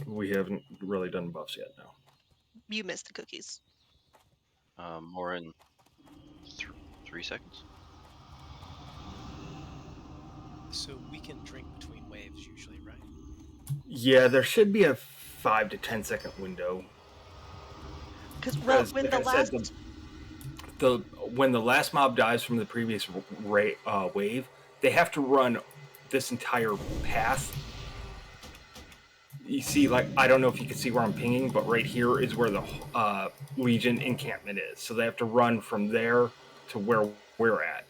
We haven't really done buffs yet, no. You missed the cookies. More in 3 seconds. So we can drink between waves usually, right? Yeah, there should be a 5 to 10 second window. Because, well, Because, when like the I said, last the when the last mob dies from the previous wave, they have to run this entire path. You see, like, I don't know if you can see where I'm pinging, but right here is where the Legion encampment is. So they have to run from there to where we're at.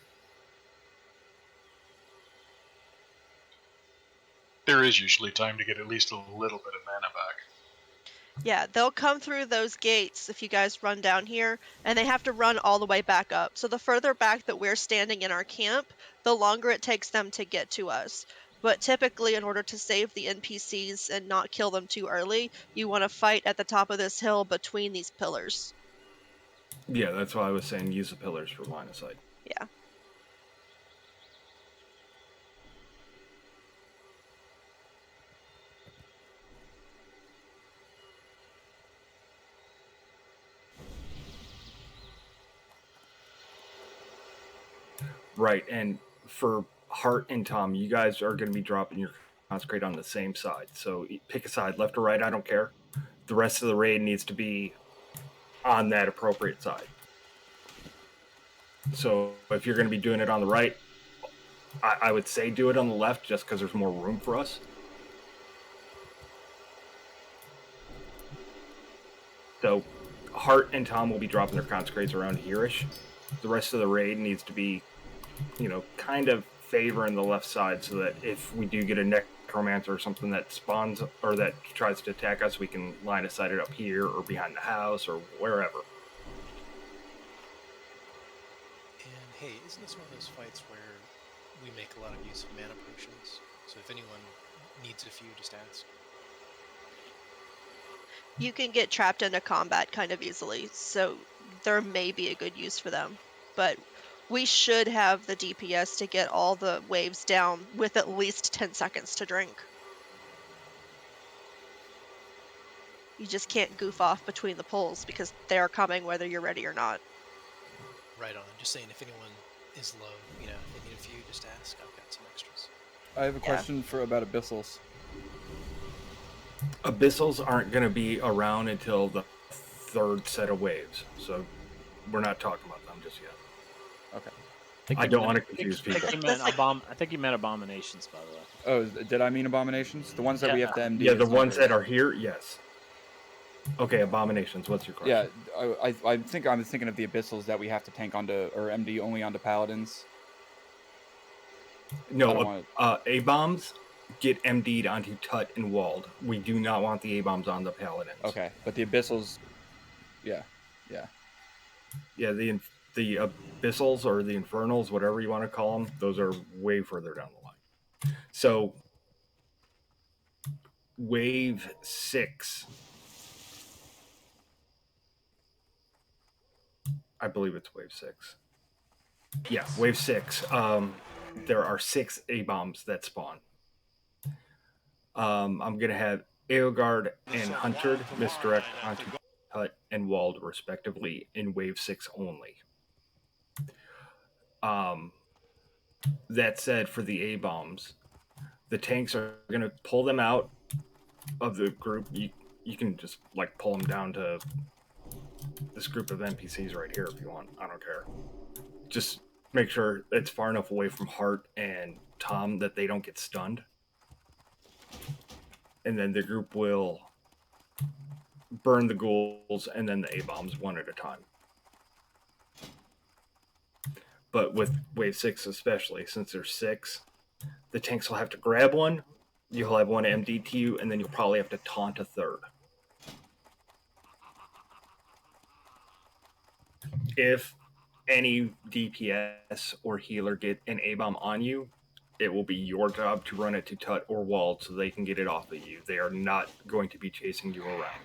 There is usually time to get at least a little bit of mana back. Yeah, they'll come through those gates if you guys run down here, and they have to run all the way back up. So the further back that we're standing in our camp, the longer it takes them to get to us. But typically, in order to save the NPCs and not kill them too early, you want to fight at the top of this hill between these pillars. Yeah, that's why I was saying use the pillars for line of sight. Yeah. Right, and for Hart and Tom, you guys are going to be dropping your consecrate on the same side. So pick a side, left or right, I don't care. The rest of the raid needs to be on that appropriate side. So if you're going to be doing it on the right, I would say do it on the left just because there's more room for us. So Hart and Tom will be dropping their consecrates around here-ish. The rest of the raid needs to be, kind of favoring the left side so that if we do get a necromancer or something that spawns or that tries to attack us, we can line of sight it up here or behind the house or wherever. And hey, isn't this one of those fights where we make a lot of use of mana potions? So if anyone needs a few, just ask. You can get trapped into combat kind of easily, so there may be a good use for them. But we should have the DPS to get all the waves down with at least 10 seconds to drink. You just can't goof off between the pulls because they're coming whether you're ready or not. Right on. Just saying, if anyone is low, if they need a few, just ask. I've got some extras. I have a Yeah. question about Abyssals. Abyssals aren't going to be around until the third set of waves, so we're not talking about them just yet. Okay. I don't want to confuse I people. think you meant abominations, by the way. Oh, did I mean abominations? The ones that we have to MD. Yeah, the is ones number- that are here, yes. Okay, abominations. What's your question? Yeah, I think I'm thinking of the abyssals that we have to tank onto or MD only onto paladins. No, A-bombs get MD'd onto Tut and Walled. We do not want the A-bombs on the paladins. Okay, but the abyssals, yeah. Yeah, the abyssals or the infernals, whatever you want to call them, those are way further down the line. So, wave 6. I believe it's wave 6. Yeah, wave 6. There are 6 A-bombs that spawn. I'm going to have Eogard and Huntered misdirect onto Hut and Walled, respectively, in wave 6 only. That said, for the A-bombs, the tanks are going to pull them out of the group. You can just, pull them down to this group of NPCs right here if you want. I don't care. Just make sure it's far enough away from Hart and Tom that they don't get stunned. And then the group will burn the ghouls and then the A-bombs one at a time. But with wave 6 especially, since there's 6, the tanks will have to grab one, you'll have one MD to you, and then you'll probably have to taunt a third. If any DPS or healer get an A-bomb on you, it will be your job to run it to Tut or Walled so they can get it off of you. They are not going to be chasing you around.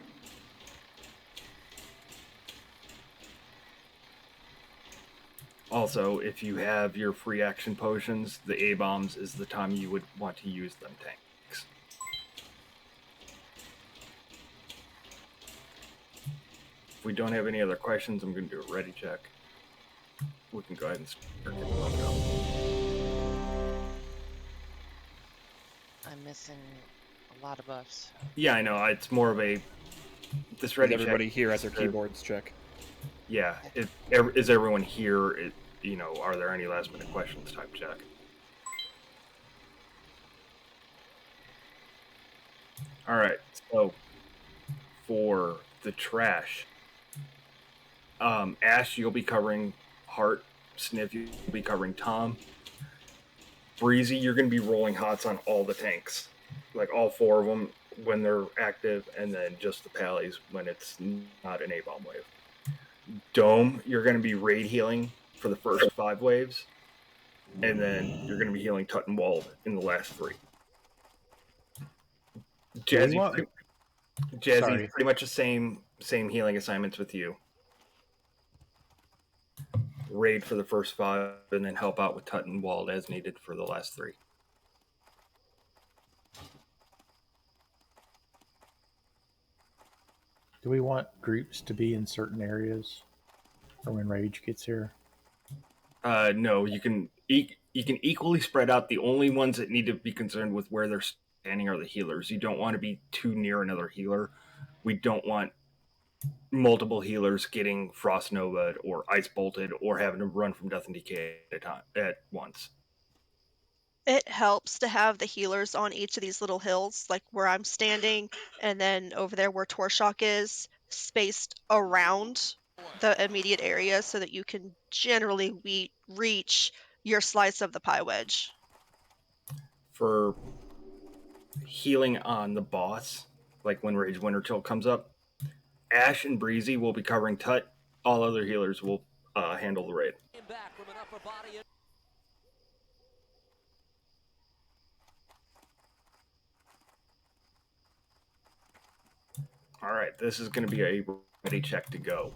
Also, if you have your free action potions, the A-bombs is the time you would want to use them tanks. If we don't have any other questions, I'm going to do a ready check. We can go ahead and start getting loaded up. I'm missing a lot of buffs. Yeah, I know. It's more of a this Is ready everybody check. here at their keyboards check? Yeah. Is everyone here? Are there any last minute questions type check? All right. So for the trash, Ash, you'll be covering Hart. Sniff, you'll be covering Tom. Breezy, you're going to be rolling hots on all the tanks, like all 4 of them when they're active, and then just the pallies when it's not an A-bomb wave. Dome, you're going to be raid healing for the first 5 waves, and then you're going to be healing Tut and Wald in the last 3. Jazzy, Sorry. pretty much the same healing assignments with you. Raid for the first 5, and then help out with Tut and Wald as needed for the last 3. Do we want groups to be in certain areas for when Rage gets here? No, you can equally spread out. The only ones that need to be concerned with where they're standing are the healers. You don't want to be too near another healer. We don't want multiple healers getting Frost Nova or Ice Bolted or having to run from Death and Decay at once. It helps to have the healers on each of these little hills, like where I'm standing, and then over there where Torshock is, spaced around the immediate area so that you can generally reach your slice of the pie wedge. For healing on the boss, like when Rage Winterchill comes up, Ash and Breezy will be covering Tut. All other healers will handle the raid. All right, this is going to be a ready check to go.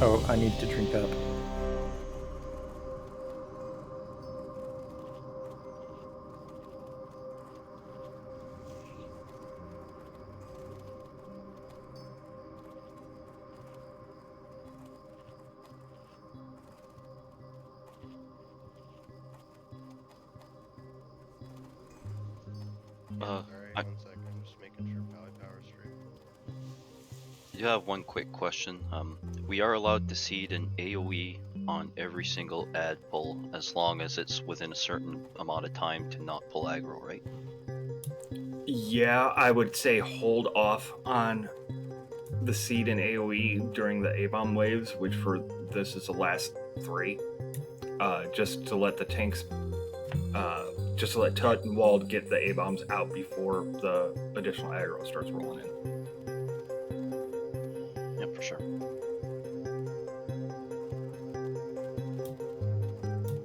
Oh, I need to drink up. Alright, One second, I'm just making sure Pally Power's straight. You have one quick question. We are allowed to seed an AoE on every single ad pull as long as it's within a certain amount of time to not pull aggro, right? Yeah, I would say hold off on the seed and AoE during the A-bomb waves, which for this is the last 3. Just to let the tanks, just to let Tut and Wald get the A-bombs out before the additional aggro starts rolling in. Yeah, for sure.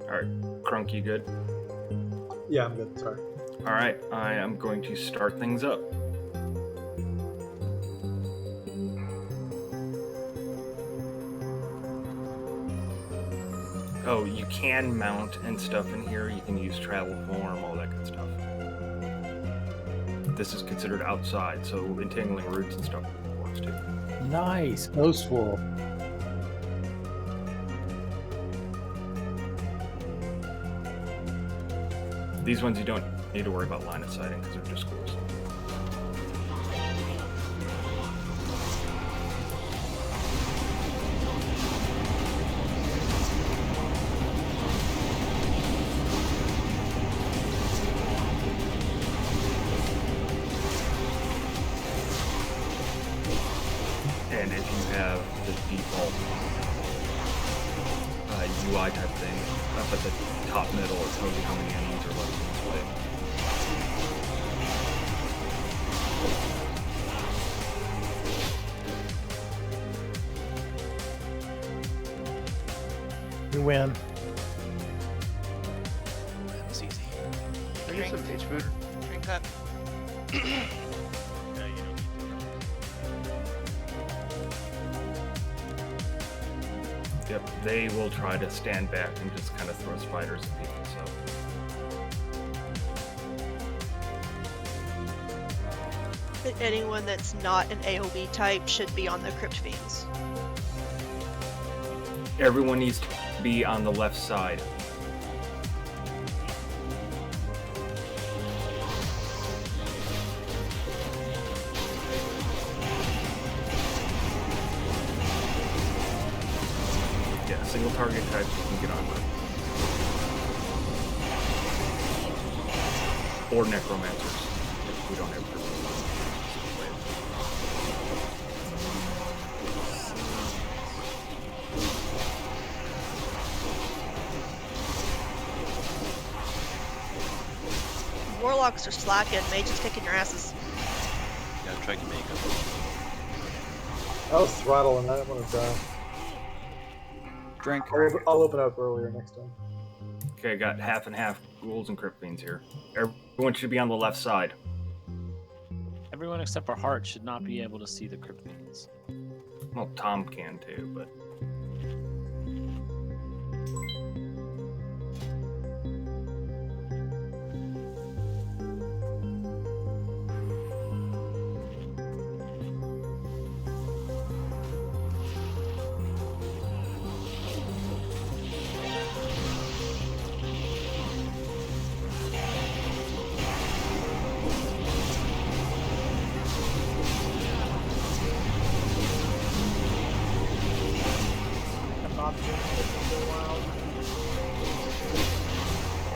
Alright, Crunk, you good? Yeah, I'm good. Sorry. Alright, I am going to start things up. Oh, you can mount and stuff in here. You can use travel form, all that good stuff. This is considered outside, so entangling roots and stuff works too. Nice, boastful. These ones you don't need to worry about line of sighting because they're just schools. And if you have the default UI type thing up at the top middle, it tells you how many enemies are left in this wave. We win. It's easy. Can I get some H food? Drink up. Yeah, you don't need to. Yep, they will try to stand back and just kind of throw spiders at people, so. Anyone that's not an AoE type should be on the Crypt Fiends. Everyone needs to be on the left side. Yeah, single target types you can get on with. Or necromancers, if we don't have to. Warlocks are slacking, mages kicking your asses. Yeah, I tried to make it. I was throttling. I didn't want to die. Drink. I'll open up earlier next time. Okay, I got half and half ghouls and crypt fiends here. Everyone should be on the left side. Everyone except for Hart should not be able to see the Crypt Fiends. Well, Tom can too, but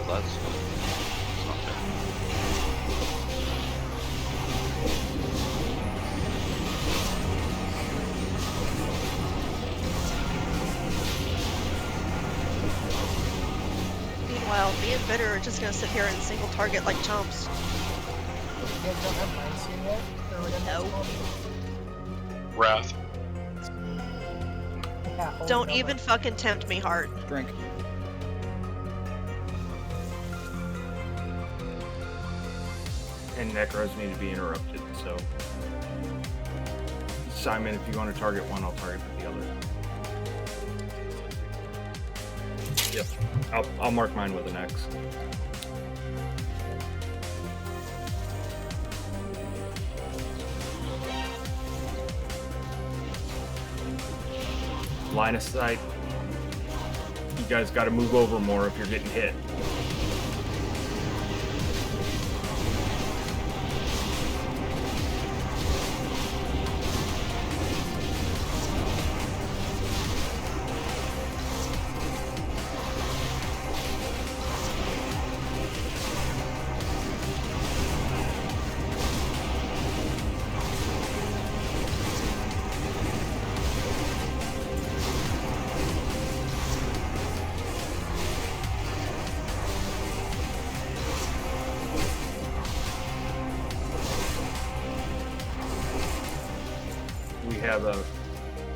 Well, that's not fair. Meanwhile, me and Bitter are just gonna sit here and single target like chumps. No. Wrath. Don't even fucking tempt me, Hart. Drink. and necros need to be interrupted. So, Simon, if you want to target one, I'll target the other. Yep, I'll mark mine with an X. Line of sight. You guys got to move over more if you're getting hit.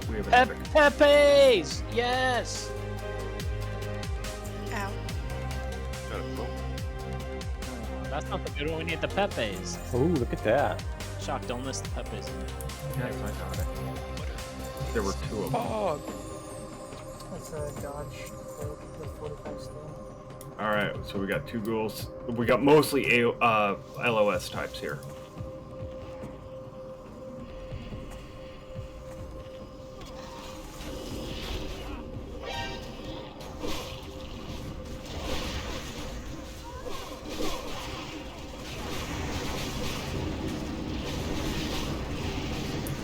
We have an epic. Pepes! Yes! Ow. Got a bow. That's not the good one. We need the Pepes. Ooh, look at that. Shock, don't list the Pepes in there. Yes, I got it. There were two of them. Oh, That's a dodge for the 45 still. Alright, so we got two ghouls. We got mostly LOS types here.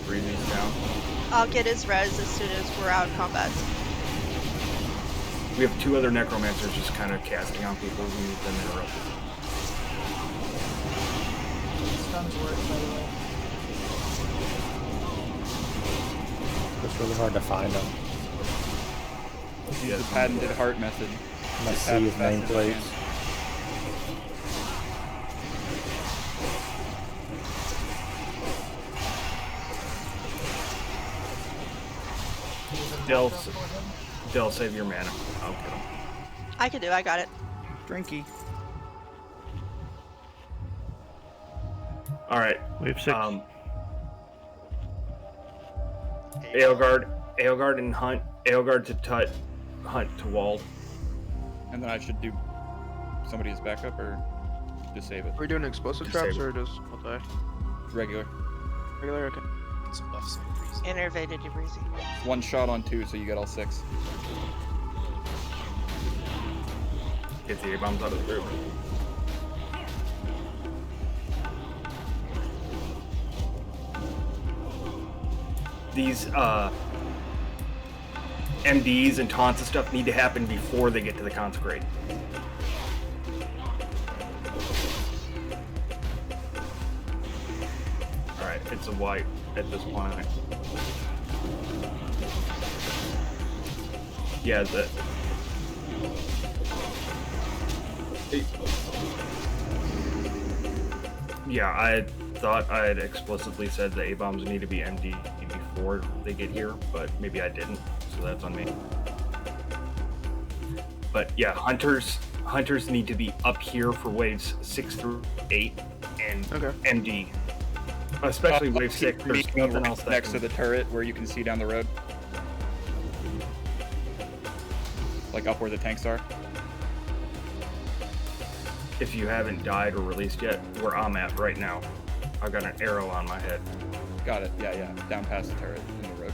Breathe these down. I'll get his res as soon as we're out of combat. We have two other necromancers just kind of casting on people. We need them interrupted. Stuns work, by the way. It's really hard to find them. use the patented heart method. My Just sea tap of as fast as I nameplates. can. Del, save your mana. I'll get him. I can do. I got it. Drinky. All right. We have 6. Aelgard and Hunt. Aelgard to Tut, Hunt to Wald. And then I should do somebody's backup or just save it? Are we doing explosive Just traps save it. or just multi? Regular. Regular, okay. Some buffs on the breezy. Innervated you breezy. 1 shot on 2, so you get all 6. Get the A-bombs out of the group. These MDs and taunts and stuff need to happen before they get to the consecrate. Alright, it's a wipe at this point. Yeah, yeah, I thought I had explicitly said the A-bombs need to be MD before they get here, but maybe I didn't, so that's on me. But yeah, hunters need to be up here for waves 6 through 8 and MD. Especially wave 6, there's nothing else that next to the turret where you can see down the road. Like up where the tanks are. If you haven't died or released yet, where I'm at right now, I've got an arrow on my head. Got it. Yeah. Down past the turret in the road.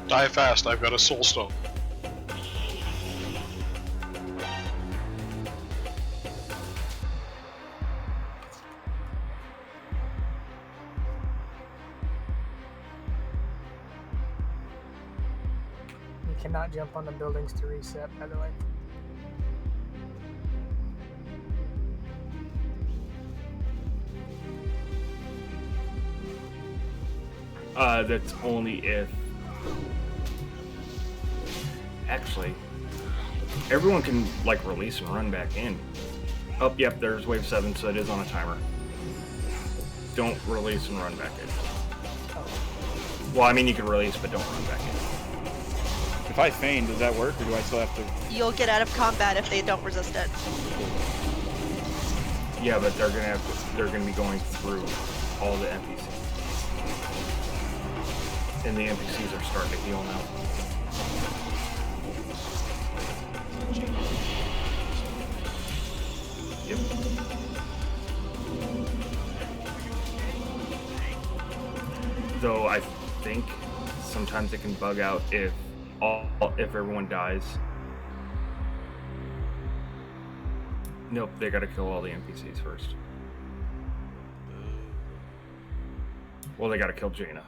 Die fast, I've got a soul stone. You cannot jump on the buildings to reset, by the way. That's only if... Actually, everyone can, like, release and run back in. Oh, yep, there's wave 7, so it is on a timer. Don't release and run back in. Well, I mean, you can release, but don't run back in. If I feign, does that work, or do I still have to... You'll get out of combat if they don't resist it. Yeah, but they're gonna be going through all the NPCs. And the NPCs are starting to heal now. Yep. Though I think sometimes it can bug out if everyone dies. Nope, they gotta kill all the NPCs first. Well, they gotta kill Jaina.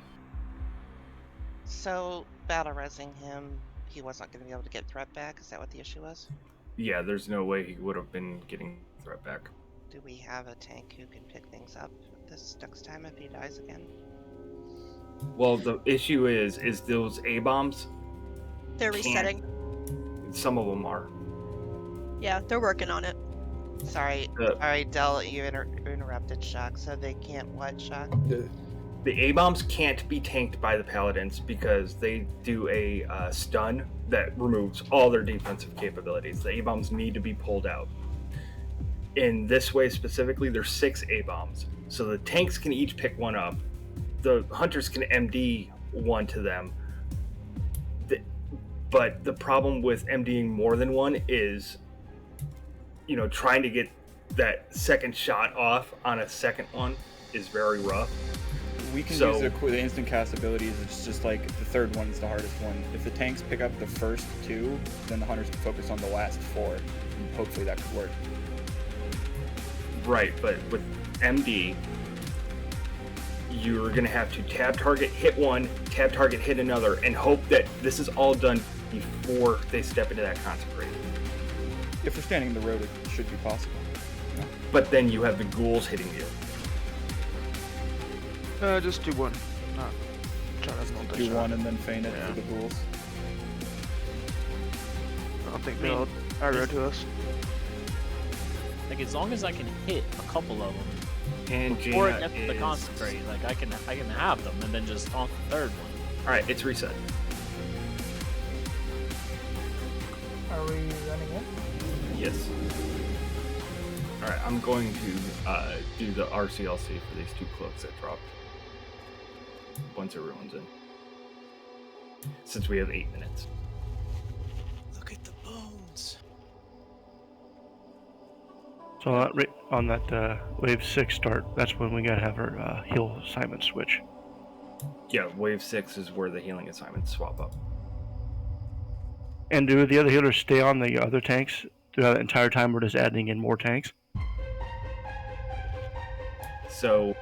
So, battle resing him, he wasn't going to be able to get threat back? Is that what the issue was? Yeah, there's no way he would have been getting threat back. Do we have a tank who can pick things up this next time if he dies again? Well, the issue is those A-bombs... They're resetting. Some of them are. Yeah, they're working on it. Sorry, Del, you interrupted Shock, so they can't what, Shock? The A-bombs can't be tanked by the Paladins because they do a stun that removes all their defensive capabilities. The A-bombs need to be pulled out. In this way specifically, there's 6 A-bombs. So the tanks can each pick one up. The hunters can MD one to them. But the problem with MDing more than one is, you know, trying to get that second shot off on a second one is very rough. We can use the instant cast abilities. It's just like the third one is the hardest one. If the tanks pick up the first 2, then the hunters can focus on the last 4. And hopefully that could work. Right, but with MD, you're going to have to tab target, hit one, tab target, hit another, and hope that this is all done before they step into that consecrate. If we're standing in the road, it should be possible. Yeah. But then you have the ghouls hitting you. Just do one. Not try to do one and then feign it for the ghouls. I don't think they'll aggro to us. Like as long as I can hit a couple of them and before Jaina it gets to the consecrate, like I can have them and then just taunt the third one. All right, it's reset. Are we running in? Yes. All right, I'm going to do the RCLC for these 2 cloaks that dropped. Once everyone's in. Since we have 8 minutes. Look at the bones. So on that wave 6 start, that's when we gotta have our heal assignment switch. Yeah, wave 6 is where the healing assignments swap up. And do the other healers stay on the other tanks throughout the entire time? We're just adding in more tanks? So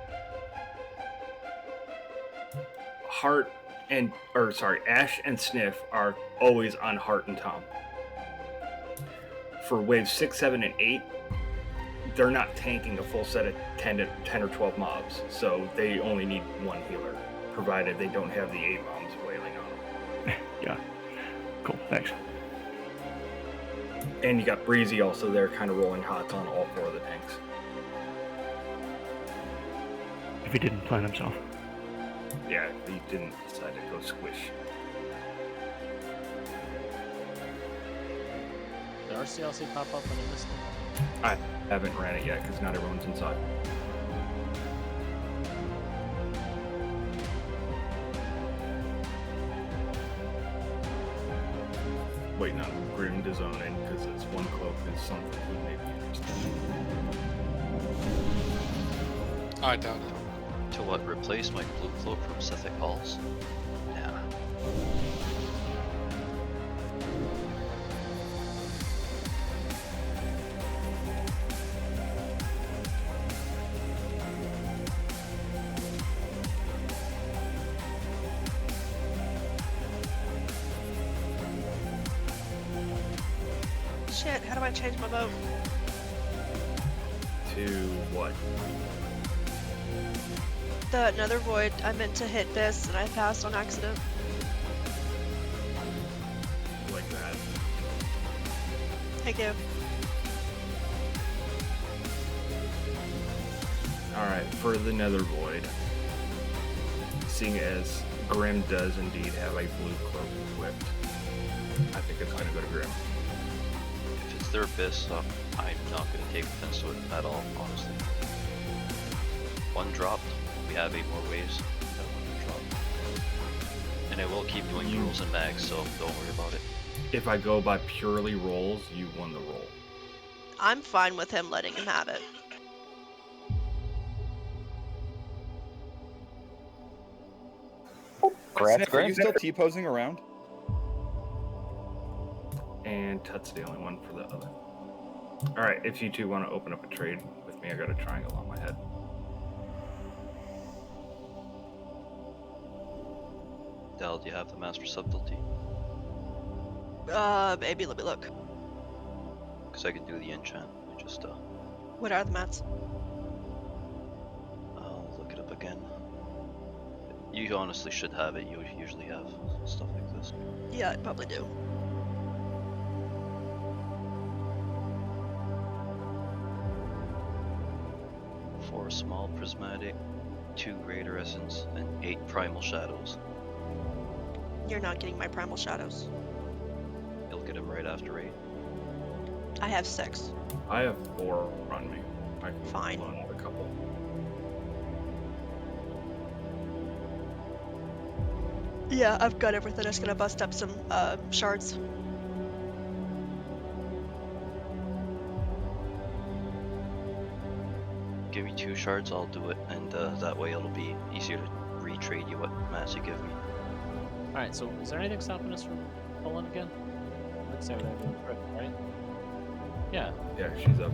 Ash and Sniff are always on Heart and Tom. For waves 6, 7, and 8, they're not tanking a full set of 10 or 12 mobs, so they only need one healer, provided they don't have the 8 bombs wailing on them. Yeah. Cool, thanks. And you got Breezy also there, kind of rolling hots on all 4 of the tanks. If he didn't plan himself. Yeah, he didn't decide to go squish. Did RCLC pop up when you missed it? I haven't ran it yet because not everyone's inside. Waiting on Grim to zone in because it's one cloak is something he may be interested in. I doubt it. To what? Replace my blue cloak from Sethek Halls? Yeah. Shit, how do I change my vote? To what? The Nether Void, I meant to hit this and I passed on accident. Like that. Thank you. Alright, for the Nether Void, seeing as Grim does indeed have a blue cloak equipped, I think it's going to go to Grim. If it's their abyss, I'm not going to take offense to it at all, honestly. One dropped, we have 8 more waves, that one dropped. And I will keep doing rolls and mags, so don't worry about it. If I go by purely rolls, you won the roll. I'm fine with him letting him have it. Sniff, are you still T-posing around? And Tut's the only one for the other. Alright, if you two want to open up a trade with me, I got a triangle on my head. Del, do you have the Master Subtlety? Maybe, let me look. Because I can do the enchant. I just, What are the mats? I'll look it up again. You honestly should have it. You usually have stuff like this. Yeah, I probably do. Four small prismatic, 2 greater essence, and 8 primal shadows. You're not getting my primal shadows. You'll get them right after 8. I have 6. I have 4 on me. I can Fine. loan out a couple. Yeah, I've got everything. I'm just gonna bust up some shards. Give me 2 shards, I'll do it, and that way it'll be easier to retrade you what mats you give me. Alright, so is there anything stopping us from pulling again? Looks like right? Yeah. Yeah, she's up.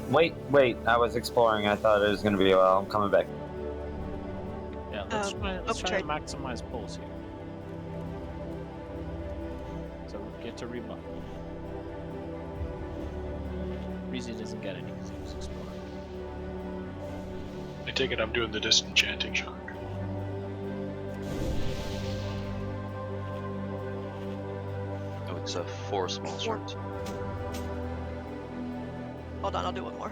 Wait, I was exploring. I thought it was going to be a while. I'm coming back. Yeah, let's try to maximize pulls here. So we get to rebuff. Breezy doesn't get any because he was exploring. I take it I'm doing the disenchanting shock. Oh, it's 4 small shards. Hold on, I'll do one more.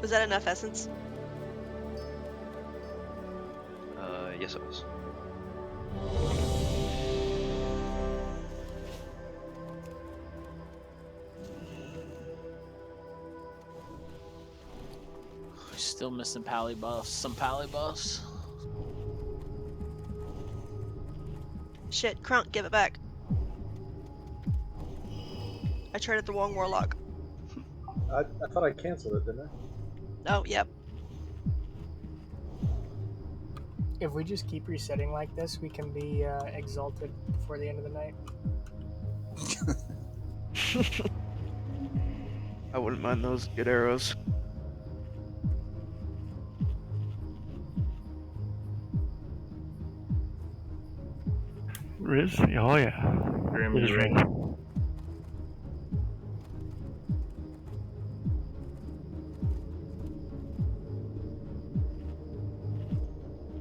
Was that enough essence? Yes it was. Still missing pally buffs. Some pally buffs. Shit, Crunk, give it back. I traded the wrong warlock. I thought I canceled it, didn't I? Oh, yep. If we just keep resetting like this, we can be exalted before the end of the night. I wouldn't mind those good arrows. Riz? Oh yeah. Grim, Riz you ring. ready?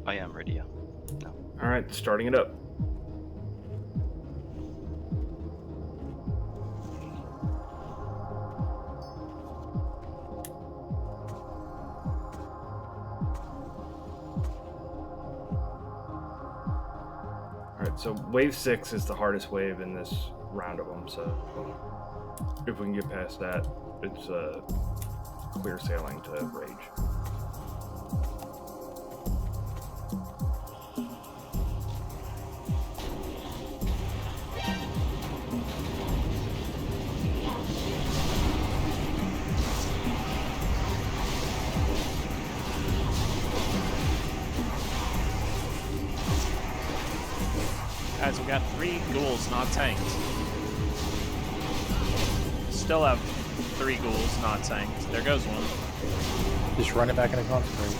I am ready. Yeah. All right, starting it up. Alright, so wave 6 is the hardest wave in this round of them, so if we can get past that, it's clear sailing to Rage. Guys, we got 3 ghouls, not tanks. Still have 3 ghouls, not tanks. There goes one. Just run it back into consecrate.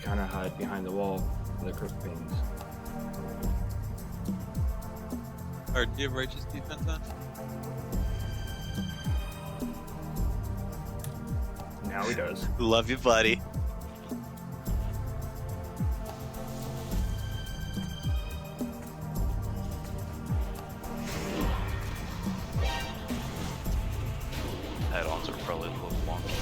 Kind of hide behind the wall for the crypt beams. Alright, do you have righteous defense on? Now he does. Love you, buddy. Add-ons are probably a little wonky.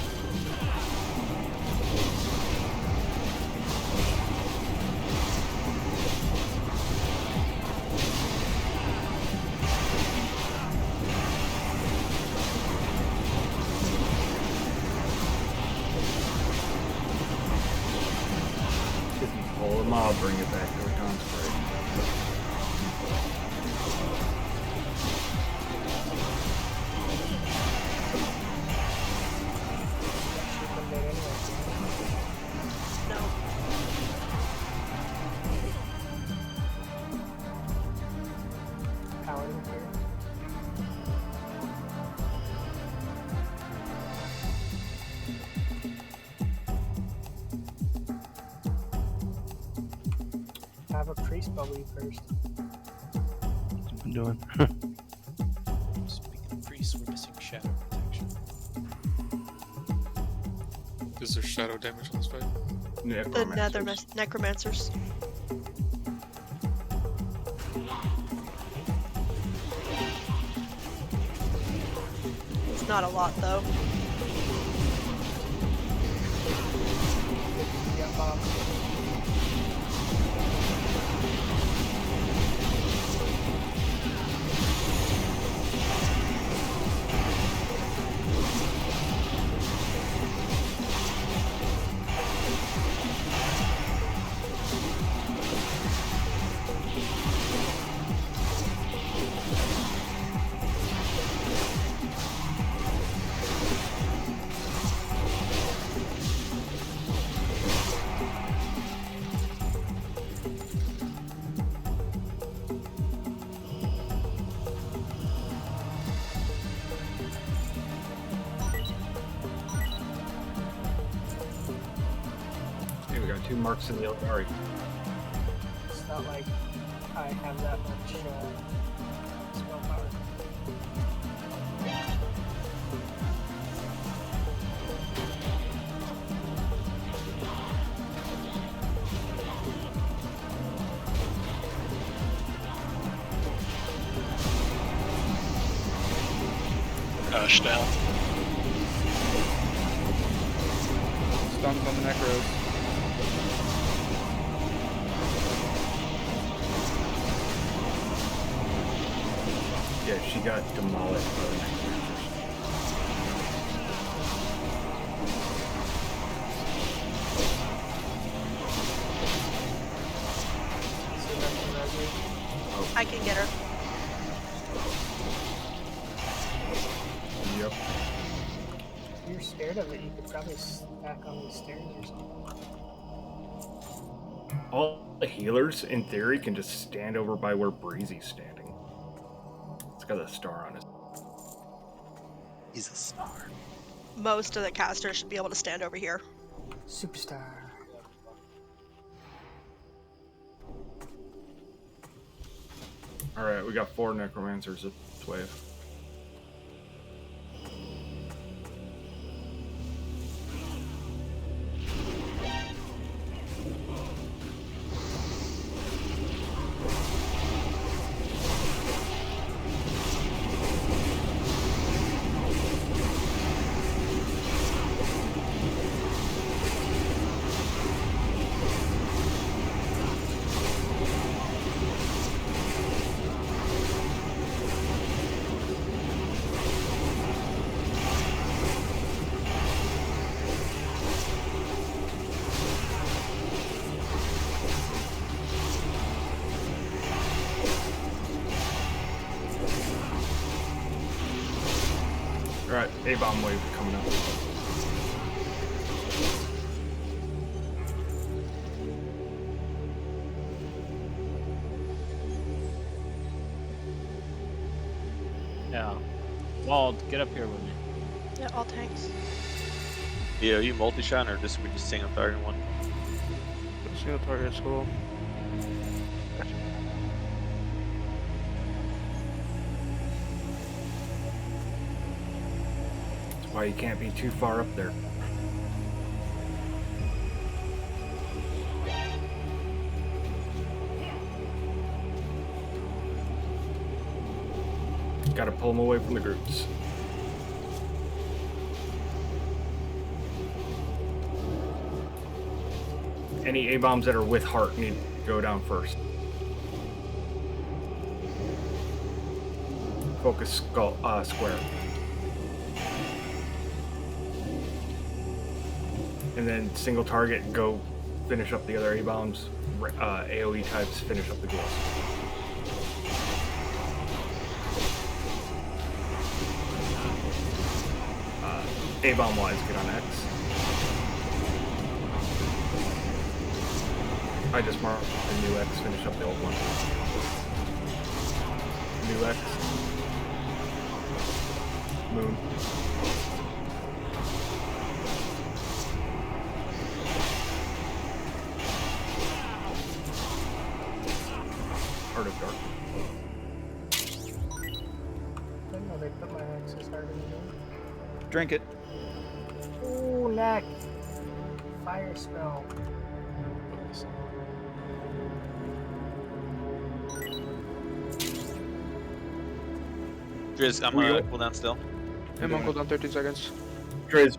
If you pull them, I'll bring it back to a consecrate. No. Paladin here. Have a priest bubble you first. What I'm doing. Speaking of priests, we're missing shadow protection. Is there shadow damage on this fight? The necromancers. It's not a lot though. Yeah, Bob. Okay, we got 2 marks in the Eldari. It's not like I have that much spell power. Gosh, down. Stuns on the necros. Yeah, she got demolished by the necromancers. I can get her. Yep. If you're scared of it, you could probably stack on these stairs or something. All the healers, in theory, can just stand over by where Breezy's standing. It's got a star on it. He's a star. Most of the casters should be able to stand over here. Superstar. Alright, we got 4 necromancers at this wave. Alright, A-bomb wave coming up. Yeah. Wald, get up here with me. Yeah, all tanks. Yeah, are you multi-shot or just we just single target one? Single target is cool. That's why you can't be too far up there. Gotta pull them away from the groups. Any A-bombs that are with heart need to go down first. Focus square. And then single target, go finish up the other A-bombs. AoE types, finish up the ghouls. A-bomb wise, get on X. I just marked the new X, finish up the old one. New X. Moon. Heart of Dark. I didn't know they put my axis hard in the game. Drink it. Ooh, neck. Fire spell. Driz, I'm gonna cool down still. I'm gonna cool down 13 seconds. Driz,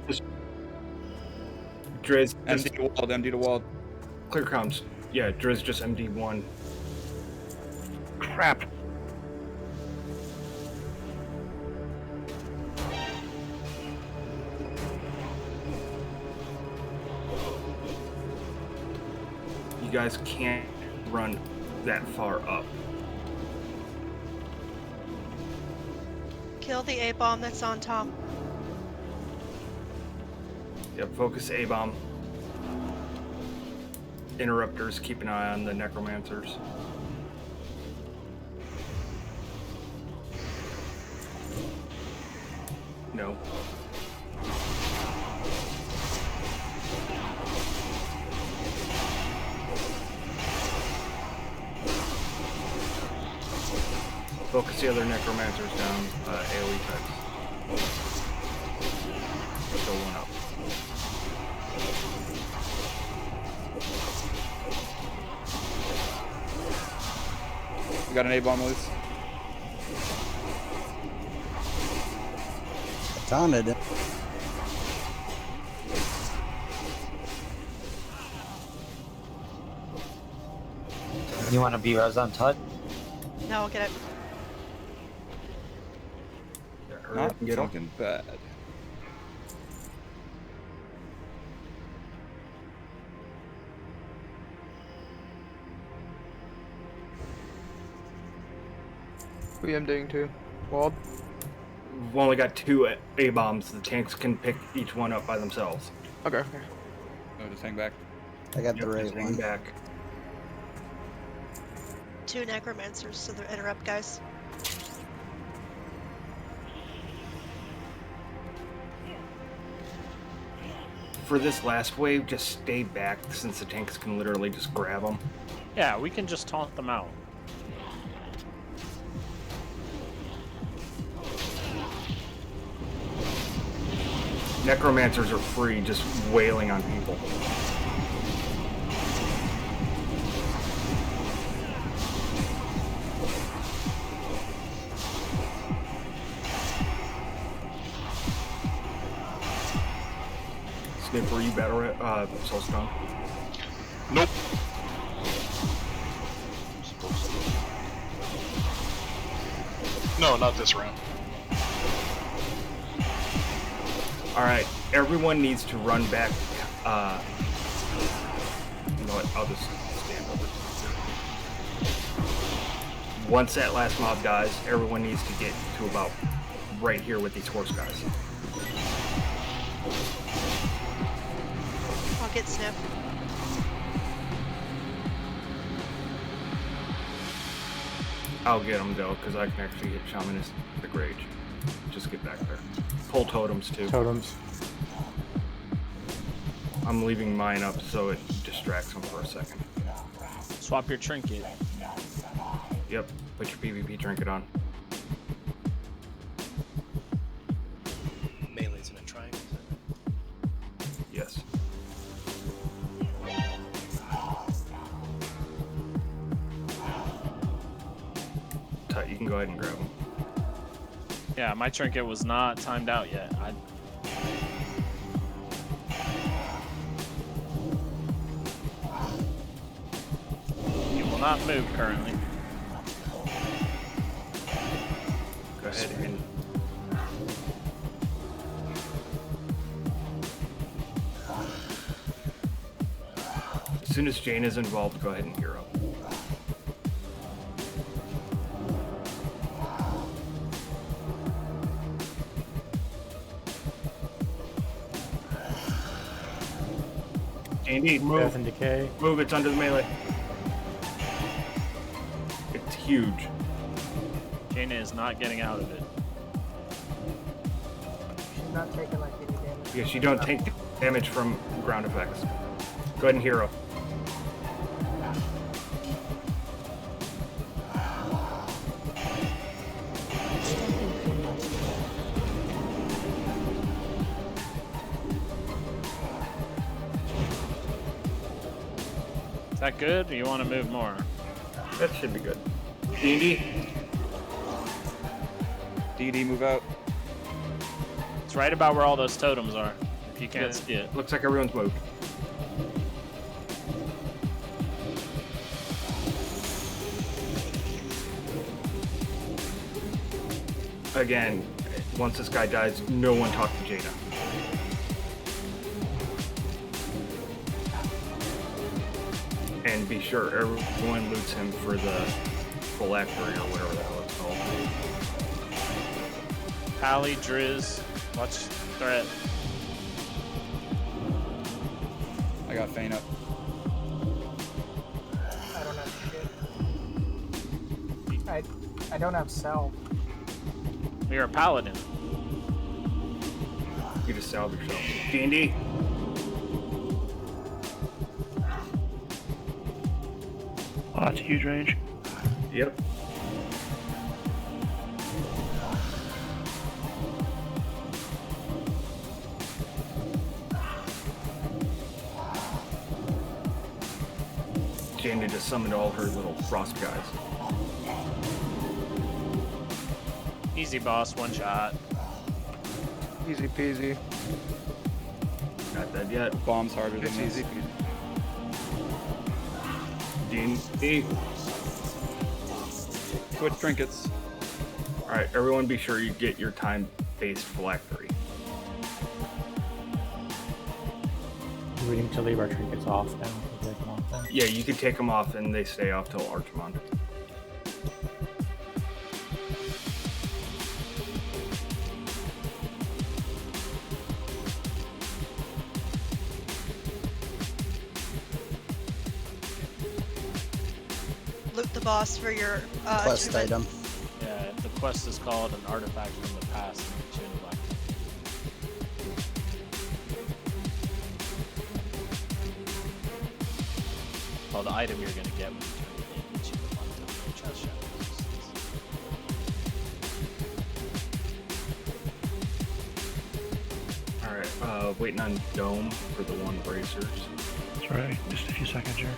MD to wall, MD to wall. Clear comms. Yeah, Driz just MD1. Crap. You guys can't run that far up. Kill the A-bomb that's on top. Yep, focus A-bomb. Interrupters, keep an eye on the necromancers. No. Focus the other necromancers down, AoE types. Go one up. We got an A-bomb loose. Taunted it. You want to be res on touch? No, I'll get it. Hurry Not up and get 'em. fucking bad. Who am doing too? Wald? We've only got 2 A-bombs. The tanks can pick each one up by themselves. Okay. Oh, just hang back. I got Yep, the right just hang one. back. 2 necromancers, so they're interrupt guys. For this last wave, just stay back since the tanks can literally just grab them. Yeah, we can just taunt them out. Necromancers are free, just wailing on people. Snip, were you better at Soulstone? Nope. No, not this round. Alright, everyone needs to run back. You know what? I'll just stand over. Once that last mob dies, everyone needs to get to about right here with these horse guys. I'll get Sniff. I'll get them though, because I can actually hit Shamanist the Rage. Just get back there. Pull totems too. Totems. I'm leaving mine up so it distracts them for a second. Swap your trinket. Yep, put your PvP trinket on. Melee's in a triangle. Yes. Tut, you can go ahead and grab them. Yeah, my trinket was not timed out yet. You will not move currently. Go ahead and... As soon as Jane is involved, go ahead and hero. Indeed, move. Death and Decay. Move, it's under the melee. It's huge. Jaina is not getting out of it. She's not taking like any damage. Yes, you don't take damage from ground effects. Go ahead and hero. Is that good, or you want to move more? That should be good. D&D. DD, move out. It's right about where all those totems are, if you can't see it. Looks like everyone's moved. Again, once this guy dies, no one talk to Jada. And be sure everyone loots him for the phylactery or whatever the hell it's called. Pally, Driz, watch threat. I got Feint up. I don't have shit. I don't have cell. You're a paladin. You just salve yourself. D&D. Oh, that's a huge range. Yep. Jane just summoned all her little frost guys. Easy boss, one shot. Easy peasy. Not dead yet. Bomb's harder It's than this. easy peasy. D&D. Switch trinkets. Alright, everyone be sure you get your time-based phylactery. Waiting until the archery gets off and take them off then. Yeah, you can take them off and they stay off till Archimon. Loot the boss for your Quest achievement. item. Yeah, if the quest is called an artifact from the past, then you change it back. Oh, the item you're gonna get when you turn it in, gets you the one chest shot. Alright, waiting on Dome for the one bracers. That's right. Just a few seconds here.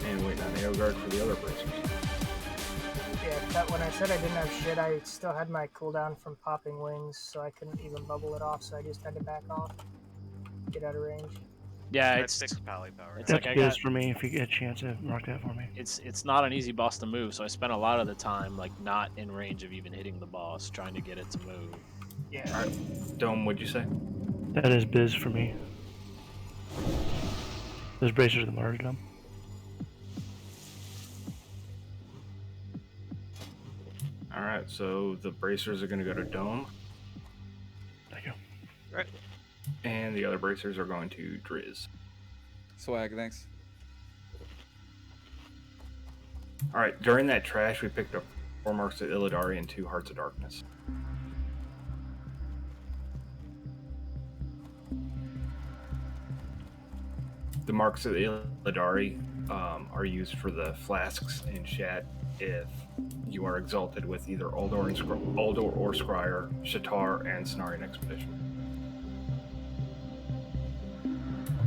And waiting on Aeogard for the other bracers. Yeah, that when I said I didn't have shit, I still had my cooldown from popping wings, so I couldn't even bubble it off, so I just had to back off. Get out of range. Yeah, That's it's 6 pally power. it's That's like I biz got, for me if you get a chance to mark that for me. it's not an easy boss to move, so I spent a lot of the time like not in range of even hitting the boss, trying to get it to move. Yeah. Alright, Dome, what'd you say? That is biz for me. Those bracers are the martyrdom. Alright, so the bracers are gonna go to Dome. Thank you. Right. And the other bracers are going to Driz. Swag, thanks. Alright, during that trash, we picked up 4 Marks of Illidari and 2 Hearts of Darkness. The Marks of Illidari are used for the flasks in Shat if you are exalted with either Aldor or Scryer, Shatar, and Cenarian Expedition.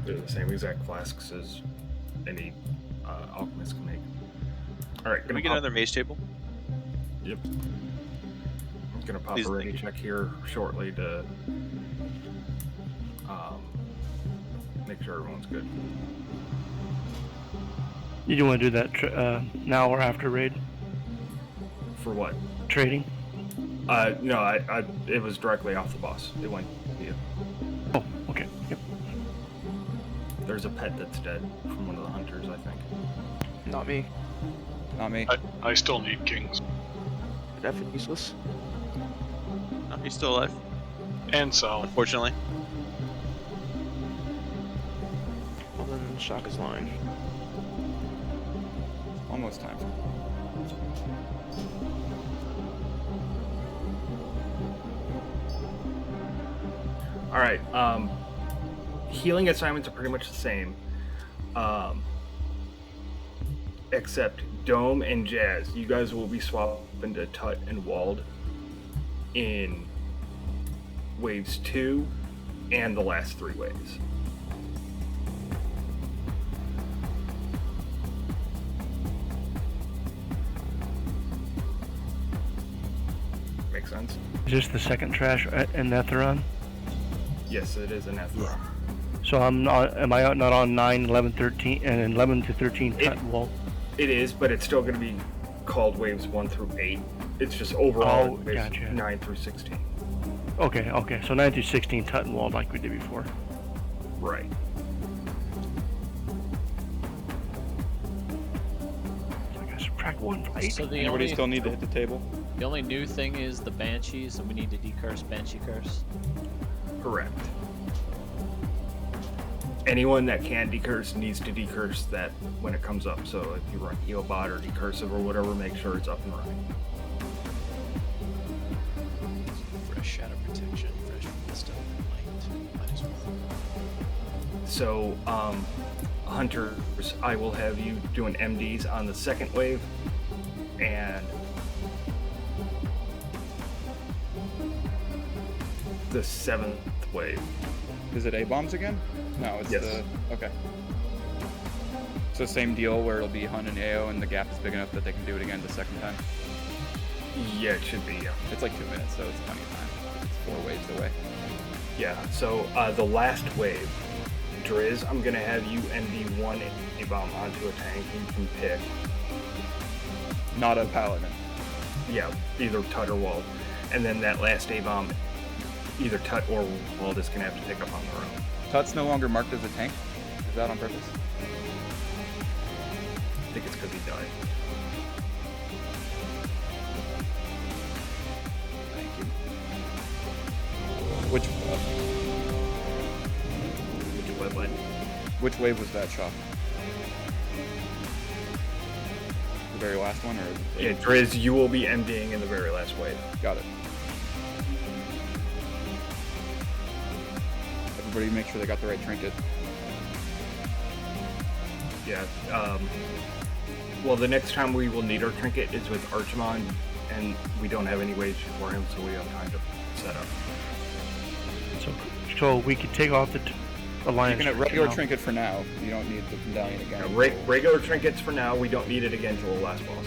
They're the same exact flasks as any alchemist can make. Alright, Can we get another maze table? Yep. I'm gonna pop Please, a ready thank you. check here shortly to make sure everyone's good. You do want to do that now or after raid? For what? Trading? No, it was directly off the boss. It went to you. Oh, okay. Yep. There's a pet that's dead from one of the hunters, I think. Not me. Not me. I still need kings. Definitely useless. No, he's still alive, And Sal. unfortunately. Well then, Shock is lying. Almost time. Alright, healing assignments are pretty much the same. Except Dome and Jazz, you guys will be swapping to Tut and Wald in waves 2 and the last 3 waves. Make sense? Is this the second trash in Netheron? Yes, it is an Netheron. So am I not on 9, 11, 13, and 11 to 13 Tut and Wald? It is, but it's still going to be called waves 1 through 8. It's just overall waves gotcha. 9 through 16. Okay. So 9 through 16 Tut and Wald like we did before. Right. So I gotta subtract 1 from 8. So the Anybody only, still need to hit the table? the only new thing is the Banshees, and we need to decurse Banshee Curse. Correct. Anyone that can decurse needs to decurse that when it comes up. So if you run Healbot or Decursive or whatever, make sure it's up and running. Fresh shadow protection, fresh wisdom, light. Might as well. So, Hunters, I will have you doing MDs on the second wave, and the 7th wave. Is it A-bombs again? No, it's Yes. Okay. So same deal where it'll be Hun and AO and the gap is big enough that they can do it again the second time? Yeah, it should be, yeah. It's like 2 minutes, so it's plenty of time. It's 4 waves away. Yeah, so the last wave, Driz, I'm going to have you MD1 A-bomb onto a tank, and you can pick not a paladin. Yeah, either Tut or Wald. And then that last A-bomb, either Tut or Wald is going to have to pick up on their own. Tut's no longer marked as a tank? Is that on purpose? I think it's because he died. Thank you. Which wave was that shot? The very last one, or? Yeah, Driz, you will be MDing in the very last wave. Got it. Everybody make sure they got the right trinket. Yeah. Well, the next time we will need our trinket is with Archimon, and we don't have any ways for him, so we have time to set up. So we could take off the alliance. You can have regular trinket for now. You don't need the medallion again. Regular trinkets for now. We don't need it again till the last boss.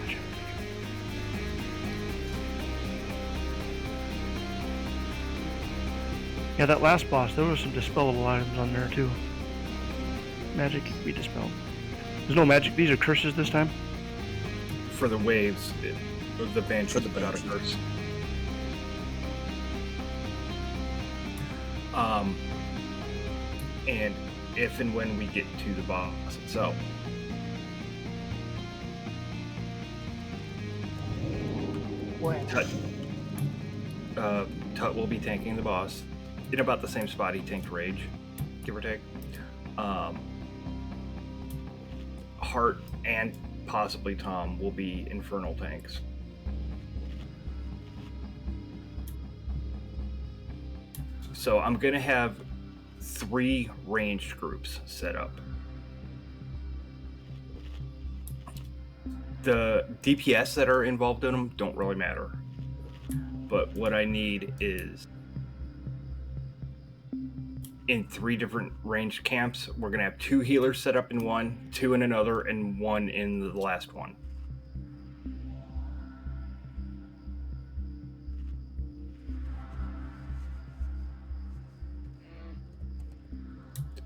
Gotcha. Yeah, that last boss, there were some dispellable items on there too. Magic can be dispelled. There's no magic. These are curses this time. For the waves, the Banshee should put out a curse. And if and when we get to the boss itself. When? Tut will be tanking the boss in about the same spot he tanked Rage, give or take. Hart and possibly Tom will be Infernal tanks. So I'm going to have 3 ranged groups set up. The DPS that are involved in them don't really matter. But what I need is in 3 different ranged camps, we're going to have 2 healers set up in one, 2 in another, and 1 in the last one.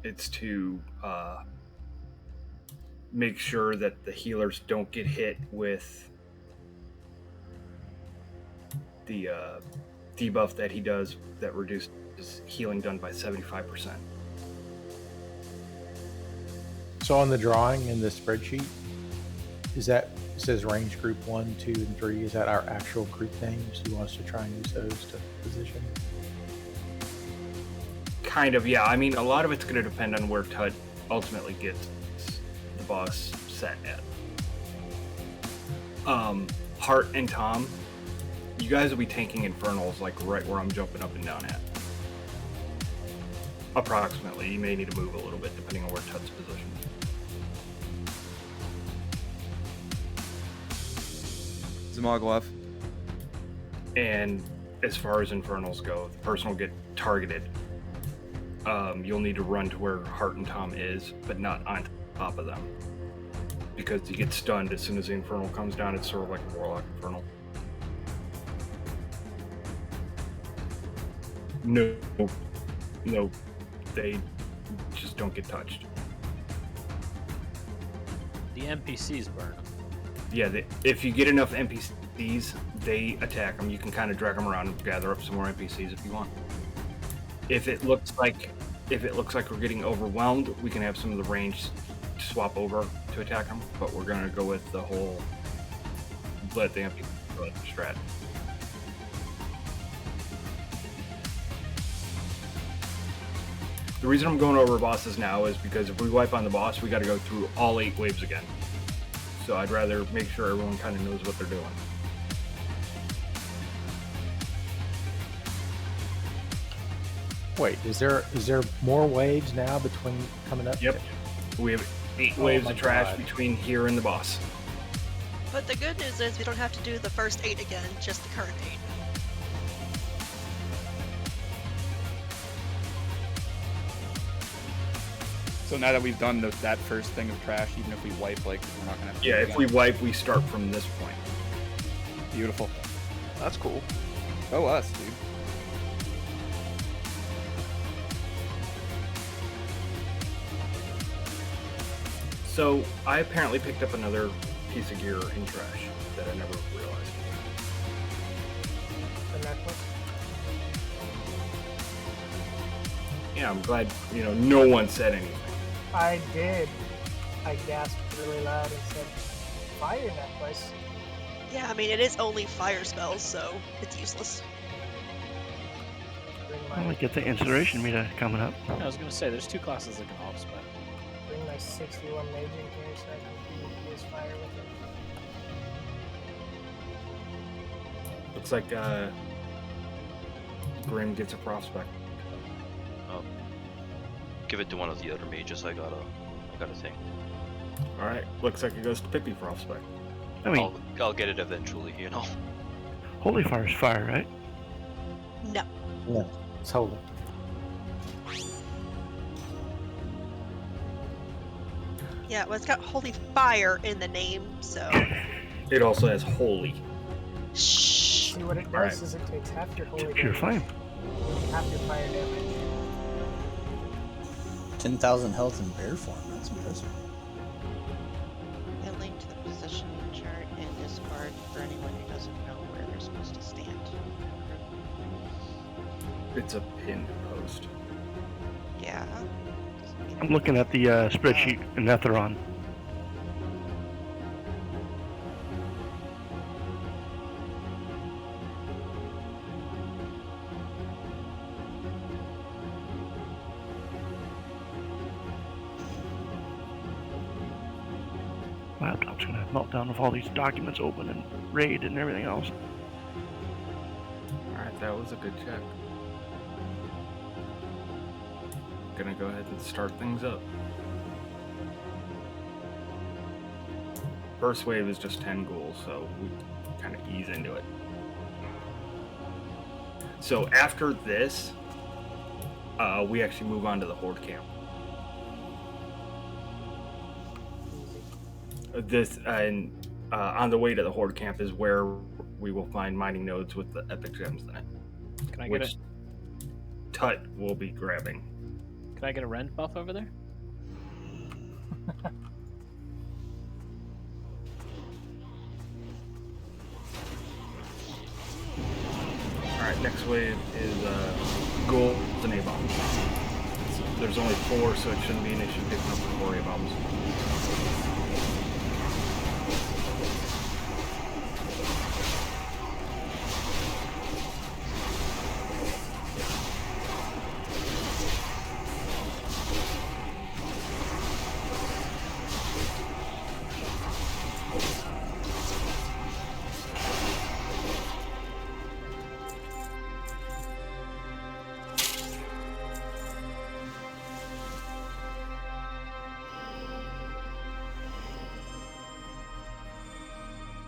It's to make sure that the healers don't get hit with the debuff that he does that reduces healing done by 75%. So on the drawing in the spreadsheet, is that, it says range group 1, 2, and 3. Is that our actual group names? Do you want us to try and use those to position? Kind of, yeah. I mean, a lot of it's going to depend on where Tut ultimately gets the boss set at. Hart and Tom, you guys will be tanking Infernals like right where I'm jumping up and down at. Approximately. You may need to move a little bit depending on where Tut's positioned. Zamaglov. And as far as Infernals go, the person will get targeted. You'll need to run to where Hart and Tom is, but not on top of them. Because you get stunned as soon as the Infernal comes down. It's sort of like a Warlock Infernal. No. They just don't get touched. The NPCs burn them. Yeah, if you get enough NPCs, they attack them. You can kind of drag them around and gather up some more NPCs if you want. If it looks like we're getting overwhelmed, we can have some of the range swap over to attack them, but we're going to go with the whole let the NPC strat. The reason I'm going over bosses now is because if we wipe on the boss, we got to go through all 8 waves again. So I'd rather make sure everyone kind of knows what they're doing. Wait, is there more waves now between coming up? Yep. We have 8 waves of trash between here and the boss. But the good news is we don't have to do the first 8 again, just the current 8. So now that we've done that first thing of trash, even if we wipe, like, we're not gonna have to. Yeah, if we wipe, we start from this point. Beautiful. That's cool. Go us, dude. So I apparently picked up another piece of gear in trash that I never realized. The necklace. Yeah, I'm glad, no one said anything. I did. I gasped really loud and said, fire necklace? Yeah, I mean, it is only fire spells, so it's useless. I might get the incineration meter coming up. I was gonna say, there's 2 classes that can off spec. Bring my 61 mage in here so I can use fire with it. Looks like Grim gets a prospect. Give it to one of the other mages. I got a thing. All right, looks like it goes to Pippi prospect. I mean, I'll get it eventually, holy fire is fire, right? No. No, it's holy. Yeah, well, it's got holy fire in the name, so. It also has holy. Shh. See what it does Alright. is it takes half your holy Pure damage, flame. half your fire damage. 10,000 health in bear form. That's impressive. A link to the positioning chart in Discord for anyone who doesn't know where they're supposed to stand. It's a pinned post. Yeah. I'm looking at the spreadsheet in Netheron. Laptop's gonna melt down with all these documents open and RAID and everything else. Alright, that was a good check. Gonna go ahead and start things up. First wave is just 10 ghouls, so we kind of ease into it. So after this, we actually move on to the Horde camp. This and on the way to the Horde camp is where we will find mining nodes with the epic gems in it. Can I get which Tut will be grabbing. Can I get a rend buff over there? Alright, next wave is ghouls and A-bombs. There's only 4, so it shouldn't be an issue picking up the 4 A-bombs.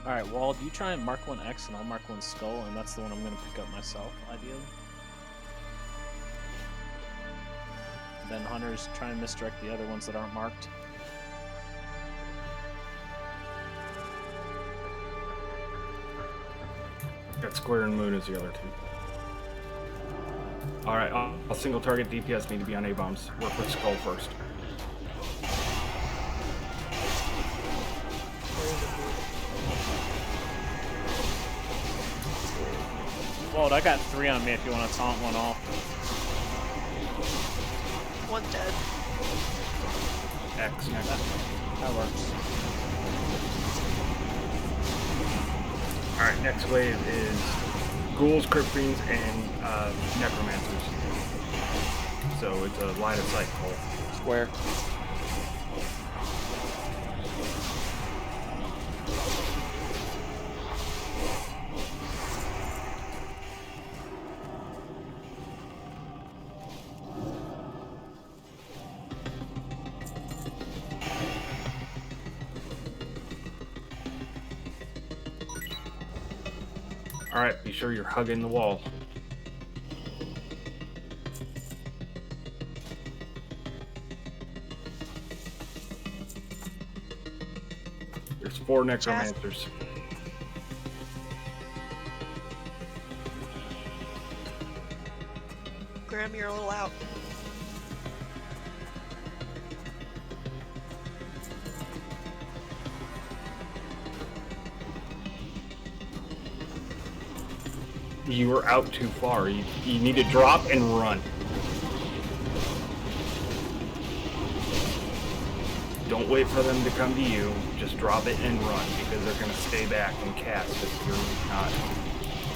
Alright, Wald, you try and mark one X and I'll mark one skull, and that's the one I'm going to pick up myself, ideally. Then hunters try and misdirect the other ones that aren't marked. Got Square and Moon as the other 2. Alright, all single target DPS need to be on A-bombs. Work with Skull first. Wald, I got 3 on me if you want to taunt one off. One dead. X next. That works. Alright, next wave is ghouls, crypt fiends, and necromancers. So it's a line of sight call. Square. Alright, be sure you're hugging the wall. There's 4 necromancers. Graham, you're a little out. You are out too far. You need to drop and run. Don't wait for them to come to you. Just drop it and run, because they're going to stay back and cast if you're not,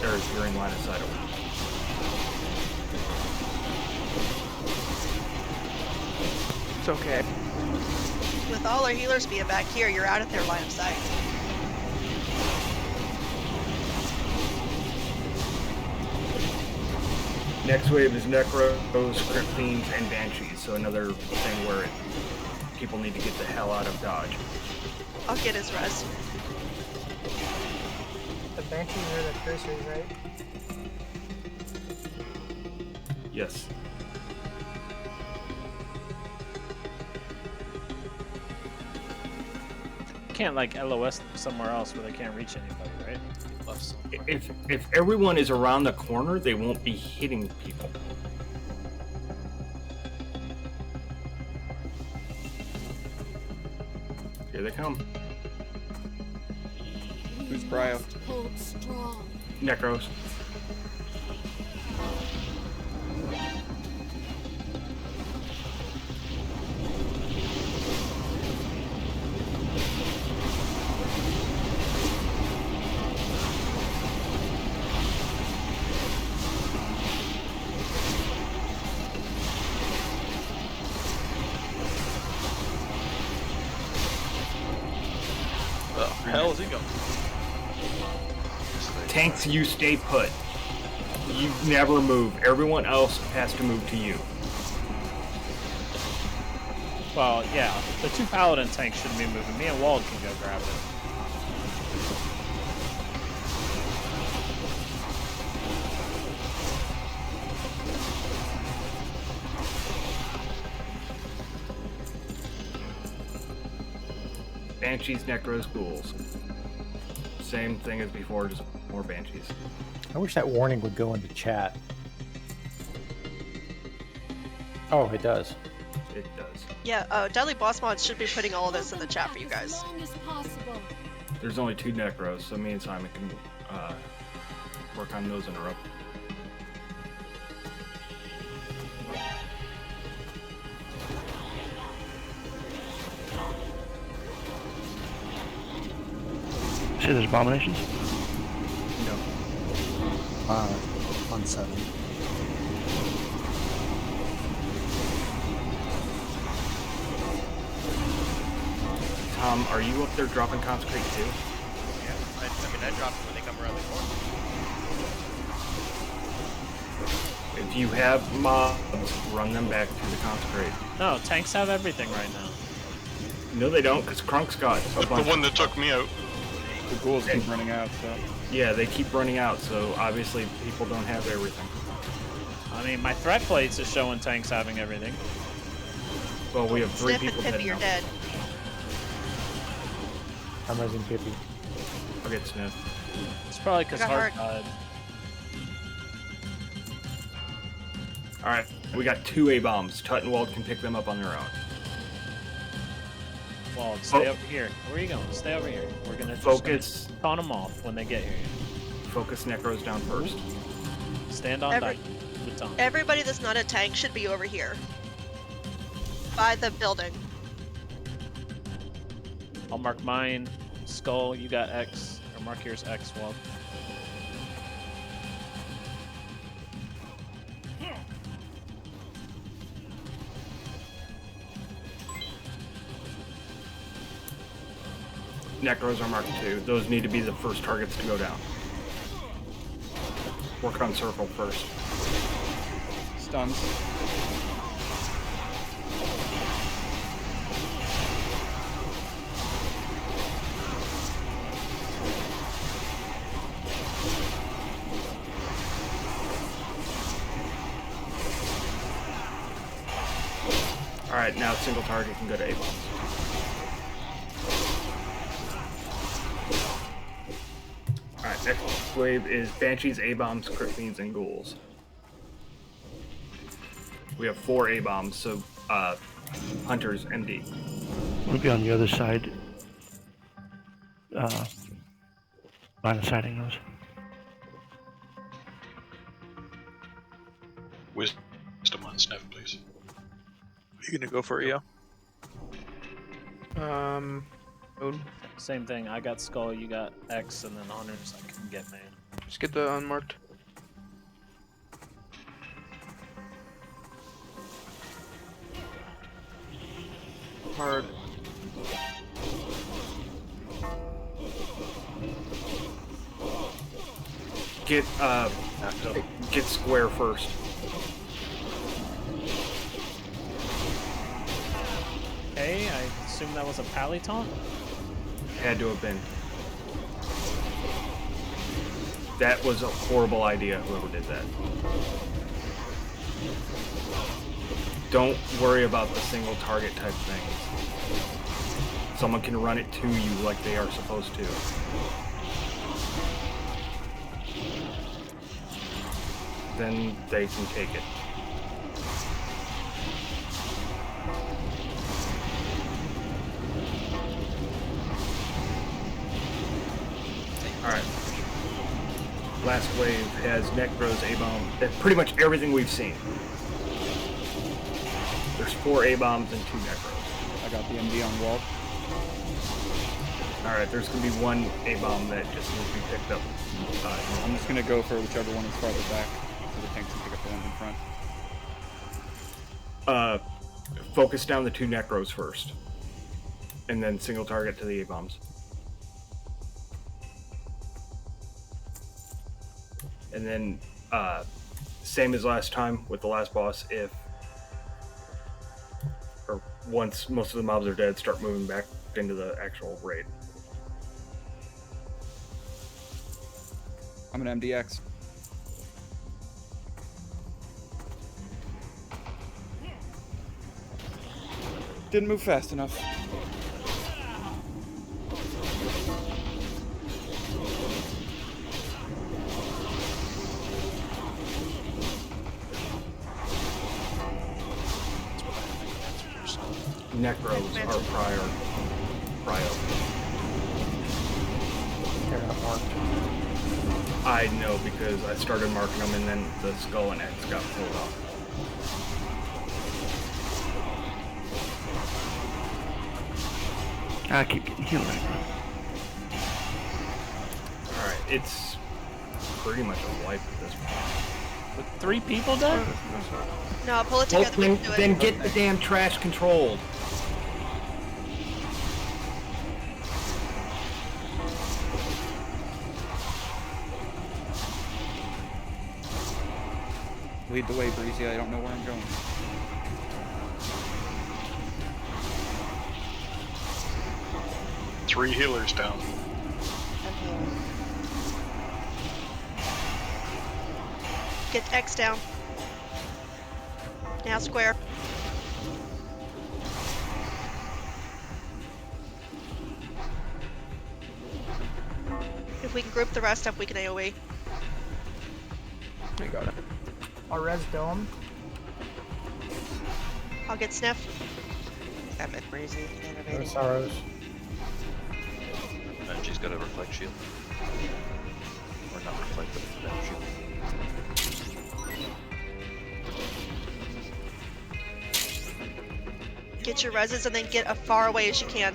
or if you're in line of sight of them. It's okay. With all our healers being back here, you're out of their line of sight. Next wave is Necros, Crypt Fiends, and Banshees. So another thing where people need to get the hell out of Dodge. I'll get his res. The Banshees are the cursors, right? Yes. Can't like LOS somewhere else where they can't reach anybody, right? If everyone is around the corner, they won't be hitting people. Here they come. Who's Bryo? Necros. Hell is he going? Tanks, you stay put. You never move. Everyone else has to move to you. Well, yeah, the two paladin tanks shouldn't be moving. Me and Wald can go grab it. Banshees, Necros, Ghouls. Same thing as before, just more Banshees. I wish that warning would go into chat. Oh, it does. It does. Yeah, Deadly Boss Mods should be putting all of this in the chat for you guys. There's only 2 Necros, so me and Simon can work on those in a row. See, there's abominations? No. On 7. Tom, are you up there dropping Consecrate too? Yeah, I mean, I drop them when they come around the corner. If you have mobs, run them back to the Consecrate. No, tanks have everything right now. No, they don't, because Krunk's got a The bunch. one that took me out. The ghouls keep running out, so. Yeah, they keep running out, so obviously people don't have everything. I mean, my threat plates is showing tanks having everything. Well, we have 3 Sniff and people Pippi, dead you're now. dead. I'm raising Pippi. I'll get Sniff. It's probably because I got Heart Heart. died. Alright, we got 2 A-bombs. Tut and Wald can pick them up on their own. Wald, stay over here. Where are you going? Stay over here. We're gonna just Focus. taunt them off when they get here. Focus Necros down first. Stand on Every- deck. Baton. Everybody that's not a tank should be over here. By the building. I'll mark mine. Skull, you got X. Or mark yours X, Wald. Necros are marked 2. Those need to be the first targets to go down. Work on circle first. Stuns. Alright, now single target can go to A-bombs. Alright, next wave is Banshees, A-bombs, Crypt Fiends, and Ghouls. We have 4 A-bombs, so Hunters, MD. We'll be on the other side. Line of sighting those. Wisdom on Sniff, please. You gonna go for it, Eo? Odin. Same thing. I got Skull, you got X, and then Hunters I can get man. Just get the unmarked. Hard. Get square first. Okay, I assume that was a pally taunt? Had to have been. That was a horrible idea, whoever did that. Don't worry about the single target type things. Someone can run it to you like they are supposed to. Then they can take it. Alright. Last wave has Necros, A-Bomb, pretty much everything we've seen. There's 4 A-Bombs and 2 Necros. I got the MD on wall. Alright, there's going to be 1 A-Bomb that just needs to be picked up. I'm just going to go for whichever one is farther back, so the tanks can pick up the ones in front. Focus down the 2 Necros first. And then single target to the A-Bombs. And then, same as last time with the last boss, once most of the mobs are dead, start moving back into the actual raid. I'm an MDX. Didn't move fast enough. Necros are prio. They're not marked. I know because I started marking them and then the Skull and X got pulled off. I keep getting healed right now. Alright, it's pretty much a wipe at this point. With 3 people dead? No, pull it together. We can do it. Then get the damn trash controlled. Lead the way, Breezy. I don't know where I'm going. Three healers down. Get X down. Now square. If we can group the rest up, we can AoE. I got it. I'll res Dome. I'll get Sniff. Got mid Breezy. No Innovating. sorrows. And she's got a reflect shield. Or not reflect, but reflect shield. Get your reses and then get as far away as you can.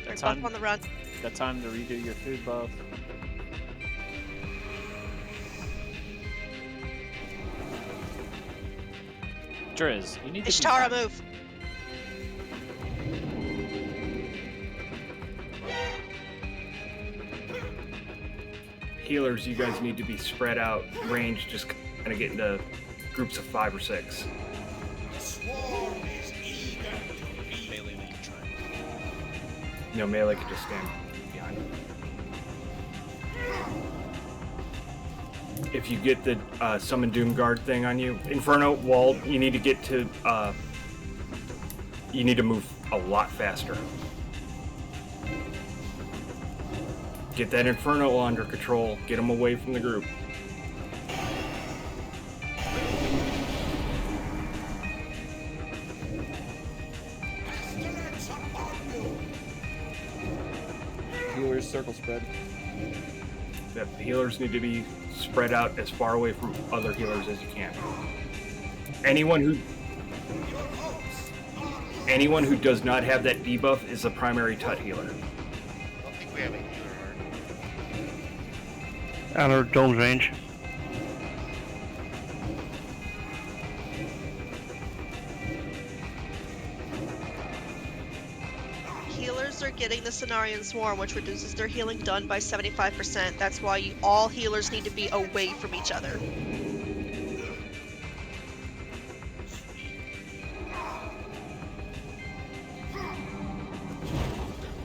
They're both on the run. Got time to redo your food buff. Driz, you need to Ishtara, move. Healers, you guys need to be spread out. Range, just kind of get into groups of 5 or 6. Melee, they can try. No, melee can just stand behind them. If you get the Summon Doom Guard thing on you, Inferno, Wall, you need to get to, you need to move a lot faster. Get that Inferno under control, get them away from the group. just circle spread. The healers need to be spread out as far away from other healers as you can. Anyone who does not have that debuff is a primary tut healer. I don't think we have a healer. Out of dome's range. Healers are getting the Cenarian Swarm, which reduces their healing done by 75%. That's why all healers need to be away from each other.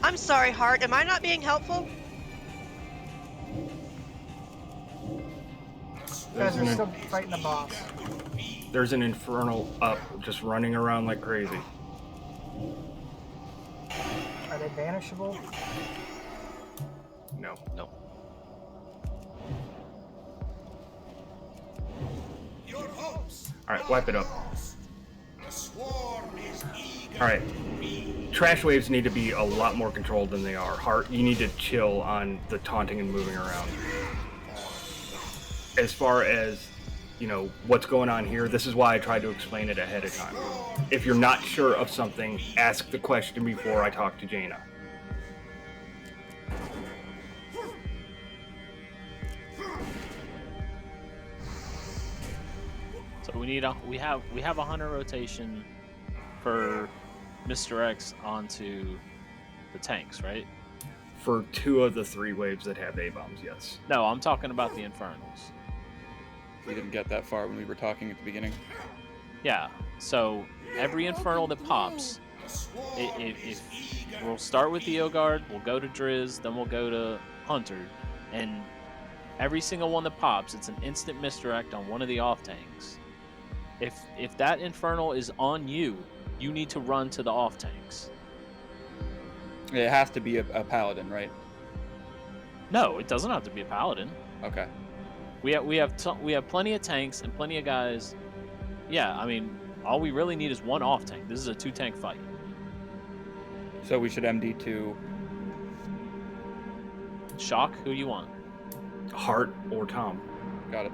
I'm sorry, Hart. Am I not being helpful? You guys are still fighting the boss. There's an Infernal up, just running around like crazy. Are they banishable? No. No. Alright, wipe it up. Alright. Trash waves need to be a lot more controlled than they are. Hart, you need to chill on the taunting and moving around. As far as, you know, what's going on here, this is why I tried to explain it ahead of time. If you're not sure of something, ask the question before I talk to Jaina. So we have a hunter rotation for Mr. X onto the tanks, right? For 2 of the 3 waves that have A-bombs, yes. No, I'm talking about the Infernals. We didn't get that far when we were talking at the beginning. Yeah, so every Infernal that pops, if we'll start with the Eogard, we'll go to Driz, then we'll go to Hunter, and every single one that pops, it's an instant misdirect on one of the off tanks. If that Infernal is on you, you need to run to the off tanks. It has to be a paladin, right? No, it doesn't have to be a paladin. Okay. We have plenty of tanks and plenty of guys. Yeah, I mean, all we really need is one off tank. This is a 2-tank fight. So we should MD2. Shock, who do you want? Hart or Tom. Got it.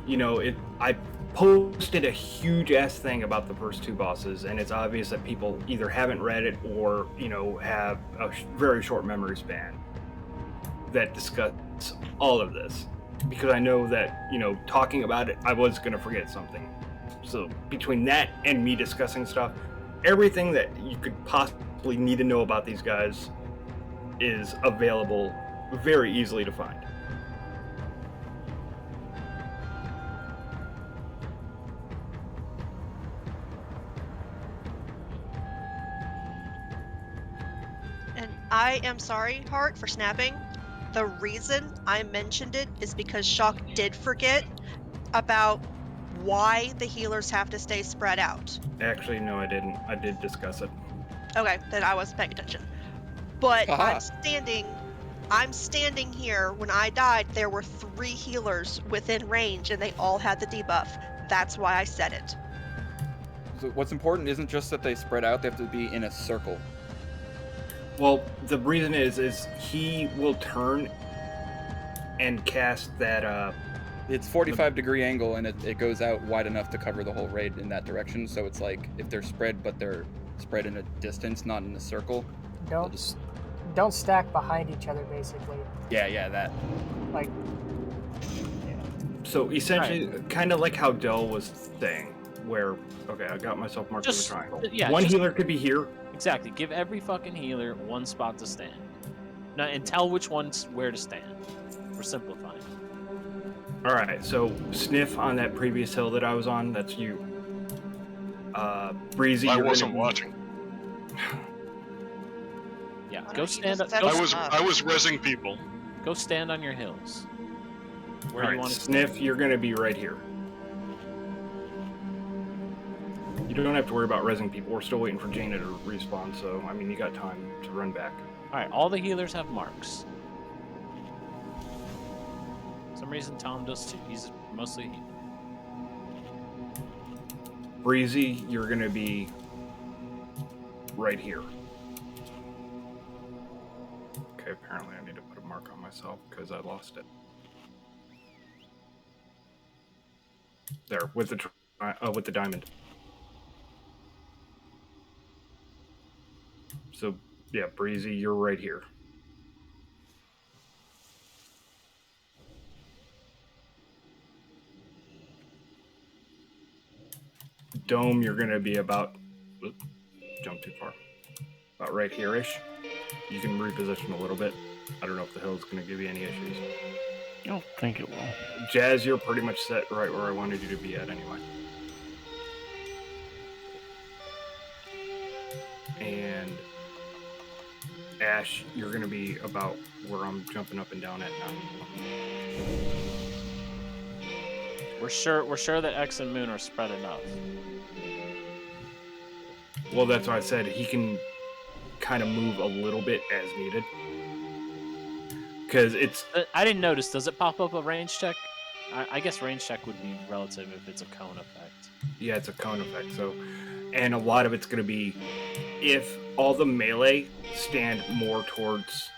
You know, I posted a huge ass thing about the first 2 bosses, and it's obvious that people either haven't read it or, you know, have a very short memory span that discuss all of this. Because I know that, you know, talking about it, I was going to forget something. So between that and me discussing stuff, everything that you could possibly need to know about these guys is available very easily to find. And I am sorry, Hart, for snapping. The reason I mentioned it is because Shock did forget about why the healers have to stay spread out. Actually, no, I didn't. I did discuss it. Okay, then I wasn't paying attention. But Aha. I'm standing here. When I died, there were 3 healers within range, and they all had the debuff. That's why I said it. So what's important isn't just that they spread out; they have to be in a circle. Well, the reason is he will turn and cast that. It's 45-degree angle, and it goes out wide enough to cover the whole raid in that direction. So it's like if they're spread, but they're spread in a distance, not in a circle. Don't stack behind each other, basically. Yeah, that. Like. So essentially, kind of like how Dell was saying, where I got myself marked in a triangle. Yeah, one healer could be here. Exactly. Give every fucking healer one spot to stand. Now, and tell which one's where to stand. We're simplifying. All right. So Sniff on that previous hill that I was on. That's you. Breezy. I wasn't watching. Yeah, go stand up. I was rezzing people. Go stand on your hills. Where All do you right, want to Sniff, you're going to be right here. You don't have to worry about rezzing people. We're still waiting for Jaina to respawn, so, I mean, you got time to run back. Alright, all the healers have marks. For some reason, Tom does too. He's mostly healer. Breezy, you're going to be right here. Okay, apparently I need to put a mark on myself because I lost it. There, with the diamond. So, yeah, Breezy, you're right here. Dome, you're going to be about... Oops, jump too far. About right here-ish. You can reposition a little bit. I don't know if the hill's going to give you any issues. I don't think it will. Jazz, you're pretty much set right where I wanted you to be at anyway. And Ash, you're going to be about where I'm jumping up and down at now. We're sure that X and Moon are spread enough. Well, that's why I said he can kind of move a little bit as needed. Because it's... I didn't notice. Does it pop up a range check? I guess range check would be relative if it's a cone effect. Yeah, it's a cone effect. So, and a lot of it's going to be if all the melee stand more towards,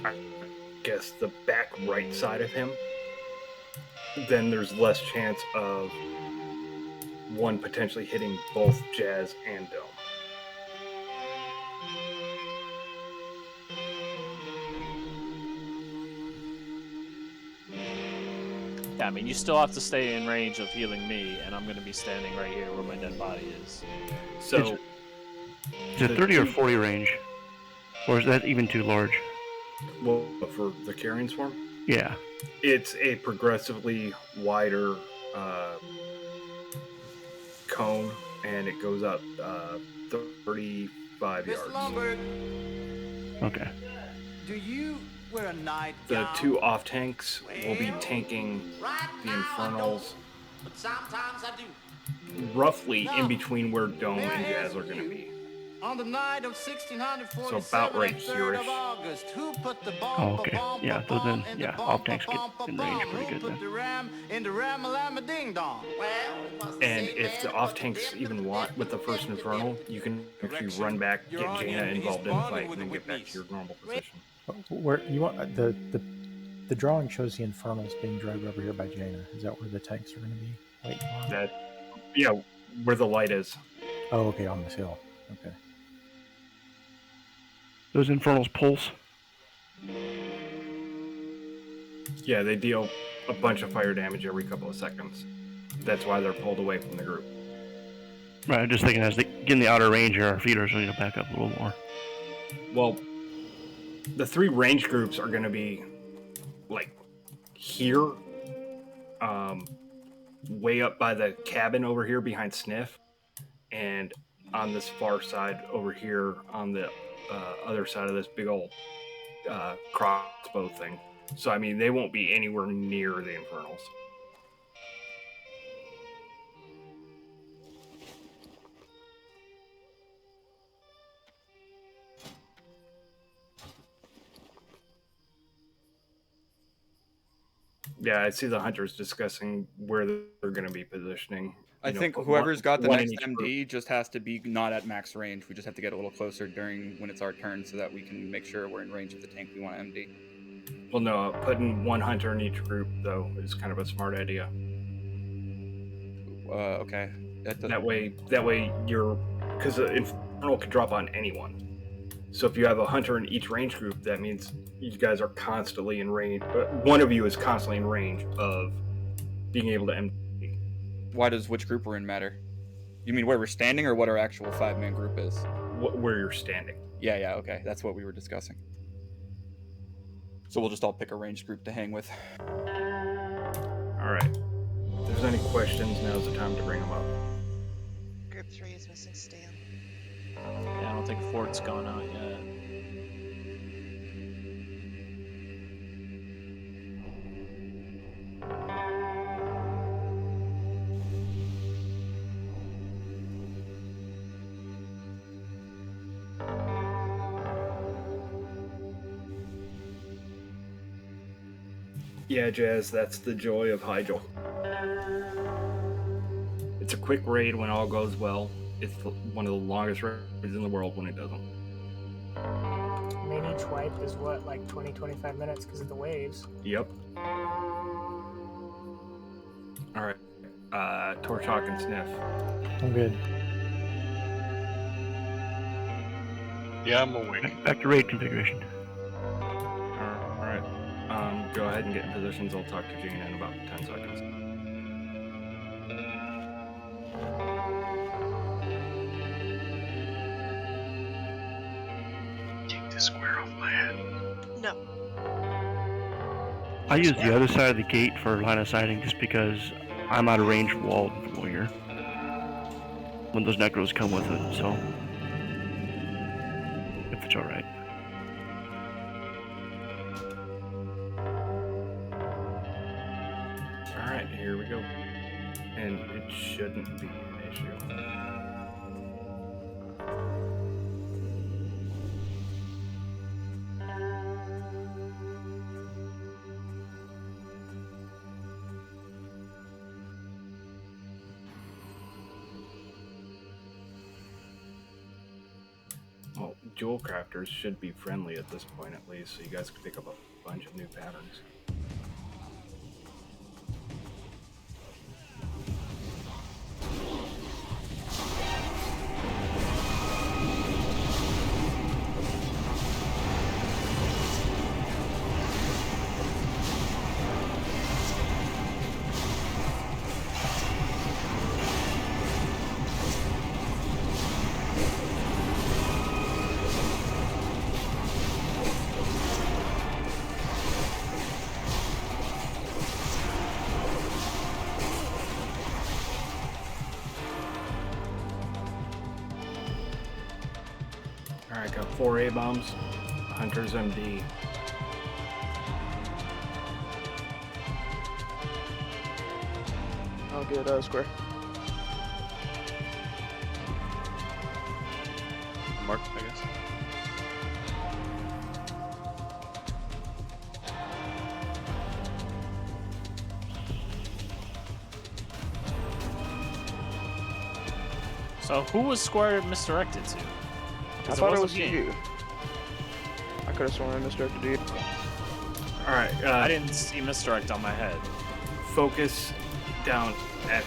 I guess, the back right side of him, then there's less chance of one potentially hitting both Jazz and Dome. Yeah, I mean, you still have to stay in range of healing me, and I'm going to be standing right here where my dead body is. So, is it 30 or 40 range? Or is that even too large? Well, for the Carrion Swarm? Yeah. It's a progressively wider cone, and it goes up 35 yards. Okay. Do you wear a night The two off tanks will be tanking the Infernals But sometimes I do. roughly in between where Dome and Jazz are going to be. On the night of 1647, So about right here-ish. of August, who put the bomb, Oh, okay. Yeah, so then, yeah, off tanks get in range pretty good put then. the ram in the ram-a-lam ding dong? Well, it must And if the off tanks even want with the first Infernal, you can actually run back, get Jaina involved in the fight, and then get back to your normal position. Where you want the drawing shows the Infernals being dragged over here by Jaina. Is that where the tanks are going to be waiting on? That, yeah, where the light is. Oh, okay, on this hill. Okay. Those Infernals pulse. Yeah, they deal a bunch of fire damage every couple of seconds. That's why they're pulled away from the group. Right, I'm just thinking as they get in the outer range here, our feeders will need to back up a little more. Well, the three range groups are going to be like here, way up by the cabin over here behind Sniff, and on this far side over here on the other side of this big old crossbow thing. So, I mean, they won't be anywhere near the Infernals. Yeah, I see the hunters discussing where they're going to be positioning. I think whoever's got the next MD just has to be not at max range. We just have to get a little closer during when it's our turn so that we can make sure we're in range of the tank we want to MD. Well, no, putting one hunter in each group, though, is kind of a smart idea. Okay. That way you're... Because the Infernal can drop on anyone. So if you have a hunter in each range group, that means you guys are constantly in range. One of you is constantly in range of being able to MD. Why does which group we're in matter? You mean where we're standing or what our actual 5-man group is? Where you're standing. Yeah, okay. That's what we were discussing. So we'll just all pick a ranged group to hang with. All right. If there's any questions, now's the time to bring them up. Group 3 is missing Stan. Yeah, I don't think Fort's gone out yet. Yeah, Jazz, that's the joy of Hyjal. It's a quick raid when all goes well. it's one of the longest raids in the world when it doesn't. Main each wipe is what, like 20-25 minutes because of the waves. Yep. Alright. Torch Hawk and Sniff. I'm good. Yeah, I'm awake. Back to raid configuration. Alright. Go ahead and get in positions. I'll talk to Jane in about 10 seconds. Take the square off my head. No. I use the other side of the gate for line of sighting just because I'm out of range of walled warrior. When those necros come with it, so if it's alright. Alright, here we go. And it shouldn't be an issue. Well, Jewel Crafters should be friendly at this point at least, so you guys can pick up a bunch of new patterns. Alright, got 4 A-bombs. Hunter's MD. I'll get square. Mark, I guess. So who was Square misdirected to? I thought it was game. you. I could have sworn I misdirected you. Alright, I didn't see misdirect on my head. Focus down X.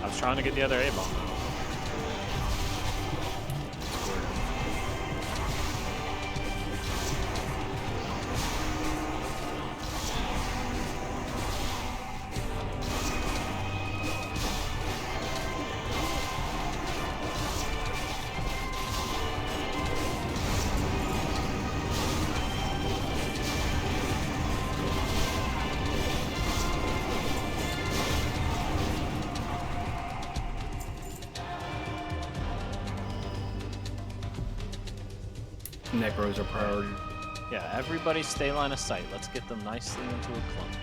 I was trying to get the other A-bomb. Necros are priority. Yeah, everybody stay line of sight. Let's get them nicely into a clump.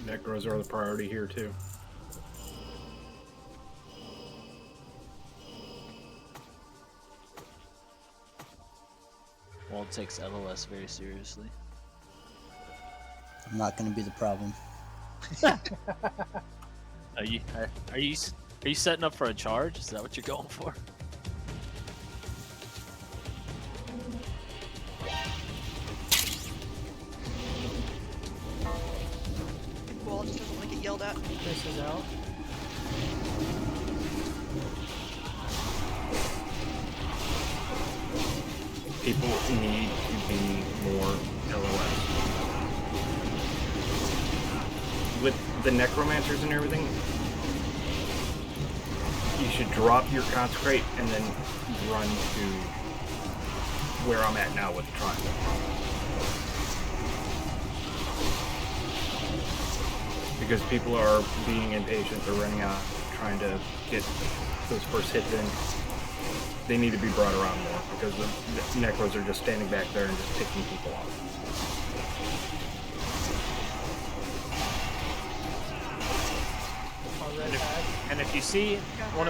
Necros are the priority here too. Walt takes LOS very seriously. I'm not going to be the problem. Are you setting up for a charge? Is that what you're going for? healed at. This is out. People need to be more LOS. With the necromancers and everything, you should drop your consecrate and then run to where I'm at now with the triangle. Because people are being impatient, they're running out, trying to get those first hits in. They need to be brought around more because the necros are just standing back there and just picking people off. And if you see one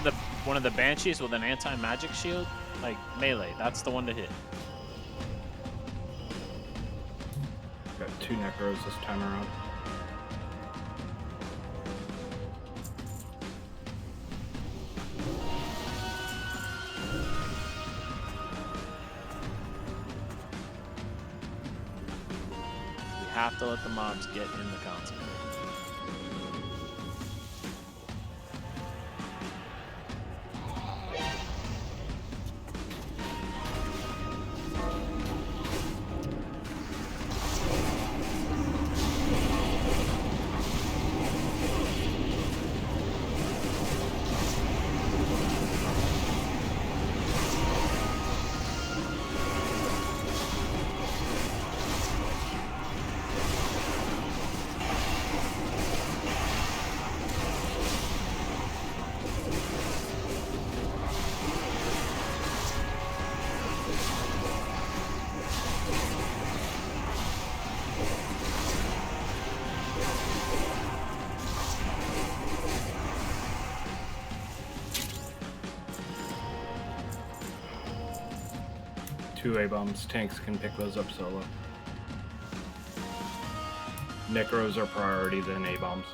of the banshees with an anti-magic shield, like melee, that's the one to hit. Got 2 necros this time around. We have to let the mobs get in the consecrate. Two A-bombs, tanks can pick those up solo. Necros are priority, then A-bombs.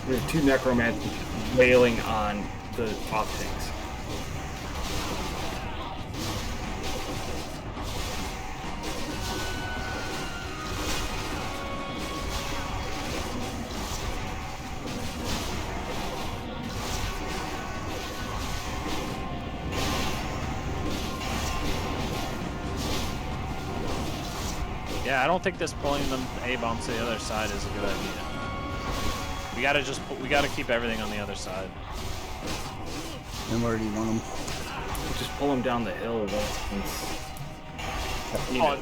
There's 2 necromancers wailing on the off tanks. Yeah, I don't think this pulling them A-bombs to the other side is a good idea. We gotta keep everything on the other side. And where do you want them? Just pull them down the hill.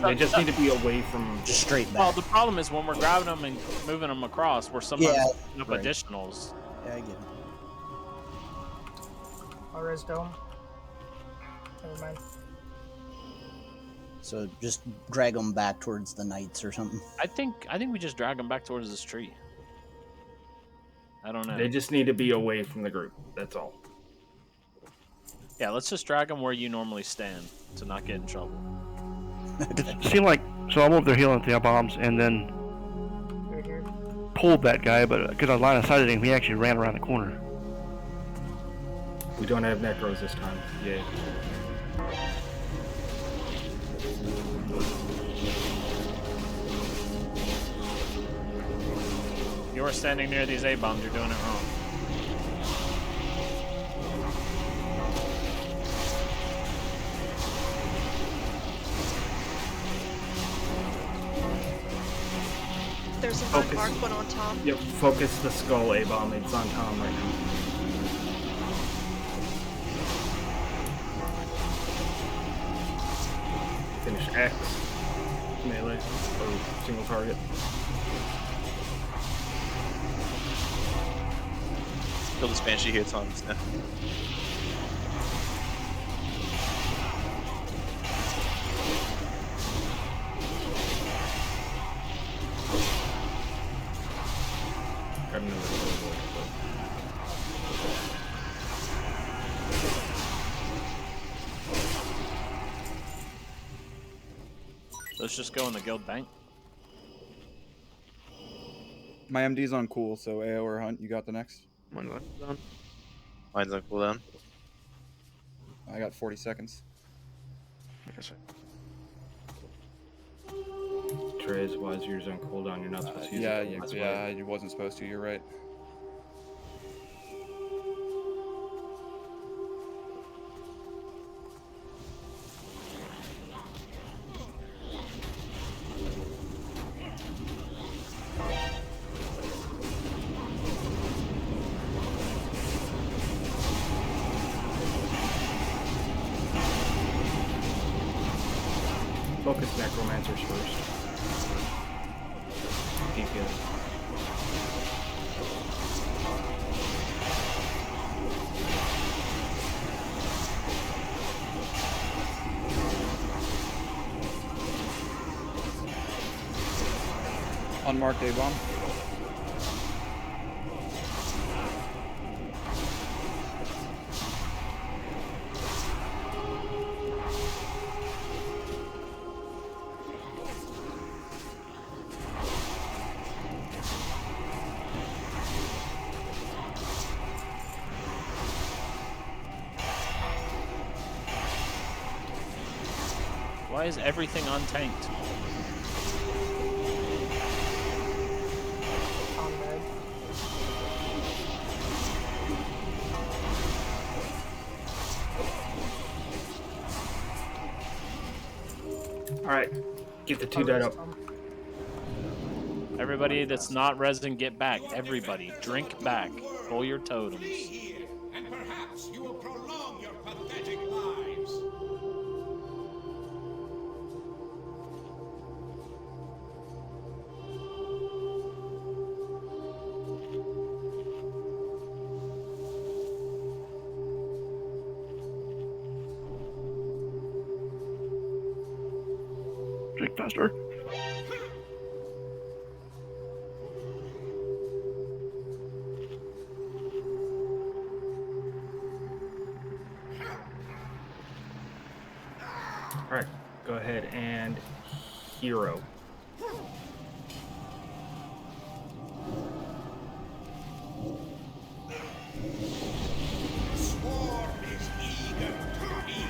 They just need to be away from... Just straight back. Well, the problem is when we're grabbing them and moving them across, we're sometimes putting up right. additionals. Yeah, I get it. I'll res dome. Never mind. So just drag them back towards the knights or something. I think we just drag them back towards this tree. I don't know. They just need to be away from the group. That's all. Yeah, let's just drag them where you normally stand to not get in trouble. It seemed like, so I'm over there healing at the bombs and then Right here. pulled that guy, but because I line of sighted him, he actually ran around the corner. We don't have necros this time. Yeah. You are standing near these A-bombs, you're doing it wrong. There's an unmarked one on Tom. Yep, focus the skull A-bomb. It's on Tom right now. Finish X. Melee. Or single target. Kill this Banshee hits on Sniff. got another one. Let's just go in the guild bank. My MD's on cool, so AO or Hunt, you got the next. Mine's on cooldown. Mine's on cooldown. I got 40 seconds. Trey's, why is yours on cooldown? You're not supposed to use Yeah, it. yeah, you wasn't supposed to. You're right. Focus necromancers first. DPS. Unmarked A-bomb. Why is everything untanked? Alright, get the 2 dead up. Everybody that's not resident, get back. Everybody, drink back. Pull your totems. And perhaps you will prolong your pathetic lives. Drink faster. Alright, go ahead and hero. Swarm is eager to eat.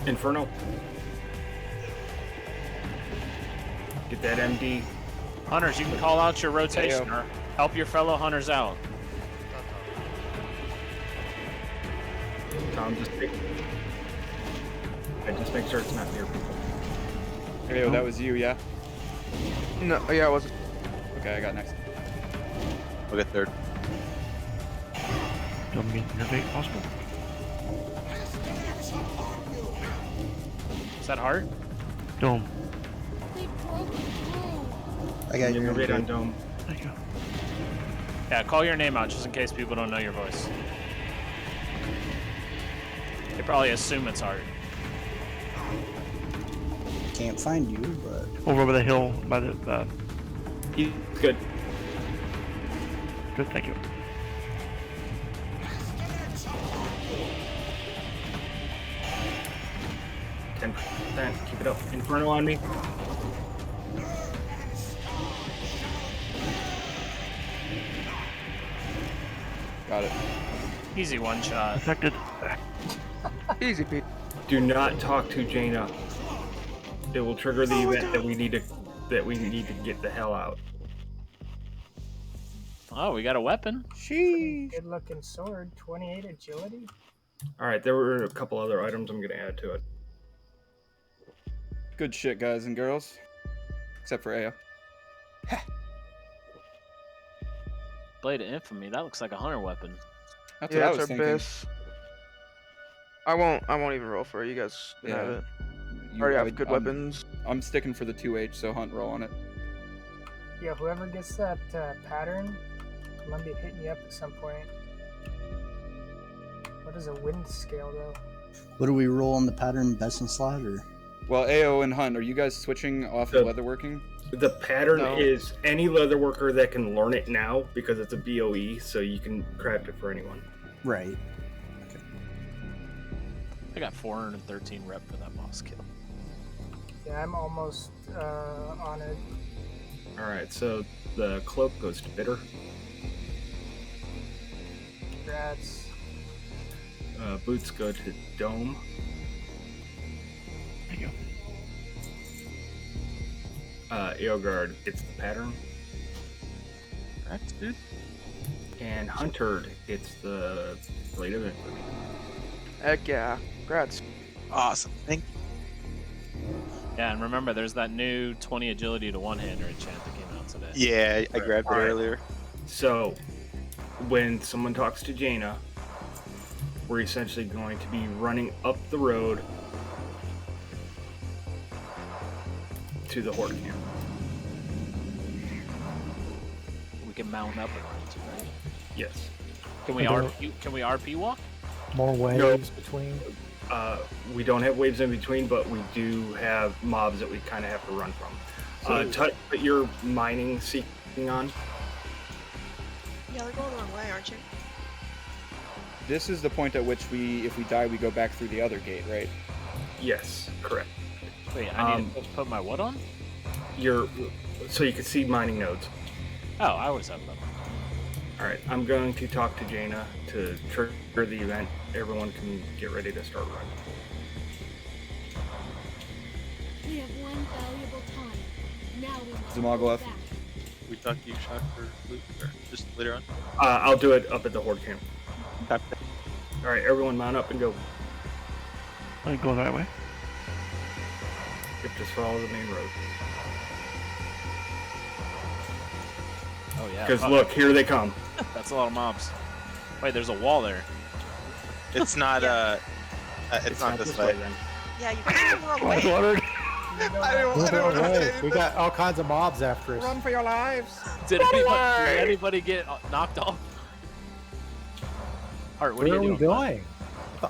Inferno. Get that MD. Hunters, you can call out your rotation or help your fellow hunters out. Tom, just make sure it's not near people. Hey, that was you, yeah? No, yeah, it wasn't. Okay, I got next. I'll get third. Don't mean innovate possible. Is that hard? Dome. I got your Innovate on Dome. Thank you. Yeah, call your name out just in case people don't know your voice. They probably assume it's hard. Can't find you, but Over by the hill, by the. He's good. Good, thank you. Keep it up. Inferno on me. Got it. Easy one shot. Affected. Easy, Pete. Do not talk to Jaina. It will trigger the event that we need to get the hell out. Oh, we got a weapon. Sheesh. Good looking sword, 28 agility. Alright, there were a couple other items I'm gonna add to it. Good shit, guys and girls. Except for AO. Blade of Infamy. That looks like a hunter weapon. That's Yeah, what I it's was our thinking. base. I won't even roll for it. You guys can have Yeah. it. You- Already have I- good I'm- weapons. I'm sticking for the 2H, so Hunt roll on it. Yeah, whoever gets that pattern, I'm gonna be hitting you up at some point. What is a wind scale though? What do we roll on the pattern, best in slot, or? Well, AO and Hunt, are you guys switching off of leatherworking? The pattern No. is any leather worker that can learn it now because it's a BOE, so you can craft it for anyone. Right. I got 413 rep for that boss kill. Yeah, I'm almost on it. All right, so the cloak goes to Bitter. Congrats. Boots go to Dome. There you go. Eogard gets the pattern. That's good. And Hunter gets the Blade of Infamy. Heck yeah. Congrats. Awesome. Thank you. Yeah, and remember, there's that new 20 agility to one-hander enchant that came out today. Yeah, I grabbed it All right. earlier. So, when someone talks to Jaina, we're essentially going to be running up the road to the Horde camp. We can mount up around too, right? Yes. Can we Okay. RP walk? More waves No. between. We don't have waves in between, but we do have mobs that we kind of have to run from. Put your mining seeking on. Yeah, they're going the wrong way, aren't you? This is the point at which if we die, we go back through the other gate, right? Yes, correct. Wait, I need to put my what on? So you can see mining nodes. Oh, I always have them. All right, I'm going to talk to Jaina to trigger the event. Everyone can get ready to start running. We have one valuable time. Now we must Zamoglev. go back. We talk to you, Shock, for loot, or just later on? I'll do it up at the Horde camp. Okay. All right, everyone mount up and go. I go that way. Yep, just follow the main road. Oh yeah. Because look, here they come. That's a lot of mobs. Wait, there's a wall there. It's not, it's not this way. then. Yeah, you guys are the wrong way. Watered. Move it away. We got all kinds of mobs after us. Run for your lives. Did anybody get knocked off? Art, what Where are are you we doing? going?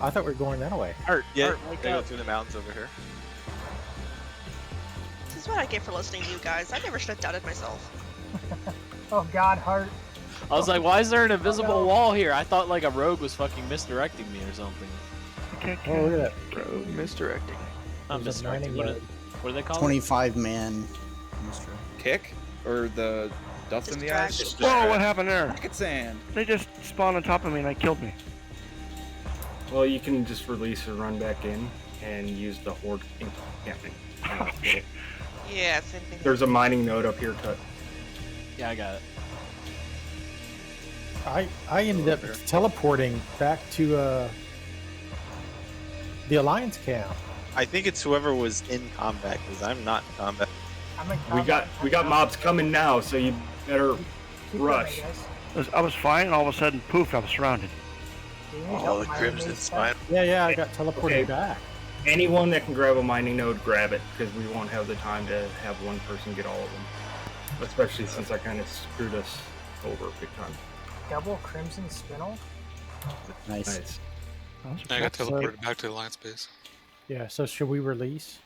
I thought we were going that way. Art, Yeah, Art, wake they go up. through the mountains over here. This is what I get for listening to you guys. I never should have doubted myself. Oh God, Heart. I was like, why is there an invisible no. wall here? I thought like a rogue was fucking misdirecting me or something. Oh, look at that. Bro, misdirecting. Not There's a misdirecting. mining What do they call it? 25-man. Kick? Or the dust in the eyes? Whoa, what happened there? Rocket sand. They just spawned on top of me and they killed me. Well, you can just release and run back in and use the Horde encampment. Oh, shit. Yeah, same thing. There's a mining node up here, Tut. Yeah, I got it. I ended up teleporting back to the Alliance camp. I think it's whoever was in combat, because I'm not in combat. I'm in We combat. got mobs coming now, so you better Keep rush. running, guys. I was fine, and all of a sudden, poof, I was surrounded. Do you need Oh, help the mining Crimson these Spine. Yeah, I got teleported Okay. back. Anyone that can grab a mining node, grab it, because we won't have the time to have one person get all of them. Especially since I kind of screwed us over big time. Double Crimson Spinel? Nice. I got So- teleported back to the Alliance base. Yeah, so should we release?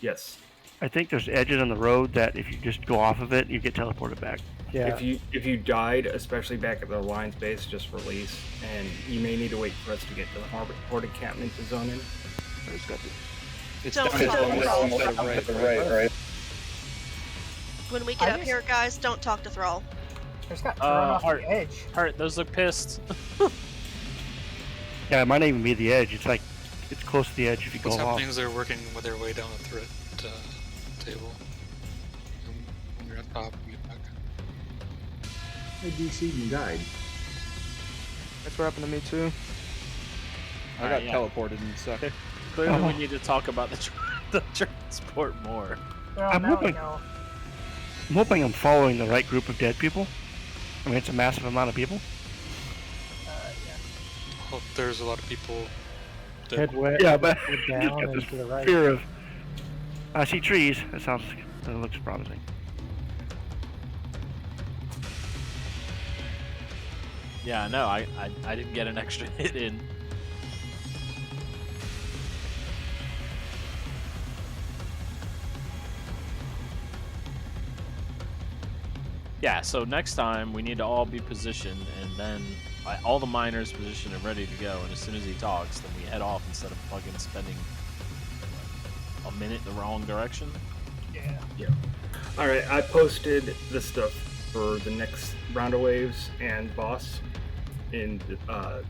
Yes. I think there's edges on the road that if you just go off of it, you get teleported back. Yeah. If you died, especially back at the Alliance base, just release, and you may need to wait for us to get to the Horde encampment to zone in. It's Don't down to talk to Thrall. the right. When we get up here, guys, don't talk to Thrall. I just got thrown off Heart, the edge. Heart, those look pissed. Yeah, it might not even be the edge. It's like, it's close to the edge if you What's go off. happening is they're working with their way down the threat table. When you're at top, you get back. Hey, DC, you died. That's what happened to me too. I got teleported and suck. Clearly, we need to talk about the transport more. Well, I'm now we hoping- know. I'm hoping I'm following the right group of dead people. I mean, it's a massive amount of people. Yeah. Well, there's a lot of people. That... Head wet. Yeah, but head you down got and this to the right. fear of. I see trees. That looks promising. Yeah, no, I didn't get an extra hit in. Yeah, so next time we need to all be positioned, and then all the miners positioned and ready to go, and as soon as he talks, then we head off instead of fucking spending a minute the wrong direction. Yeah. Yeah. All right, I posted the stuff for the next round of waves and boss in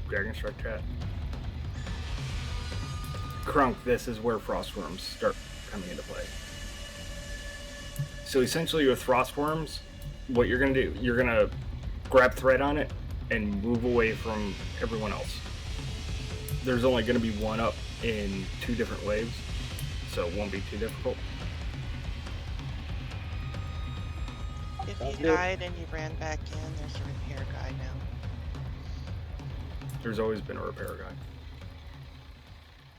Dragon Strike chat. Crunk, this is where frostworms start coming into play. So essentially with frostworms, what you're gonna do, you're gonna grab thread on it and move away from everyone else. There's only gonna be one up in 2 different waves, so it won't be too difficult. If you died and you ran back in, there's a repair guy now. There's always been a repair guy.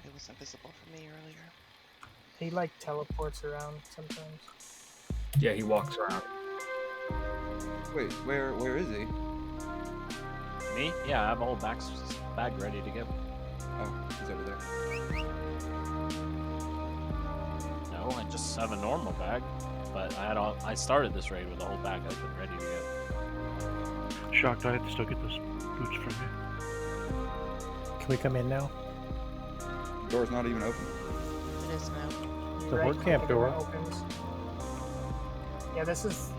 It was invisible for me earlier. He like teleports around sometimes. Yeah, he walks around. Wait, where is he? Me? Yeah, I have a whole bag ready to go. Oh, he's over there. No, I just have a normal bag, but I started this raid with a whole bag open, ready to go. Shocked I have to still get those boots from you. Can we come in now? The door's not even open. It is now. The work camp door. Opens. Yeah, this is...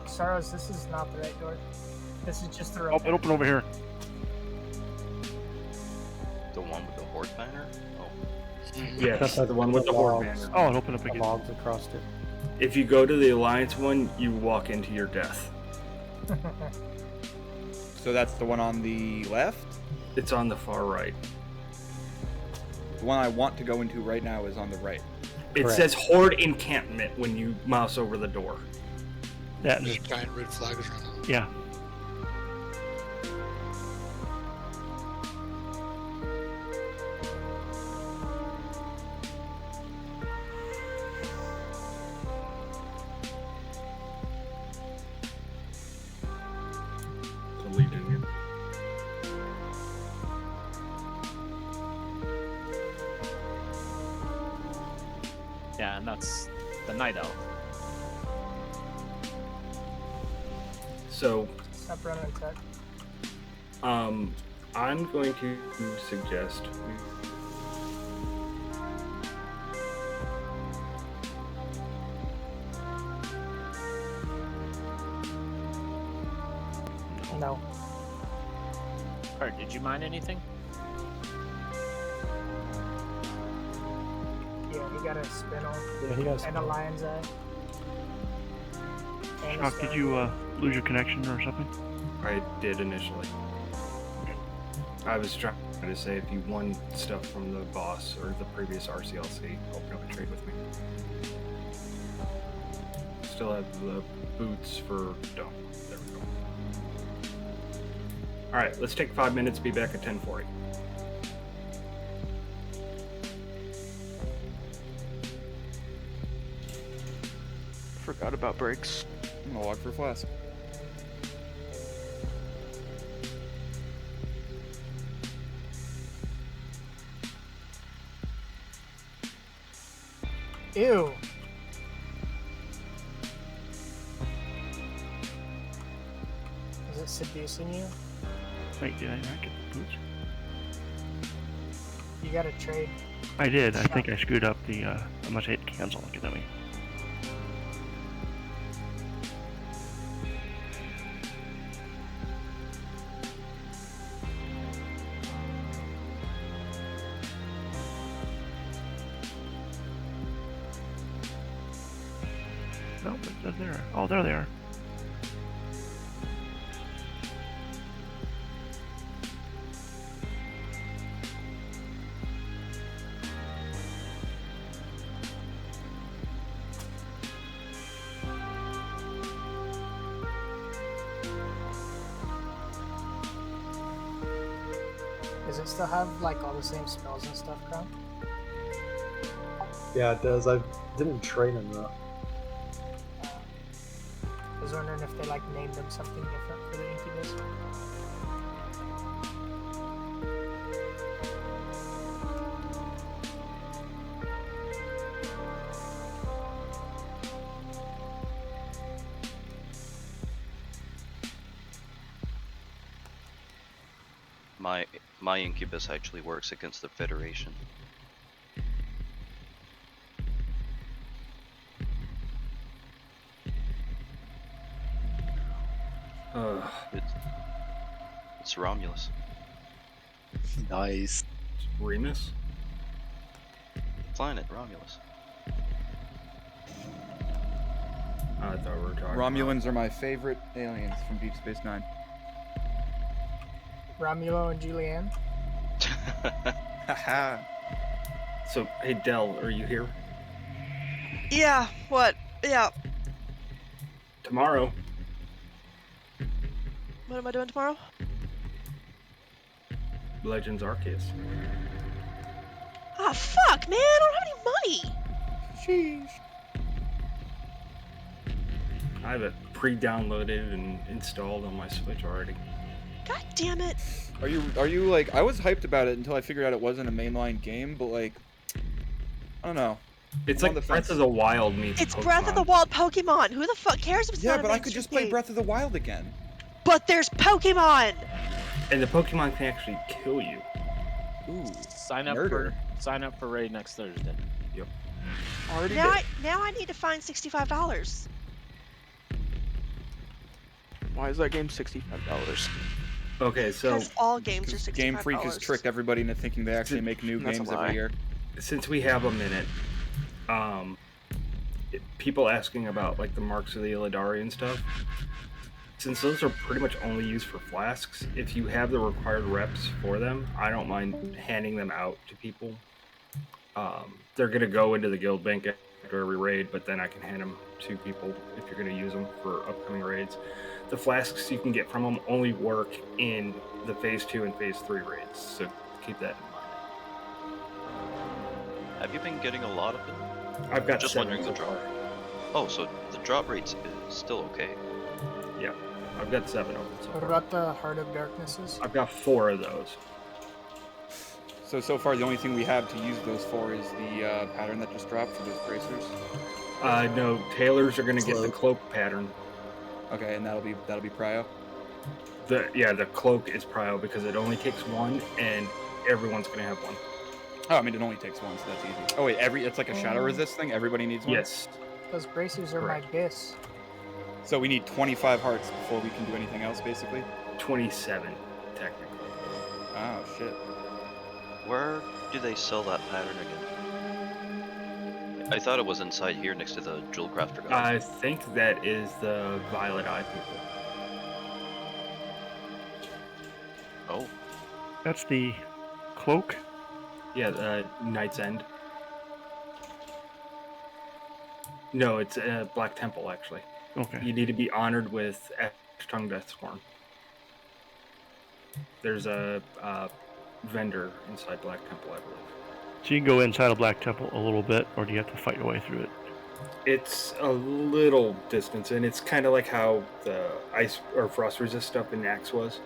Saros, this is not the right door. This is just the Oh, it open over here. The one with the horde banner? Oh. Yes, the one with the horde banner. Oh, it opened up The again. logs across it. If you go to the Alliance one, you walk into your death. So that's the one on the left? It's on the far right. The one I want to go into right now is on the right. It Correct. says Horde Encampment when you mouse over the door. Yeah, There's giant red flags around. yeah. The Legion. Yeah, and that's the Night Elf. So, Stop running attack. I'm going to suggest No. Alright, did you mine anything? Yeah, he got a spinel. Yeah, he got a And a lion's eye. And a Shock, did you lose your connection or something? I did initially. I was trying to say if you won stuff from the boss or the previous RCLC, open up a trade with me. Still have the boots for Dome. There we go. Alright, let's take 5 minutes, be back at 10:40. Forgot about breaks. I'm gonna log for Flask. Ew. Is it seducing you? Wait, did I not get the boots? You gotta trade. I did. I think I screwed up the, I must hit cancel. Look at that. No, but they're there. Oh, there they are. Does it still have like all the same spells and stuff, Crown? Yeah, it does. I didn't train enough. I was wondering if they like named them something different for the Incubus. My Incubus actually works against the Federation. It's Romulus. Nice. Remus? Planet Romulus. I thought we were talking Romulans are my favorite aliens from Deep Space Nine. Romulo and Julianne? Haha. So, hey Del, are you here? Yeah, what? Yeah. Tomorrow. What am I doing tomorrow? Legends Arceus. Ah, fuck, man! I don't have any money! Sheesh. I have it pre-downloaded and installed on my Switch already. God damn it! Are you like, I was hyped about it until I figured out it wasn't a mainline game, but like, I don't know. It's I'm on like the Breath fence. of the Wild meets It's Pokemon. Breath of the Wild Pokemon! Who the fuck cares if it's Yeah, not a but I could mainstream just play game? Breath of the Wild again. But there's Pokemon! And the Pokemon can actually kill you. Ooh. Sign up for raid next Thursday. Yep. Already Now did. now I need to find $65. Why is that game $65? Okay, so Because all games are $65. Game Freak has tricked everybody into thinking they actually make new That's a games lie. every year. since we have a minute, people asking about like the marks of the Illidari and stuff. Since those are pretty much only used for flasks, if you have the required reps for them, I don't mind handing them out to people. They're gonna go into the guild bank after every raid, but then I can hand them to people if you're gonna use them for upcoming raids. The flasks you can get from them only work in the Phase 2 and Phase 3 raids, so keep that in mind. Have you been getting a lot of them? I've got just 7 wondering the so drop. far. Oh, so the drop rate is still okay. Yeah, I've got 7 of them so What far. about the Heart of Darknesses? I've got 4 of those. So far the only thing we have to use those for is the pattern that just dropped for those bracers. No, tailors are gonna get the cloak pattern. Okay, and that'll be prio. The cloak is prio because it only takes 1, and everyone's gonna have 1. Oh, I mean it only takes 1, so that's easy. Oh wait, it's like a shadow resist thing. Everybody needs 1. Yes. Those bracers are Correct. my bis. So we need 25 hearts before we can do anything else, basically. 27, technically. Oh shit. Where do they sell that pattern again? I thought it was inside here next to the Jewel Crafter guy. I think that is the Violet Eye people. Oh. That's the cloak? Yeah, Knight's End. No, it's Black Temple, actually. Okay. You need to be honored with Ash-Tongue Deathsworn. There's a vendor inside Black Temple, I believe. So you can go inside of Black Temple a little bit, or do you have to fight your way through it? It's a little distance, and it's kind of like how the ice or frost resist stuff in Nax was.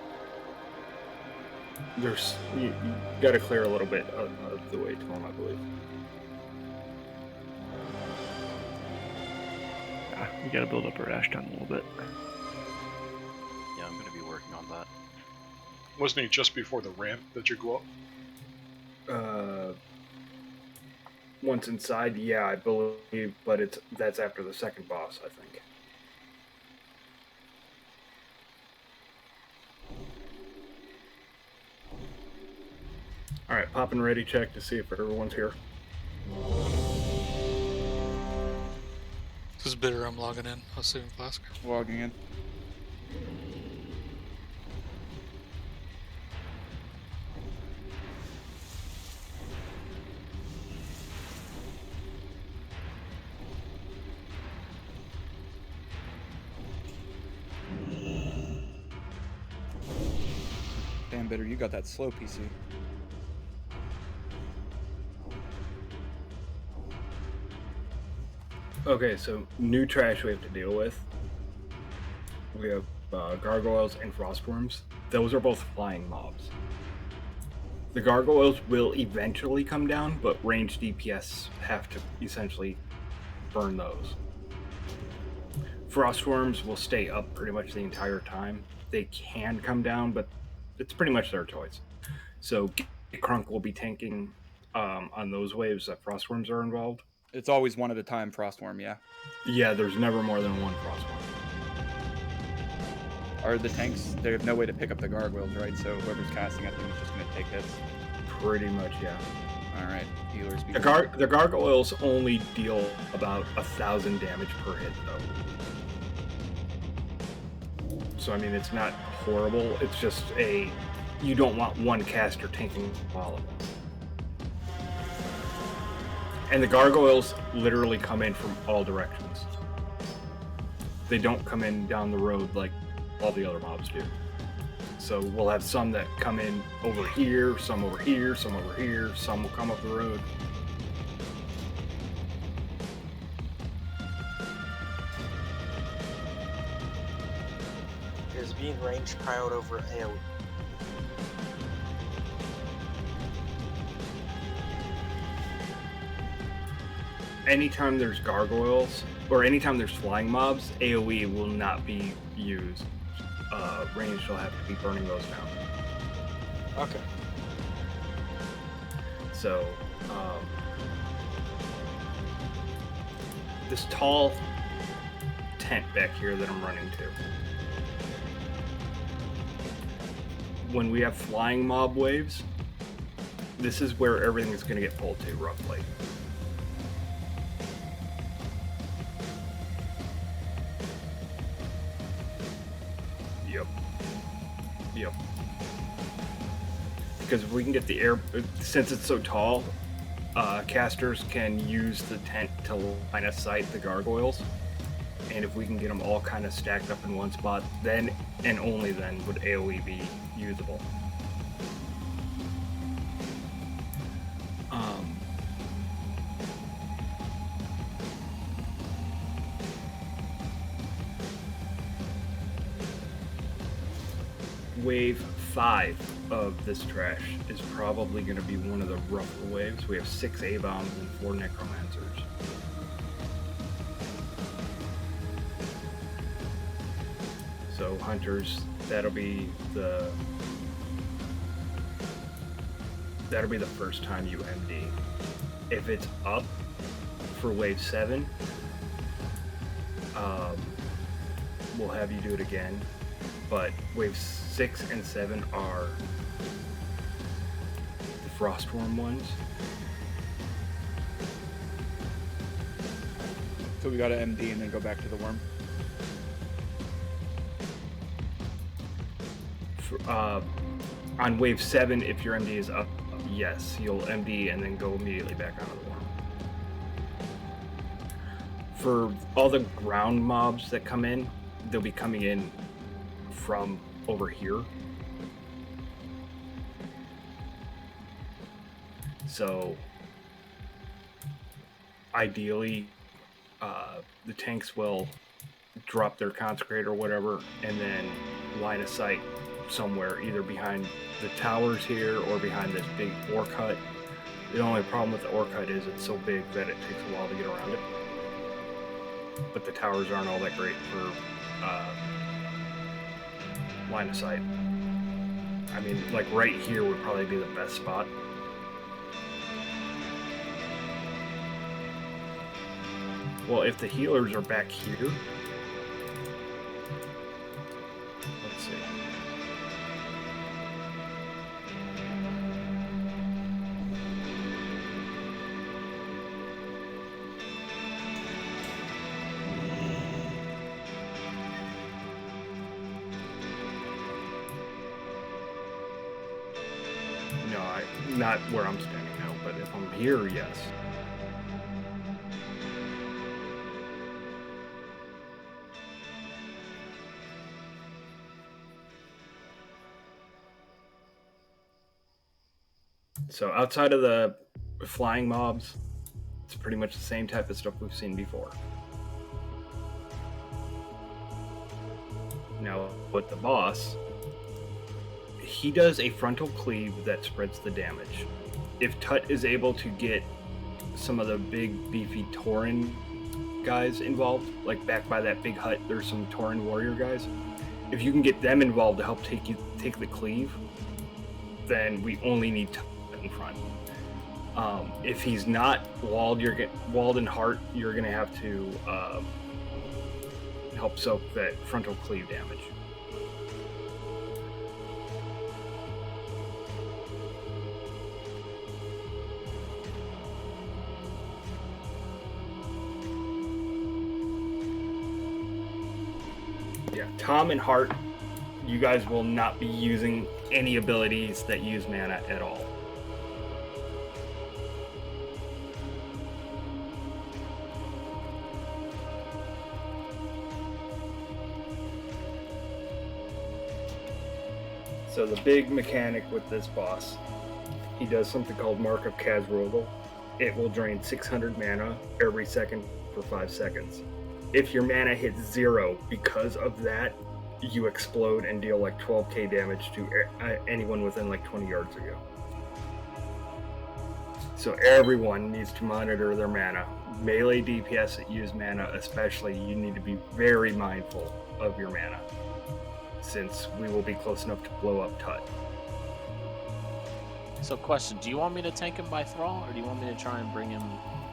There's you got to clear a little bit of the way to them, I believe. Yeah, you gotta build up your Ash Tongue a little bit. Yeah, I'm gonna be working on that. Wasn't he just before the ramp that you go up? Once inside, yeah, I believe, but that's after the second boss, I think. All right, pop and ready check to see if everyone's here. This is Bitter, I'm logging in. I'll save Flask. Logging in. Damn, Bitter, you got that slow PC. Okay, so new trash we have to deal with. We have gargoyles and frostworms. Those are both flying mobs. The gargoyles will eventually come down, but ranged DPS have to essentially burn those. Frostworms will stay up pretty much the entire time. They can come down, but it's pretty much their choice. So Crunk will be tanking on those waves that frostworms are involved. It's always one at a time, Frostworm, yeah. Yeah, there's never more than one frostworm. Are the tanks, they have no way to pick up the gargoyles, right? So whoever's casting at them is just going to take hits. Pretty much, yeah. Alright, healers. The gargoyles only deal about 1,000 damage per hit, though. So, I mean, it's not horrible. It's just you don't want one caster tanking all of them. And the gargoyles literally come in from all directions. They don't come in down the road like all the other mobs do. So we'll have some that come in over here, some over here, some over here, some will come up the road. Is being ranged crowd over AoE? Anytime there's gargoyles, or anytime there's flying mobs, AoE will not be used. Ranged will have to be burning those down. Okay. So, this tall tent back here that I'm running to. When we have flying mob waves, this is where everything is going to get pulled to, roughly. Yep. Because if we can get the air, since it's so tall, casters can use the tent to line of sight the gargoyles. And if we can get them all kind of stacked up in one spot, then and only then would AoE be usable. Wave 5 of this trash is probably going to be one of the rougher waves. We have 6 A-bombs and 4 necromancers. So hunters, that'll be the first time you MD. If it's up for wave 7, we'll have you do it again. But waves 6 and 7 are the frostworm ones. So we gotta MD and then go back to the worm. On wave 7, if your MD is up, yes, you'll MD and then go immediately back onto the worm. For all the ground mobs that come in, they'll be coming in from over here. So ideally, the tanks will drop their consecrate or whatever and then line of sight somewhere, either behind the towers here or behind this big ore cut. The only problem with the ore cut is it's so big that it takes a while to get around it. But the towers aren't all that great for line of sight. I mean, like right here would probably be the best spot. Well, if the healers are back here, let's see. No, not where I'm standing now, but if I'm here, yes. So outside of the flying mobs, it's pretty much the same type of stuff we've seen before. Now, with the boss, he does a frontal cleave that spreads the damage. If Tut is able to get some of the big, beefy Tauren guys involved, like back by that big hut, there's some Tauren warrior guys. If you can get them involved to help take the cleave, then we only need Tut in front. If he's not walled, walled in heart, you're gonna have to help soak that frontal cleave damage. Yeah, Tom and Hart, you guys will not be using any abilities that use mana at all. So the big mechanic with this boss, he does something called Mark of Khaz'Rogel. It will drain 600 mana every second for 5 seconds. If your mana hits 0 because of that, you explode and deal like 12k damage to anyone within like 20 yards of you. So everyone needs to monitor their mana. Melee DPS that use mana especially, you need to be very mindful of your mana, since we will be close enough to blow up Tut. So question, do you want me to tank him by Thrall, or do you want me to try and bring him...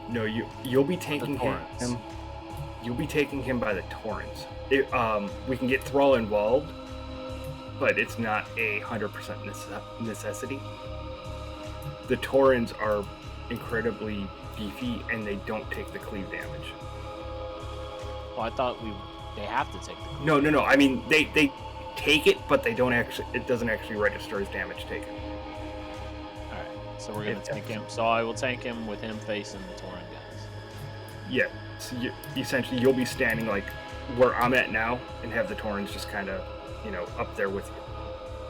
No, you'll be taking him. You'll be taking him by the Taurens. We can get Thrall involved, but it's not a 100% necessity. The Taurens are incredibly beefy, and they don't take the cleave damage. Well, I thought they have to take the cleave. No. I mean, they take it, but they don't actually. It doesn't actually register as damage taken. All right, so we're gonna tank him. So I will tank him with him facing the Tauren guys. Yeah. So essentially, you'll be standing like where I'm at now, and have the Taurens just kind of, up there with you.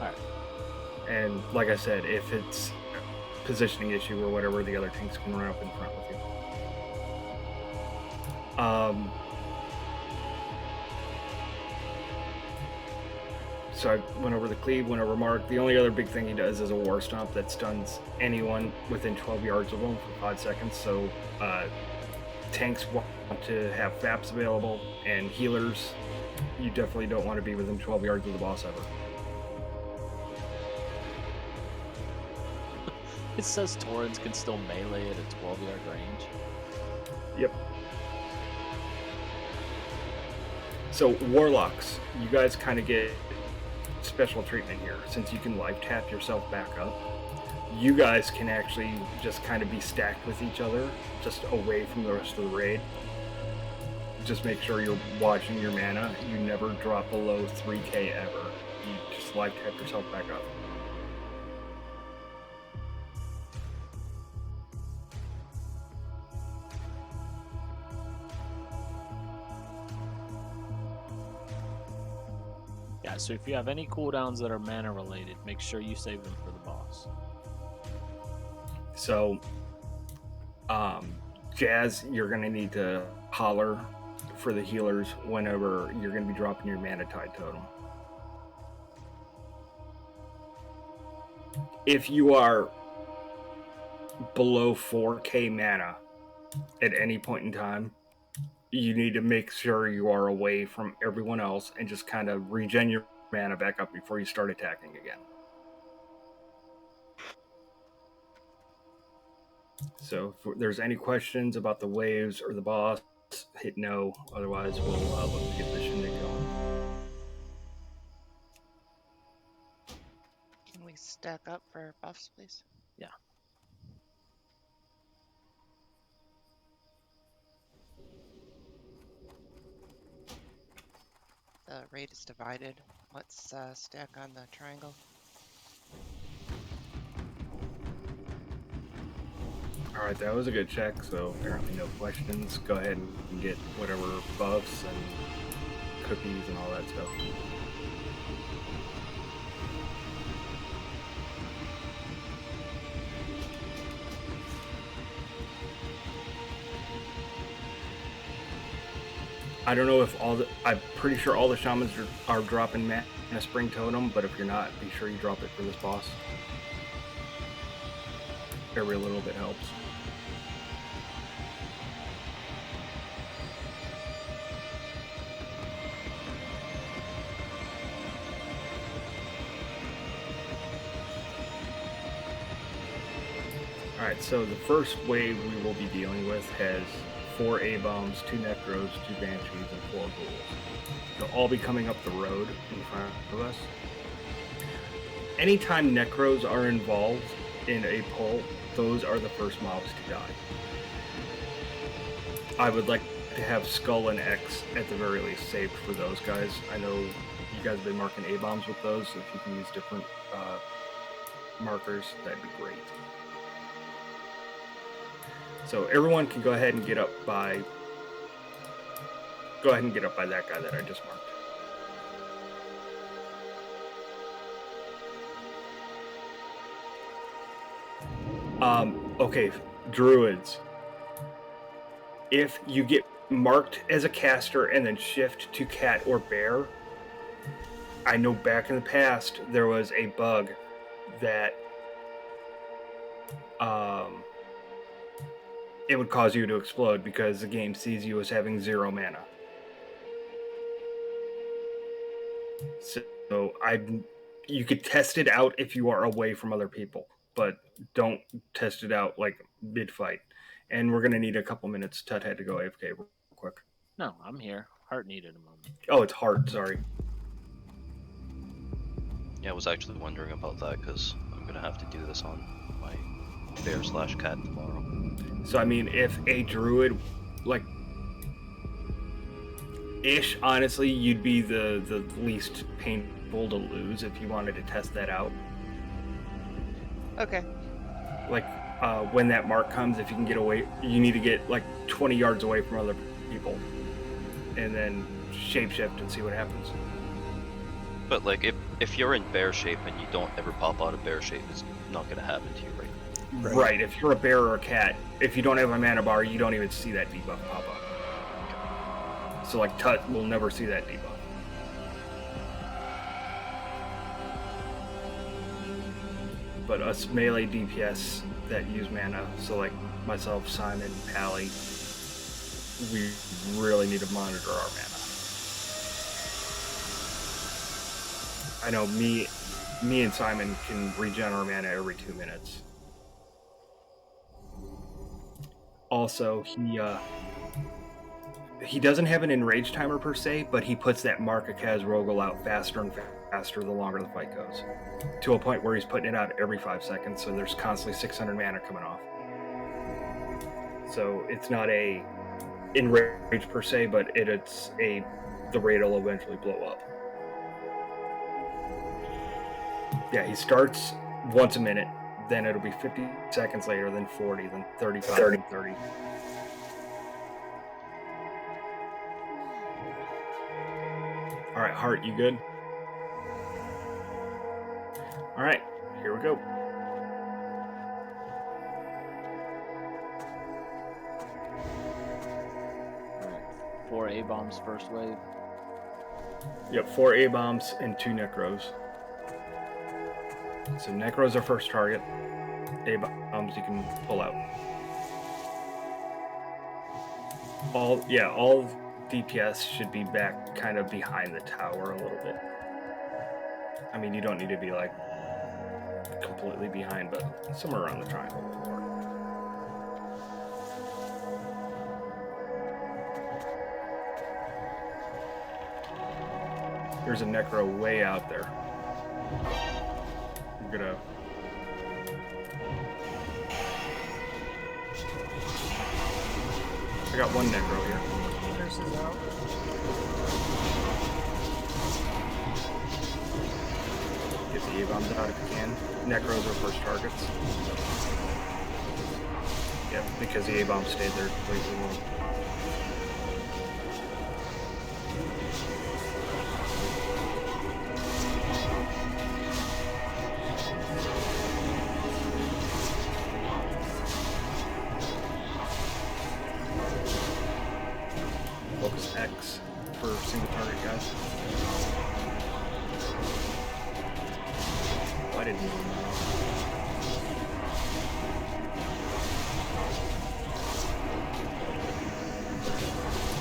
All right. And like I said, if it's a positioning issue or whatever, the other tanks can run up in front with you. So I went over the cleave, went over Mark. The only other big thing he does is a War Stomp that stuns anyone within 12 yards of him for 5 seconds. So tanks want to have FAPs available, and healers, you definitely don't want to be within 12 yards of the boss ever. It says Taurens can still melee at a 12-yard range. Yep. So Warlocks, you guys kind of get special treatment here, since you can life tap yourself back up. You guys can actually just kind of be stacked with each other, just away from the rest of the raid. Just make sure you're watching your mana. You never drop below 3k ever. You just life tap yourself back up. Yeah, so if you have any cooldowns that are mana related, make sure you save them for the boss. So, Jazz, you're going to need to holler for the healers whenever you're going to be dropping your mana tide totem. If you are below 4k mana at any point in time, you need to make sure you are away from everyone else and just kind of regen your mana back up before you start attacking again. So if there's any questions about the waves or the boss, hit no. Otherwise, we'll look to get this shindig going. Can we stack up for buffs, please? Yeah. The raid is divided. Let's stack on the triangle. Alright, that was a good check, so apparently no questions. Go ahead and get whatever buffs and cookies and all that stuff. I don't know if I'm pretty sure all the shamans are dropping Mana Spring Totem, but if you're not, be sure you drop it for this boss. Every little bit helps. Alright, so the first wave we will be dealing with has 4 A-bombs, 2 Necros, 2 Banshees, and 4 Ghouls. They'll all be coming up the road in front of us. Anytime Necros are involved in a pull, those are the first mobs to die. I would like to have Skull and X at the very least saved for those guys. I know you guys have been marking A-bombs with those, so if you can use different markers, that'd be great. So everyone can go ahead and get up by that guy that I just marked. Okay, Druids. If you get marked as a caster and then shift to cat or bear, I know back in the past there was a bug that it would cause you to explode because the game sees you as having 0 mana. So you could test it out if you are away from other people, but don't test it out like mid-fight. And we're gonna need a couple minutes. Tut had to go AFK real quick. No, I'm here. Heart needed a moment. Oh, it's Heart, sorry. Yeah, I was actually wondering about that because I'm gonna have to do this on my bear/cat tomorrow. So I mean, if a druid, like, ish, honestly, you'd be the least painful to lose if you wanted to test that out. Okay. Like, when that mark comes, if you can get away, you need to get like 20 yards away from other people, and then shapeshift and see what happens. But like, if you're in bear shape and you don't ever pop out of bear shape, it's not gonna happen to you, right? Right. If you're a bear or a cat, if you don't have a mana bar, you don't even see that debuff pop up. So like Tut will never see that debuff. But us melee DPS that use mana, so like myself, Simon, Pally, we really need to monitor our mana. I know me and Simon can regen our mana every 2 minutes. Also, he doesn't have an enrage timer per se, but he puts that mark of Khazrogel out faster and faster the longer the fight goes, to a point where he's putting it out every 5 seconds, so there's constantly 600 mana coming off. So it's not a enrage per se, but the raid will eventually blow up. Yeah, he starts once a minute, then it'll be 50 seconds later, then 40, then 35, then 30. All right, Heart, you good? All right, here we go. Alright, 4 A-bombs first wave. Yep, 4 A-bombs and 2 Necros. So Necros are first target. A-bombs you can pull out. All DPS should be back kind of behind the tower a little bit. I mean, you don't need to be like completely behind, but somewhere around the triangle will work. There's a Necro way out there. I'm gonna... I got one Necro here. Nurses out. Get the A-bombs out if you can. Necros are first targets. Yep, because the A-bomb stayed there completely long. Focus X. I didn't know.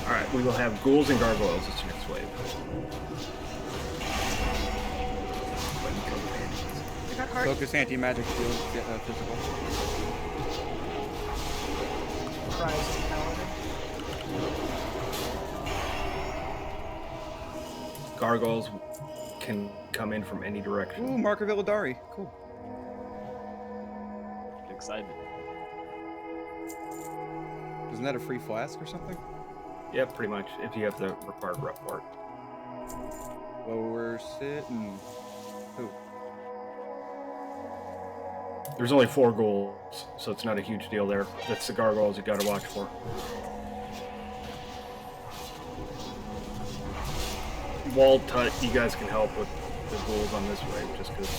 Alright, we will have ghouls and gargoyles as your next wave. Focus anti-magic shield, get physical. Prize and paladin. Gargoyles can come in from any direction. Ooh, Mark of Illidari. Cool. Excited. Isn't that a free flask or something? Yeah, pretty much, if you have the required rep for it. Lower sitting. Who? There's only 4 ghouls, so it's not a huge deal there. That's the gargoyles you gotta watch for. Wall Tut, you guys can help with the ghouls on this wave, just because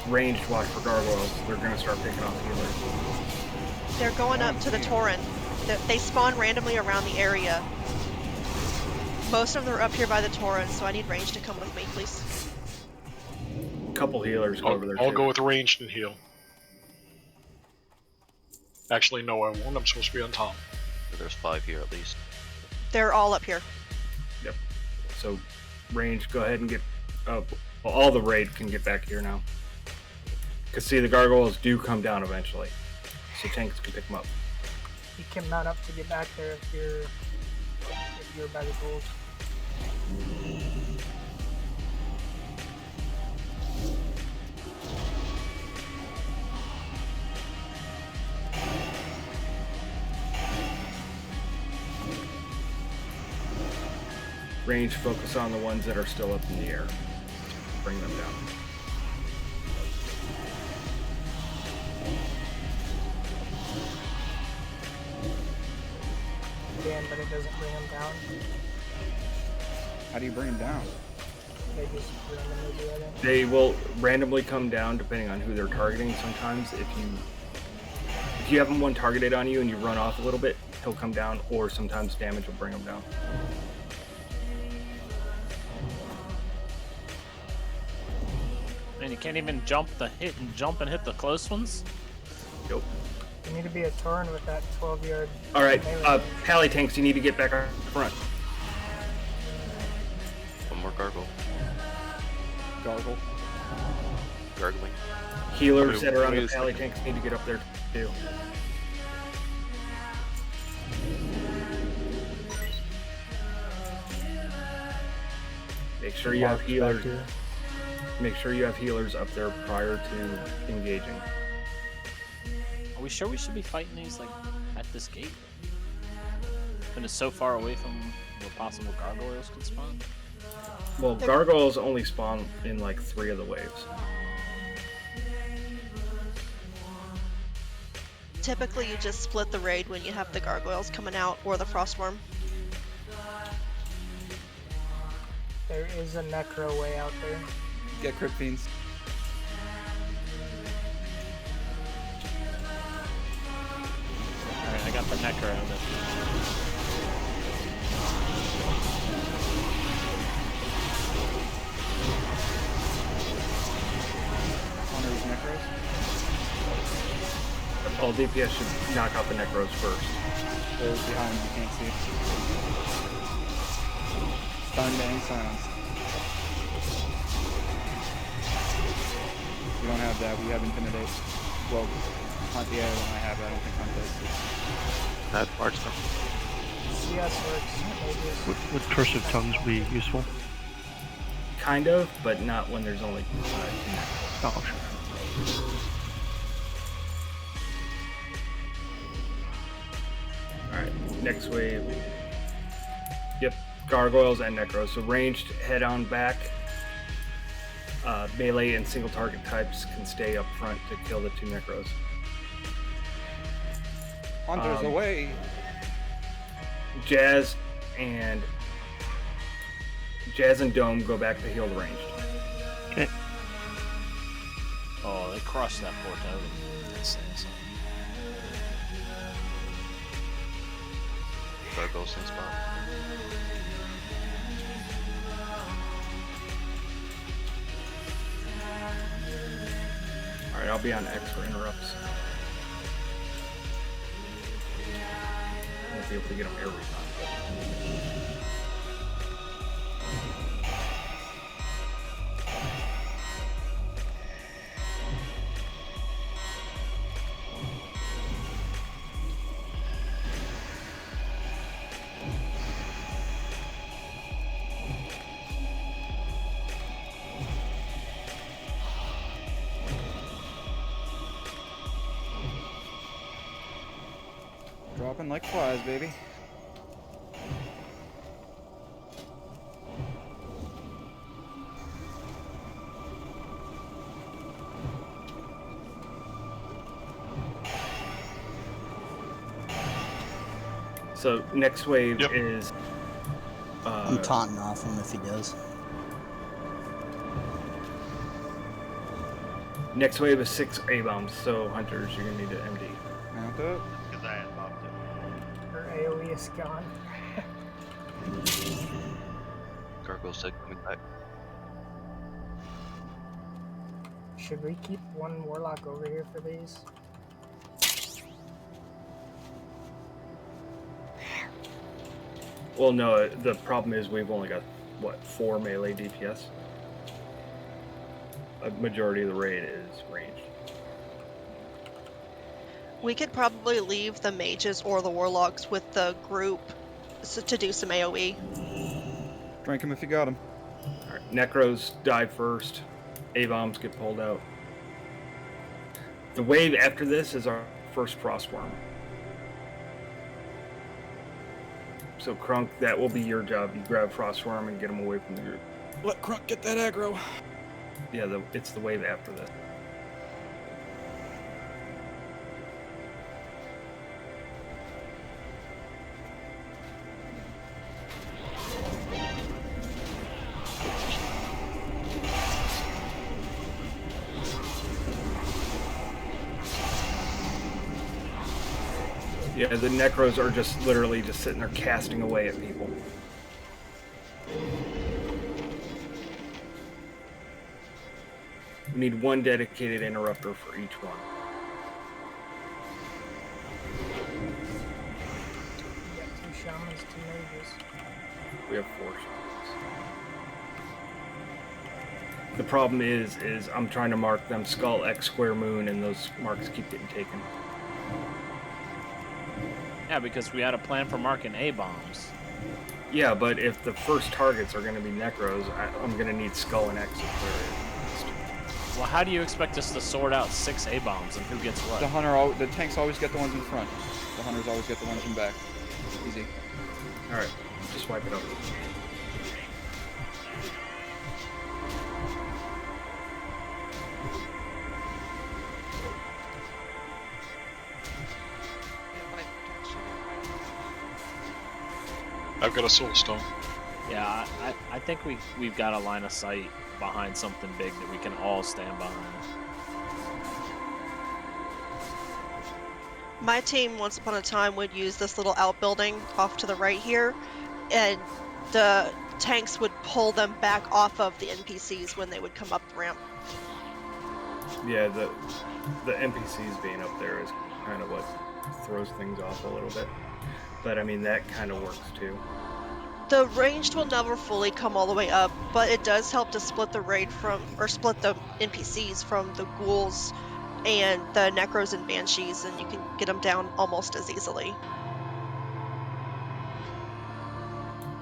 ranged watch for gargoyles, they're gonna start picking off healers. They're going up to the Tauren. They spawn randomly around the area. Most of them are up here by the Tauren, so I need range to come with me, please. Couple healers go over there. I'll too. go with ranged and heal. Actually, no, I won't. I'm supposed to be on top. There's 5 here at least. They're all up here. Yep. So, range, go ahead and get up. Well, all the raid can get back here now. Because, see, the gargoyles do come down eventually. So tanks can pick them up. You can mount up to get back there if you're by the ghouls. Range, focus on the ones that are still up in the air. Bring them down. Again, but it doesn't bring them down. How do you bring them down? They just randomly do it. They will randomly come down depending on who they're targeting. Sometimes if you have one targeted on you and you run off a little bit, he'll come down, or sometimes damage will bring him down. And you can't even jump and hit the close ones? Nope. You need to be a Tauren with that 12-yard. Alright, pally tanks, you need to get back up front. One more gargle. Gargle. Gargling. Healers that are on the pally tanks need to get up there too. Make sure you have healers. Make sure you have healers up there prior to engaging. Are we sure we should be fighting these like at this gate? When it's so far away from where possible gargoyles could spawn? Well, gargoyles only spawn in like 3 of the waves. Typically, you just split the raid when you have the gargoyles coming out or the frostworm. There is a necro way out there. Get Crypt Fiends. Alright, I got the necro on this. Hunters, Necros. All DPS should knock out the necros first. Those behind you can't see. Stun, bang, silence. We don't have that. We have Intimidate. Well, Hunt the other one I have, but I don't think Hunt does. That part's not. CS works. Would Curse of Tongues be useful? Kind of, but not when there's only 2 necros. Oh, sure. Alright, next wave. Yep, gargoyles and necros. So ranged, head on back. Melee and single target types can stay up front to kill the 2 necros. Hunters away! Jazz and Dome go back to heal the ranged. Okay. Oh, they crushed that poor totem. Gargoyle same spot. Alright, I'll be on X for interrupts. I won't be able to get them every time. Dropping like flies, baby. So next wave is. I'm taunting off him if he does. Next wave is 6 A-bombs, so hunters, you're gonna need to MD. Mount up. Because I had popped it. Her AoE is gone. Gargoyle said coming back. Should we keep one warlock over here for these? Well, no, the problem is we've only got, what, 4 melee DPS? A majority of the raid is ranged. We could probably leave the mages or the warlocks with the group to do some AoE. Drink him if you got him. Alright, Necros die first. A-bombs get pulled out. The wave after this is our first Frostworm. So Crunk, that will be your job. You grab Frostworm and get him away from the group. Let Crunk get that aggro. Yeah, it's the wave after this. Yeah, the Necros are just literally just sitting there casting away at people. We need one dedicated interrupter for each one. We got 2 shamans, 2 mages. We have 4 shots. The problem is I'm trying to mark them Skull X Square Moon, and those marks keep getting taken. Yeah, because we had a plan for marking A-bombs. Yeah, but if the first targets are going to be Necros, I'm going to need Skull and X to clear it. Well, how do you expect us to sort out 6 A-bombs and who gets what? The tanks always get the ones in front. The hunters always get the ones in back. Easy. Alright, just wipe it up. I've got a soul stone. Yeah, I think we've got a line of sight behind something big that we can all stand behind. My team, once upon a time, would use this little outbuilding off to the right here, and the tanks would pull them back off of the NPCs when they would come up the ramp. Yeah, the NPCs being up there is kind of what throws things off a little bit. But I mean, that kind of works too. The ranged will never fully come all the way up, but it does help to split the raid split the NPCs from the ghouls and the Necros and Banshees, and you can get them down almost as easily.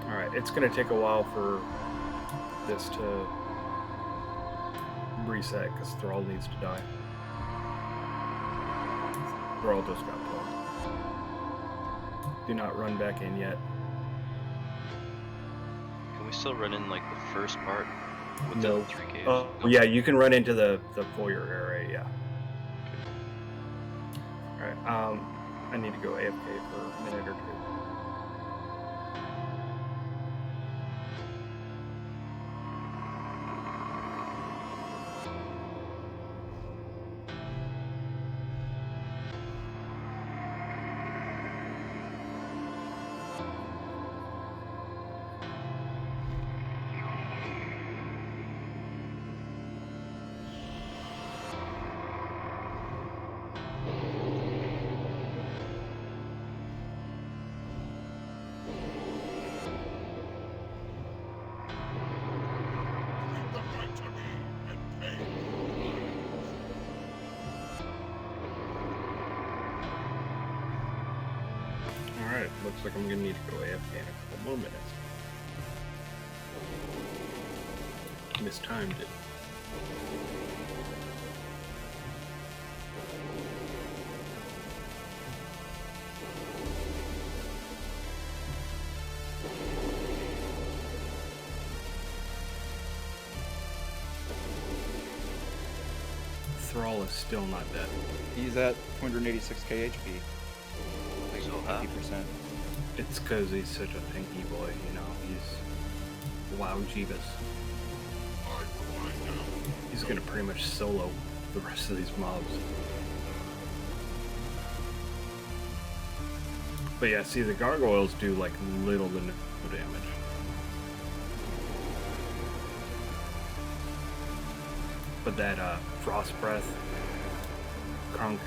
Alright, it's going to take a while for this to reset, because Thrall needs to die. Thrall just got pulled. Do not run back in yet. Can we still run in like the first part with No. the 3 caves? Oh, yeah, you can run into the foyer area, yeah. Alright, I need to go AFK for a minute or two. Looks like I'm gonna need to go AFK in a couple more minutes. Mistimed it. Thrall is still not dead. He's at 286k HP. Like So high. 50%. It's because he's such a tanky boy, you know. He's wow Jeebus. He's gonna pretty much solo the rest of these mobs. But yeah, see, the gargoyles do like little to no damage. But that frost breath, Krunk,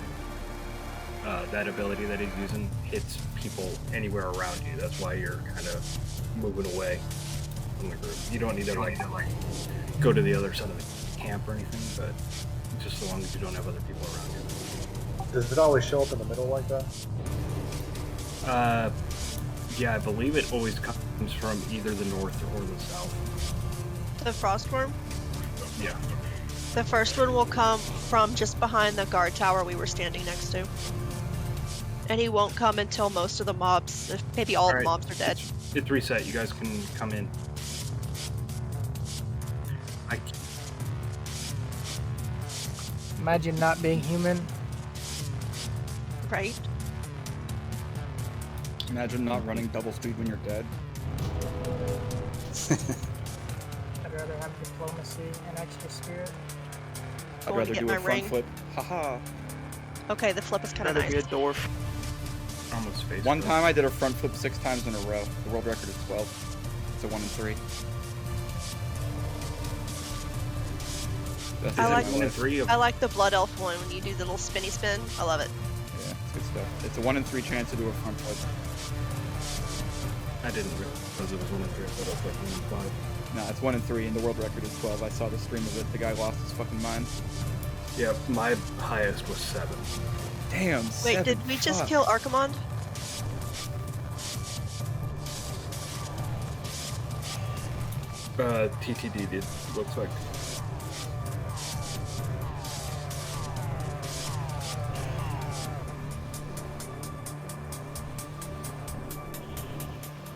that ability that he's using hits people anywhere around you. That's why you're kind of moving away from the group. You don't need to like go to the other side of the camp or anything, but just so long as you don't have other people around you. Does it always show up in the middle like that? Yeah, I believe it always comes from either the north or the south. The Frostworm? Yeah. The first one will come from just behind the guard tower we were standing next to. And he won't come until most of the mobs, if maybe all of the mobs are dead. It's reset. You guys can come in. Imagine not being human. Right? Imagine not running double speed when you're dead. I'd rather have diplomacy and extra spirit. I'd rather do a front flip. Haha. Okay, the flip is kind of Rather nice. be a dwarf. Almost space. One time I did a front flip 6 times in a row. The world record is 12. It's a 1 in 3. I like the blood elf one when you do the little spinny spin. I love it. Yeah, it's good stuff. It's a 1 in 3 chance to do a front flip. I didn't realize it was 1 in 3. I thought it was like 1 in 5. No, it's 1 in 3, and the world record is 12. I saw the stream of it. The guy lost his fucking mind. Yeah, my highest was 7. Damn. Wait, 7, did we just fuck. kill Archimond? TTD did. Looks like.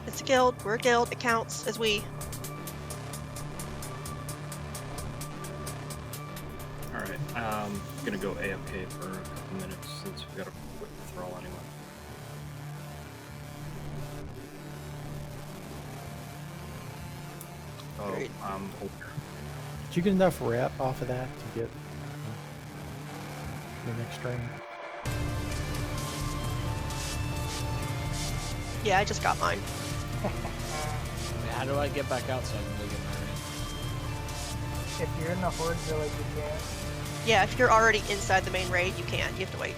It's a guild. We're a guild. It counts as we. Alright, I'm gonna go AFK for a couple minutes since we got a quick thrall anyway. Oh, Great. Did you get enough rep off of that to get the next stream? Yeah, I just got mine. How do I get back out so I can go get my ring? If you're in the horde village, you can't. Yeah, if you're already inside the main raid, you can't. You have to wait.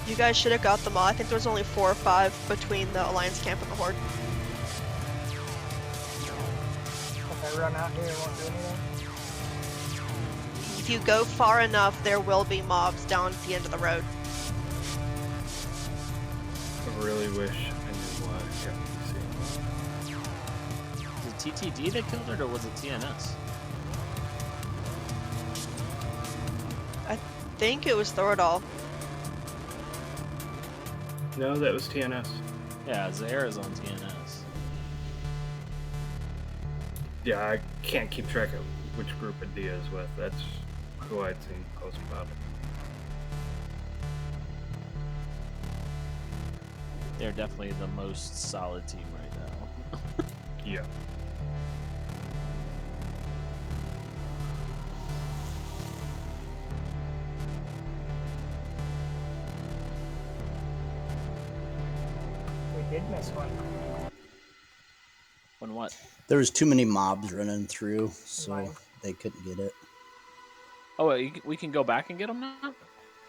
You guys should have got them all. I think there was only 4 or 5 between the Alliance camp and the horde. If I run out here, it won't do anything. If you go far enough, there will be mobs down at the end of the road. I really wish I knew why I kept seeing. Was it TTD that killed it, or was it TNS? I think it was Thoradal. No, that was TNS. Yeah, Zahara's on TNS. Yeah, I can't keep track of which group Adia is with. That's who I'd seen post about it. They're definitely the most solid team right now. Yeah. We did miss one. When what? There was too many mobs running through, so they couldn't get it. Oh, wait, we can go back and get them now?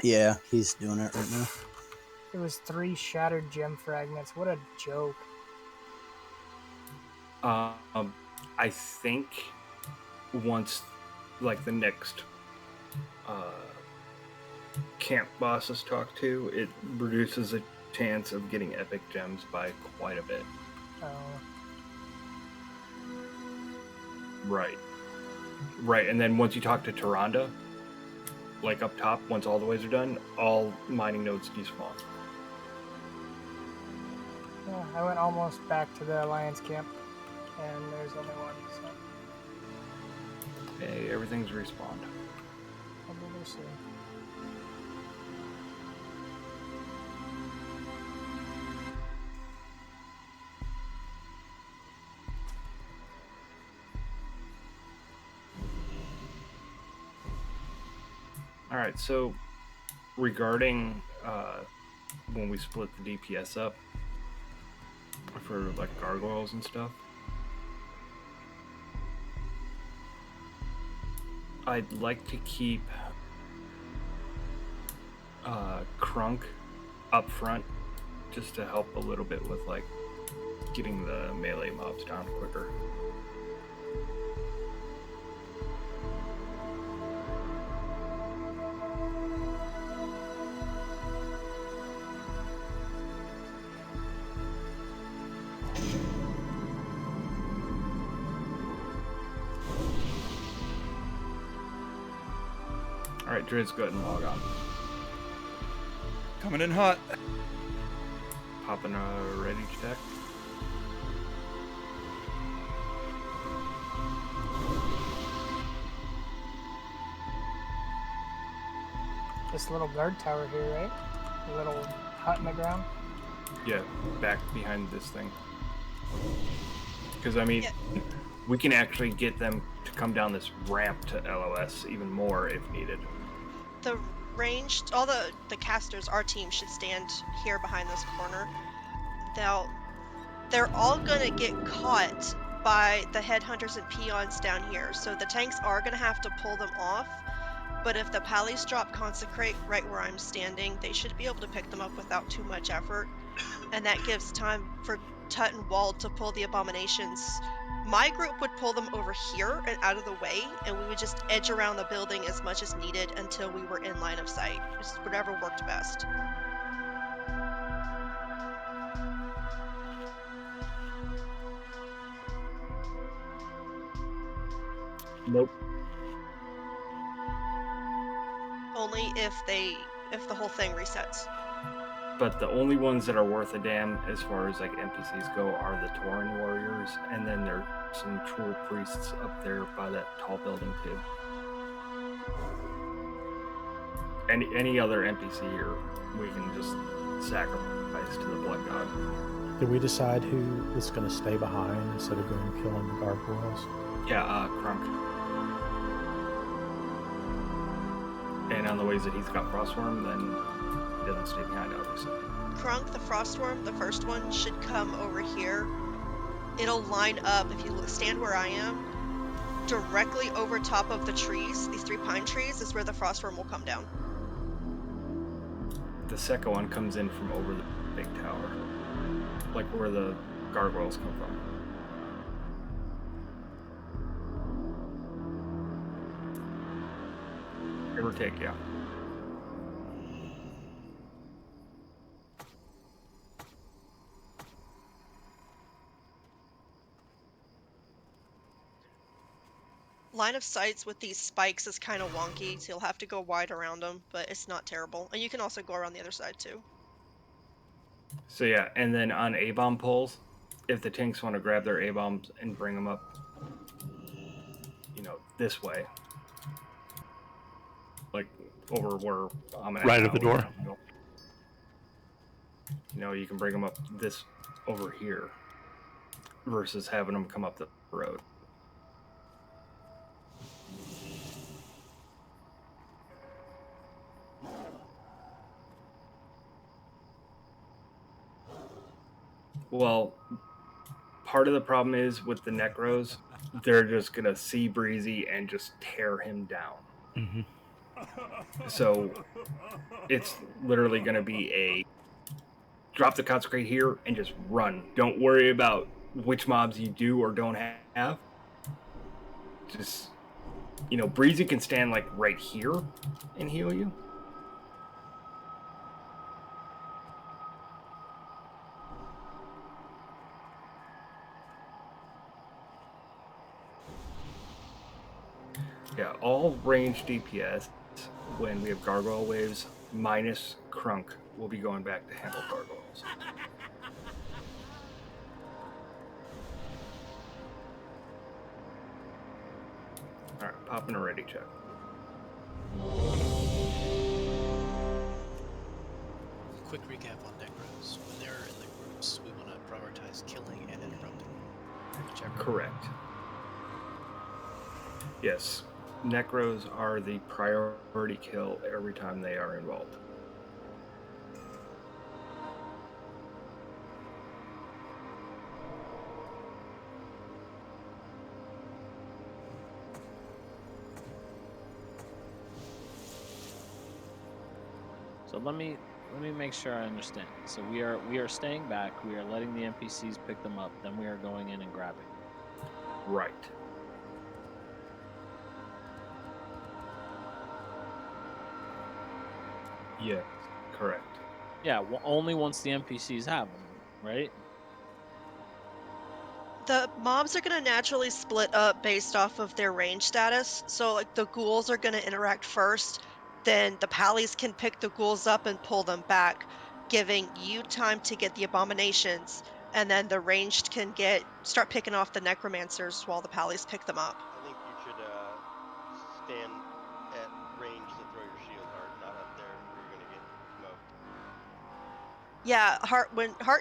Yeah, he's doing it right now. It was 3 shattered gem fragments. What a joke. I think once, like, the next camp bosses talk to, it reduces a chance of getting epic gems by quite a bit. Right. Right, and then once you talk to Tyrande, like up top, once all the ways are done, all mining nodes despawn. Yeah, I went almost back to the Alliance camp, and there's only one, so... Hey, everything's respawned. Probably soon. All right, so regarding when we split the DPS up for like gargoyles and stuff, I'd like to keep Crunk up front just to help a little bit with like getting the melee mobs down quicker. Alright, Driz, go ahead and log on. Coming in hot. Popping a ready check. This little guard tower here, right? The little hut in the ground? Yeah, back behind this thing. Because, I mean, we can actually get them to come down this ramp to LOS even more if needed. The ranged, all the casters, our team should stand here behind this corner. They're all gonna get caught by the headhunters and peons down here, so the tanks are gonna have to pull them off. But if the pallies drop Consecrate right where I'm standing, they should be able to pick them up without too much effort. And that gives time for Tut and Wald to pull the abominations. My group would pull them over here and out of the way, and we would just edge around the building as much as needed until we were in line of sight. Just whatever worked best. Nope. Only if the whole thing resets. But the only ones that are worth a damn as far as like NPCs go are the Tauren warriors, and then there's some troll priests up there by that tall building too. Any other NPC here, we can just sacrifice to the blood god. Did we decide who was going to stay behind instead of going and killing the gargoyles? Yeah, Crunk. And on the ways that he's got Frostworm, then he doesn't stay behind, obviously. Crunk, the Frostworm, the first one, should come over here. It'll line up, if you stand where I am, directly over top of the trees. These 3 pine trees is where the Frostworm will come down. The second one comes in from over the big tower, like where the gargoyles come from. Give or take, yeah. Line of sights with these spikes is kind of wonky, so you'll have to go wide around them, but it's not terrible. And you can also go around the other side too. So yeah, and then on A-bomb pulls, if the tanks want to grab their A-bombs and bring them up, you know, this way. Like over where I'm at. Right at the door. You know, you can bring them up this over here versus having them come up the road. Well, part of the problem is with the Necros, they're just going to see Breezy and just tear him down. Mm-hmm. So it's literally going to be a drop the Consecrate here and just run. Don't worry about which mobs you do or don't have. Just Breezy can stand like right here and heal you. Yeah, all range DPS when we have gargoyle waves minus Crunk will be going back to handle gargoyles. Alright, popping a ready check. Quick recap on Necros. When they're in the groups, we want to prioritize killing and interrupting. Whichever. Correct. Yes. Necros are the priority kill every time they are involved. So let me make sure I understand. So we are staying back. We are letting the NPCs pick them up. Then we are going in and grabbing. Right. Yeah, correct. Yeah, well, only once the NPCs have them, right? The mobs are going to naturally split up based off of their range status. So, like, the ghouls are going to interact first, then the pallies can pick the ghouls up and pull them back, giving you time to get the abominations, and then the ranged can start picking off the necromancers while the pallies pick them up. I think you should stand at range to throw your shield hard, not up there where you're gonna get smoked. Yeah, Hart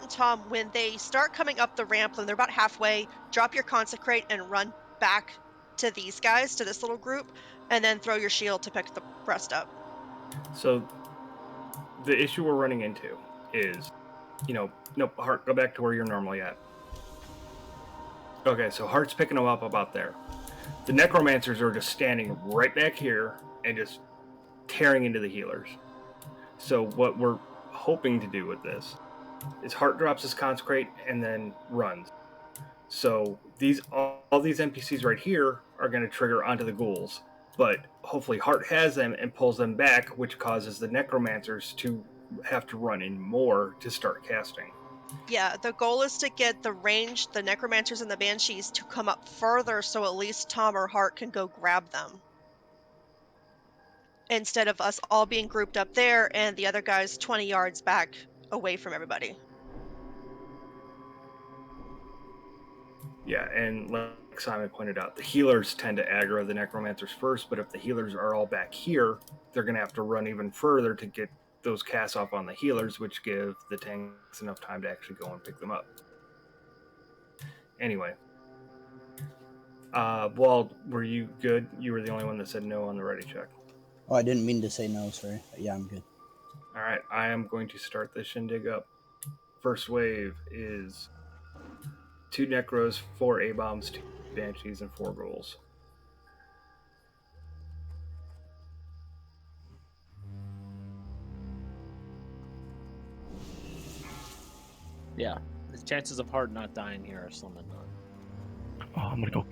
and Tom, when they start coming up the ramp, when they're about halfway, drop your consecrate and run back to these guys, to this little group, and then throw your shield to pick the rest up. So the issue we're running into is, nope, Hart, go back to where you're normally at. Okay, so Hart's picking them up about there. The necromancers are just standing right back here and just tearing into the healers. So what we're hoping to do with this is Hart drops his consecrate and then runs. So all these NPCs right here are going to trigger onto the ghouls, but hopefully Hart has them and pulls them back, which causes the necromancers to have to run in more to start casting. Yeah, the goal is to get the ranged, the necromancers and the banshees to come up further so at least Tom or Hart can go grab them. Instead of us all being grouped up there and the other guys 20 yards back away from everybody. Yeah, and like Simon pointed out, the healers tend to aggro the necromancers first, but if the healers are all back here, they're going to have to run even further to get those casts off on the healers, which give the tanks enough time to actually go and pick them up. Anyway. Wald, were you good? You were the only one that said no on the ready check. Oh, I didn't mean to say no, sorry. Yeah, I'm good. All right, I am going to start this shindig up. First wave is 2 Necros, 4 A-bombs, 2 Banshees, and 4 Ghouls. Yeah, the chances of Hart not dying here are slim and none. Oh, I'm gonna go.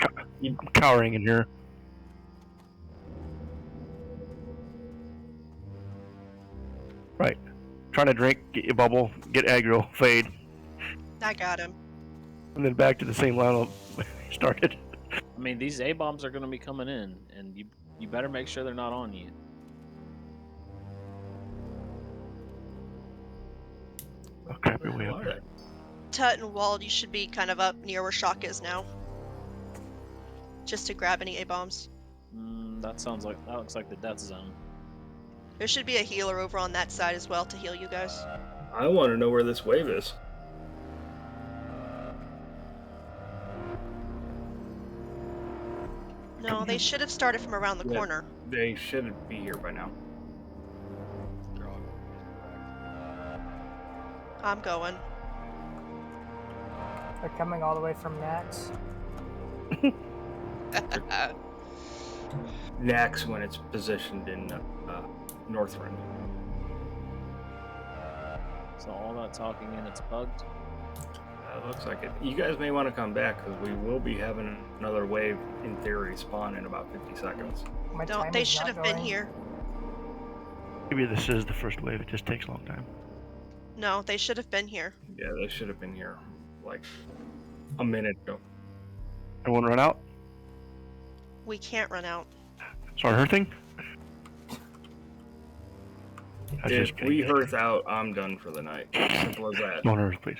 I'm cowering in here. Right. Trying to drink, get your bubble, get aggro, fade, I got him. and then back to the same line we started. I mean, these A-bombs are going to be coming in, and you better make sure they're not on you. Okay, we're way up here. Tut and Wald, you should be kind of up near where Shock is now. Just to grab any A-bombs. That looks like the death zone. There should be a healer over on that side as well to heal you guys. I want to know where this wave is. No, they should have started from around the corner. They should be here by now. I'm going. They're coming all the way from Nax. Nax when it's positioned in Northrend. So all that talking in, it's bugged? It looks like it. You guys may want to come back because we will be having another wave, in theory, spawn in about 50 seconds. My Don't. They should have been here. Maybe this is the first wave. It just takes a long time. No, they should have been here. Yeah, they should have been here like a minute ago. Everyone run out? We can't run out. Start hearthing? If we hearth out, I'm done for the night. Simple as that. One earth, please.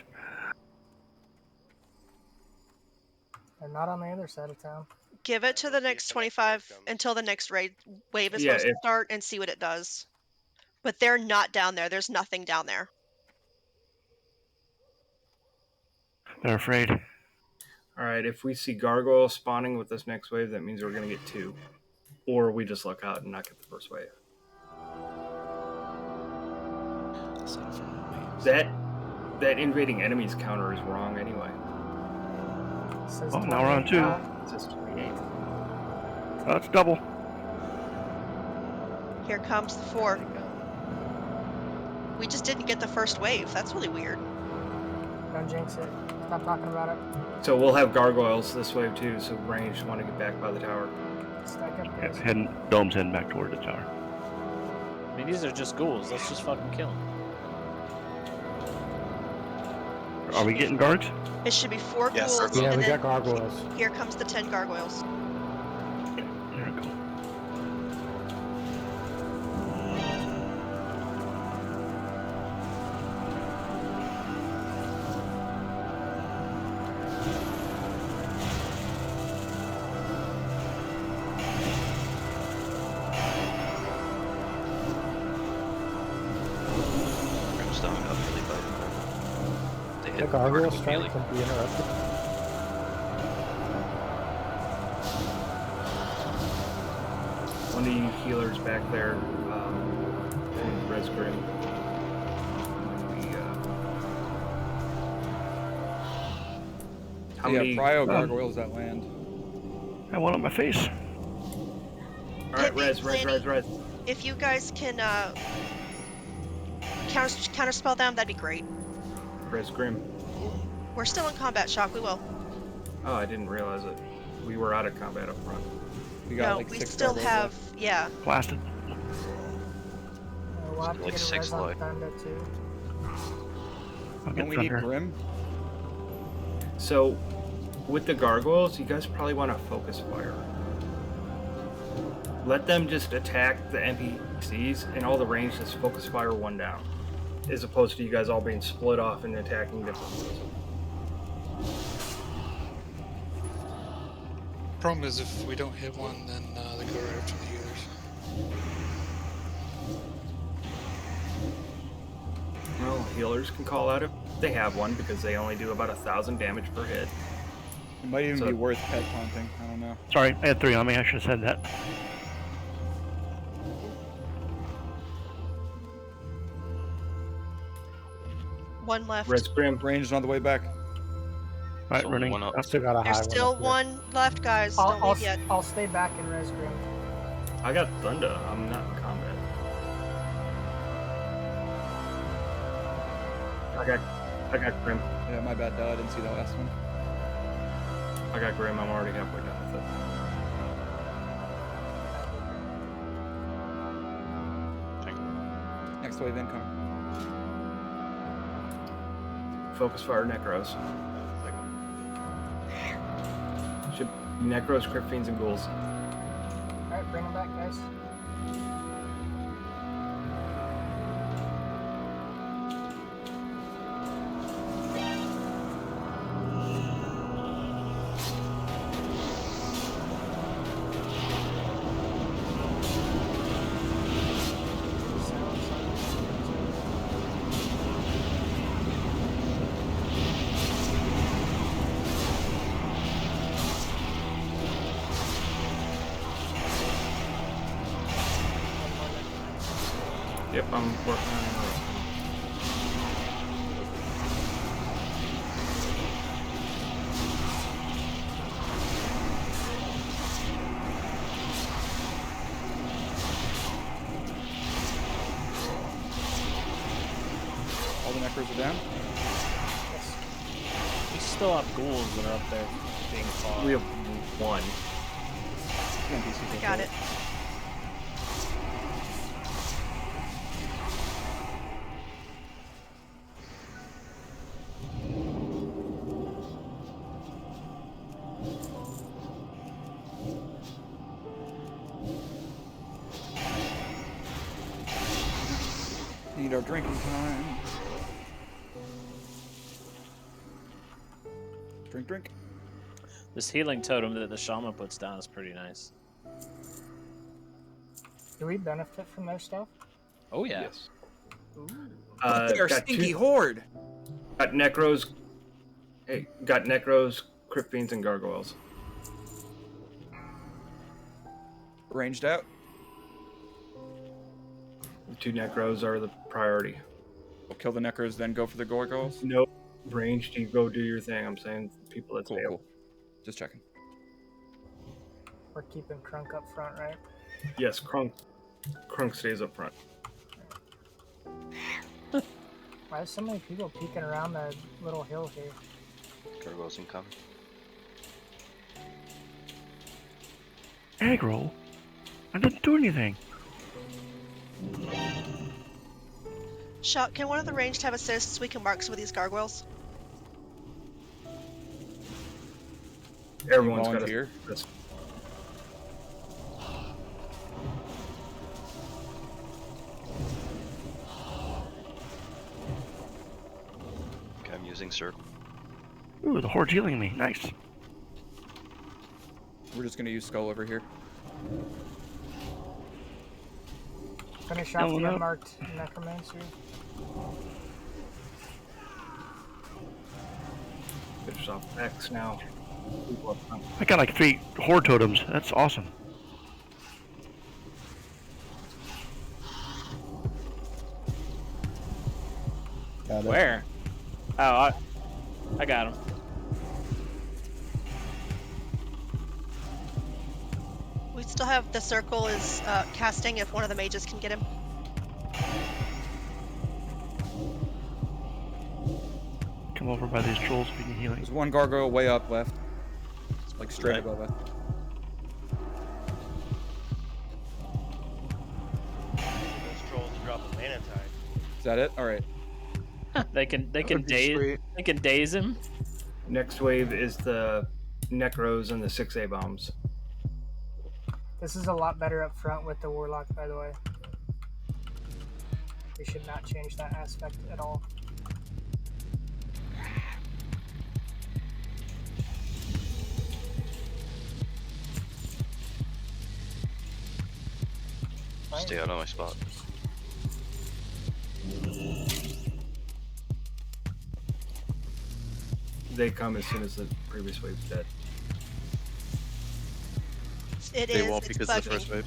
They're not on the other side of town. Give it to the next 25 until the next raid wave is supposed to start and see what it does. But they're not down there. There's nothing down there. They're afraid. Alright, if we see gargoyles spawning with this next wave, that means we're going to get 2. Or we just luck out and not get the first wave. That invading enemies counter is wrong anyway. Oh, now we're on 2. It says 28. Oh, it's double. Here comes the 4. We just didn't get the first wave. That's really weird. Don't jinx it. Stop talking about it. So we'll have gargoyles this wave too, so ranged want to get back by the tower. Stack up, Yeah, guys. Dome's heading back toward the tower. I mean, these are just ghouls. Let's just fucking kill them. Are we getting guards? It should be 4 Yes, ghouls. yeah, and we then got gargoyles. Here comes the 10 gargoyles. There we go. Brimstone got really bad. They The hit gargoyle hard strike immediately. can be interrupted. One of you healers back there, in Res Grim. How many Cryo gargoyles that land. I want on my face. Alright, res. If you guys can counterspell them, that'd be great. Res Grim. We're still in combat shock. We will. Oh, I didn't realize it. We were out of combat up front. We No, we still have. Yeah. Blasted. We'll have to Like get a 6 res on light. Thunder too. I'll Don't get we need thunder. Grim? So, with the gargoyles, you guys probably want to focus fire. Let them just attack the NPCs, and all the range just focus fire one down, as opposed to you guys all being split off and attacking different ones. Problem is, if we don't hit one, then they go right after the healers. Well, healers can call out if they have one, because they only do about 1,000 damage per hit. It might even So- be worth pet taunting. I don't know. Sorry, I had 3 on me. I should have said that. One left. Res Grim. Ranged on the way back. Right, So running. one up. I still got a high There's one. still up here. one left, guys. Don't leave yet. I'll stay back in res grim. I got Thunder. I'm not in combat. I got Grim. Yeah, my bad, I didn't see the last one. I got Grim. I'm already halfway done with it. Next wave incoming. Focus fire Necros. Should be Necros, Crypt Fiends, and Ghouls. Alright, bring them back, guys. Yep, I'm working on it. All the necros are down. still have ghouls that are up there being fought. We have one. I got it. Need our drinking time. Drink. This healing totem that the shaman puts down is pretty nice. Do we benefit from their stuff? Oh yeah. Yes. They are got stinky horde. Got necros. Hey, got necros, crypt fiends, and gargoyles. Ranged out. The 2 necros are the priority. We'll kill the necros, then go for the gargoyles. No ranged. You go do your thing. I'm saying people that fail. Cool. Just checking. We're keeping Crunk up front, right? Yes, Crunk stays up front. Why is so many people peeking around the little hill here? Gargoyles incoming. Aggro? I didn't do anything. Shock, can one of the ranged have assists so we can mark some of these gargoyles? Everyone's got volunteer. a. Okay, I'm using circle. Ooh, the horde's healing me. Nice. We're just gonna use skull over here. Finish off the unmarked necromancer. Finish off X now. I got like 3 horde totems. That's awesome. Where? Oh, I got him. We still have the circle is casting if one of the mages can get him. Come over by these trolls if you can heal. There's one gargoyle way up left. It's like straight above us. Those trolls drop a mana tide. Is that it? All right. They can daze him. Next wave is the necros and the 6A bombs. This is a lot better up front with the warlock, by the way. We should not change that aspect at all. Stay out of my spot. They come as soon as the previous wave's dead. They won't because of the first wave.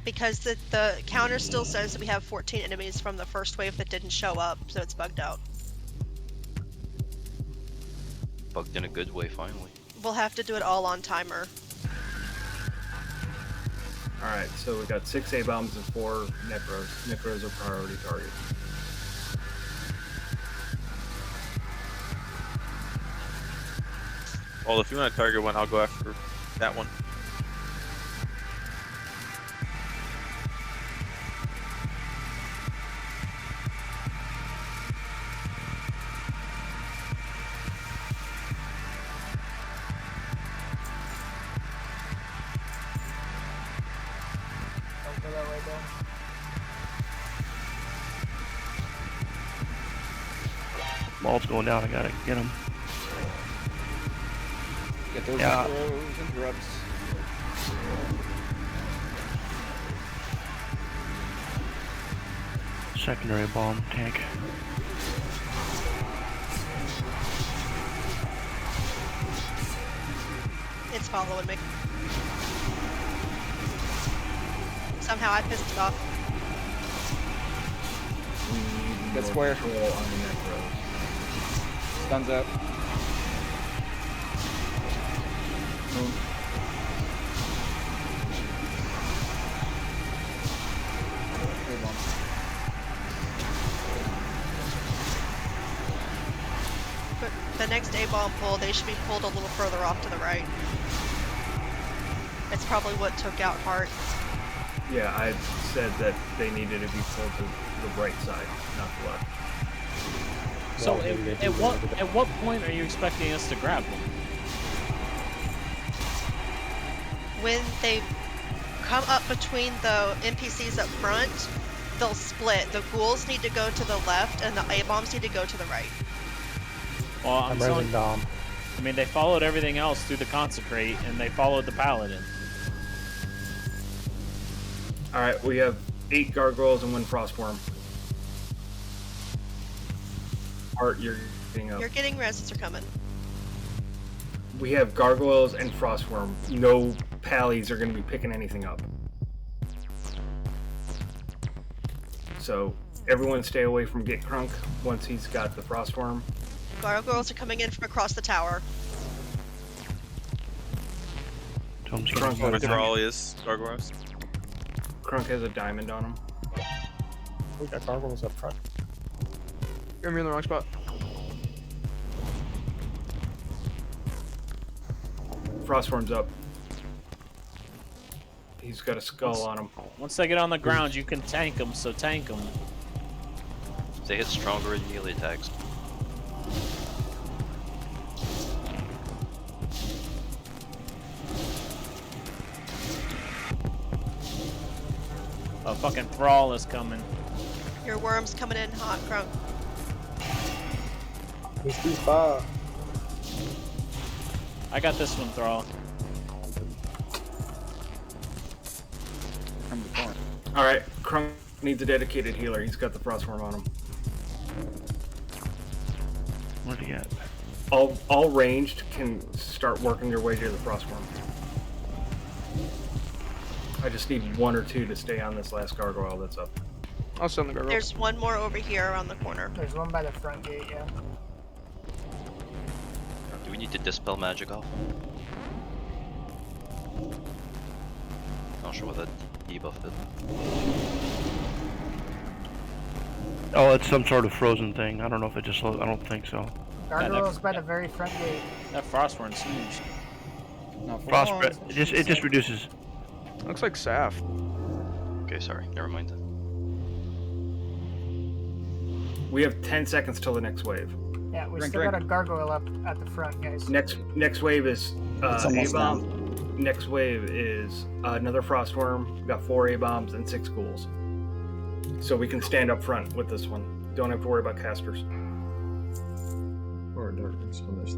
Because the counter still says that we have 14 enemies from the first wave that didn't show up, so it's bugged out. Bugged in a good way, finally. We'll have to do it all on timer. Alright, so we got 6A bombs and 4 necros. Necros are priority targets. Well, if you want to target one, I'll go after that one. Don't go that way, Ben. Maul's going down. I gotta get him. Get those Yeah. arrows and grubs. Secondary bomb tank. It's following me. Somehow I pissed it off. Get square. On the necros. Stuns out. But the next A A-bomb pull, they should be pulled a little further off to the right. It's probably what took out Hart. Yeah, I said that they needed to be pulled to the right side, not the left. So at what point are you expecting us to grab them? When they come up between the NPCs up front, they'll split. The ghouls need to go to the left, and the A-bombs need to go to the right. Well, I'm resing Dom. I mean, they followed everything else through the consecrate, and they followed the paladin. All right, we have 8 gargoyles and 1 frostworm. Art, you're getting up. You're getting rests are coming. We have gargoyles and frostworm. No pallies are going to be picking anything up. So everyone stay away from Get Crunk once he's got the frostworm. Gargoyles are coming in from across the tower. Crunk Where has, Thrall is, gargoyles. Crunk has a diamond on him. We got gargoyles up front. You're in the wrong spot. Frostworm's up. He's got a skull on him. Once they get on the ground, you can tank them, so tank them. They hit stronger in melee attacks. A fucking Thrall is coming. Your worm's coming in hot, Crunk. He's too far. I got this one, Thrall. Alright, Crunk needs a dedicated healer. He's got the frostworm on him. What do you got? All ranged can start working their way to the frostworm. I just need 1 or 2 to stay on this last gargoyle that's up. I'll send the gargoyle. There's one more over here around the corner. There's one by the front gate, yeah. Do we need to dispel magic off? Not sure what that debuff did. Oh, it's some sort of frozen thing. I don't know if it just. I don't think so. Gargoyles by the very front gate. That frostworm's huge. No, Frostbite. It just reduces. Looks like Saf. Okay, sorry. Never mind. We have 10 seconds till the next wave. Yeah, we Drink, still got drink. a gargoyle up at the front, guys. Next wave is It's almost A-bomb. Next wave is another frostworm. We've got 4 A-bombs and 6 ghouls. So we can stand up front with this one. Don't have to worry about casters. Or darkness on this.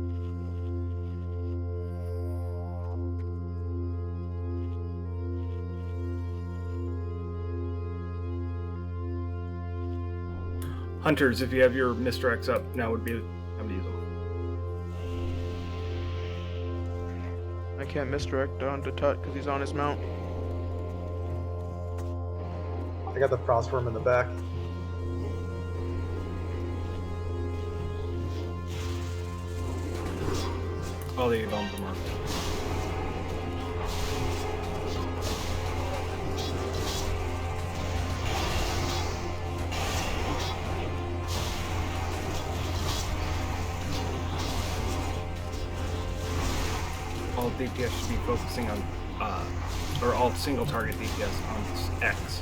Hunters, if you have your Mr. X up, now would be the time to use them. I can't misdirect onto Tut because he's on his mount. I got the frostworm in the back. All the A-bombs are marked. All DPS should be focusing on, or all single target DPS on X.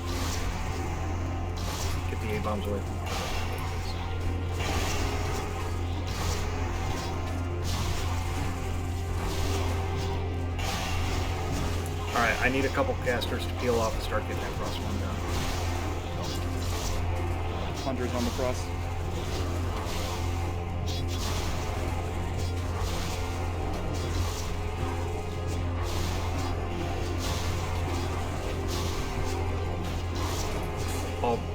Get the A-bombs away from the Alright, I need a couple casters to peel off and start getting that frostworm down. Hunters on the frost.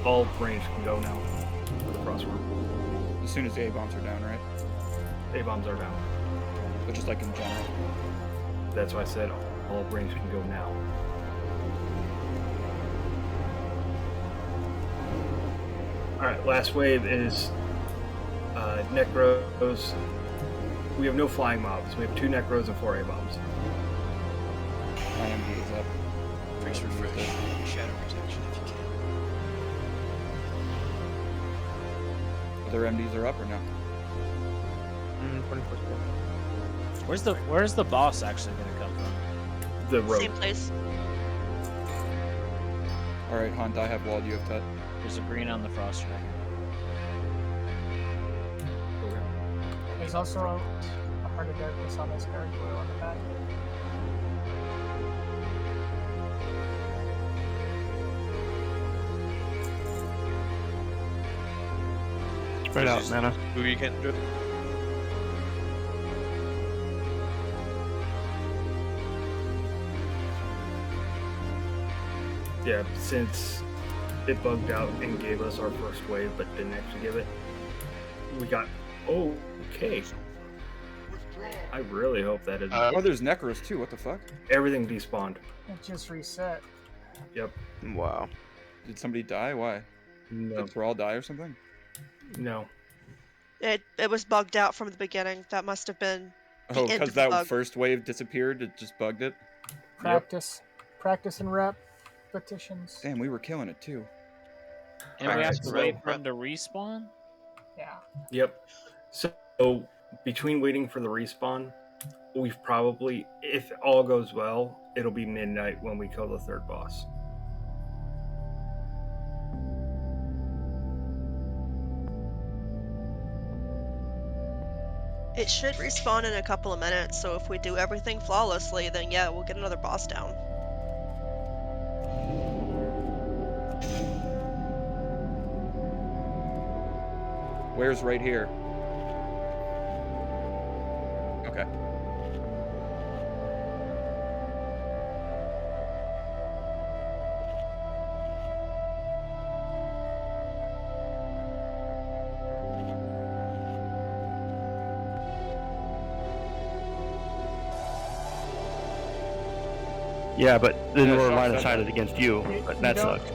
All range can go now for the frostworm. As soon as the A-bombs are down, right? A-bombs are down. But just like in general. That's why I said all range can go now. Alright, last wave is Necros. We have no flying mobs. We have 2 Necros and 4 A-bombs. IMD is up. Freeze refresh. Shadow protection if you can. Other MDs are up or no? Where's the boss actually gonna come from? The road. Same place. Alright, Hunt, I have walled, you have Tut. There's a green on the frost dragon. There's also a Heart of Darkness on this gargoyle on the back. Spread out, mana. Who you getting, Drew? Yeah, since it bugged out and gave us our first wave, but didn't actually give it, we got okay. I really hope that is. Oh, there's Necros too. What the fuck? Everything despawned. It just reset. Yep. Wow. Did somebody die? Why? No. Did Thrall die or something? No. It was bugged out from the beginning. That must have been the Oh, end because of the that bug. first wave disappeared. It just bugged it. Practice. Practice and repetitions. Damn, we were killing it too. And we have to so- wait for him to respawn? Yeah. Yep. So between waiting for the respawn, we've probably, if all goes well, it'll be midnight when we kill the third boss. It should respawn in a couple of minutes, so if we do everything flawlessly, then yeah, we'll get another boss down. Where's right here? Okay. Yeah, but then Yeah, we're shot, line of shot, sighted shot. against you. But that don't- sucks.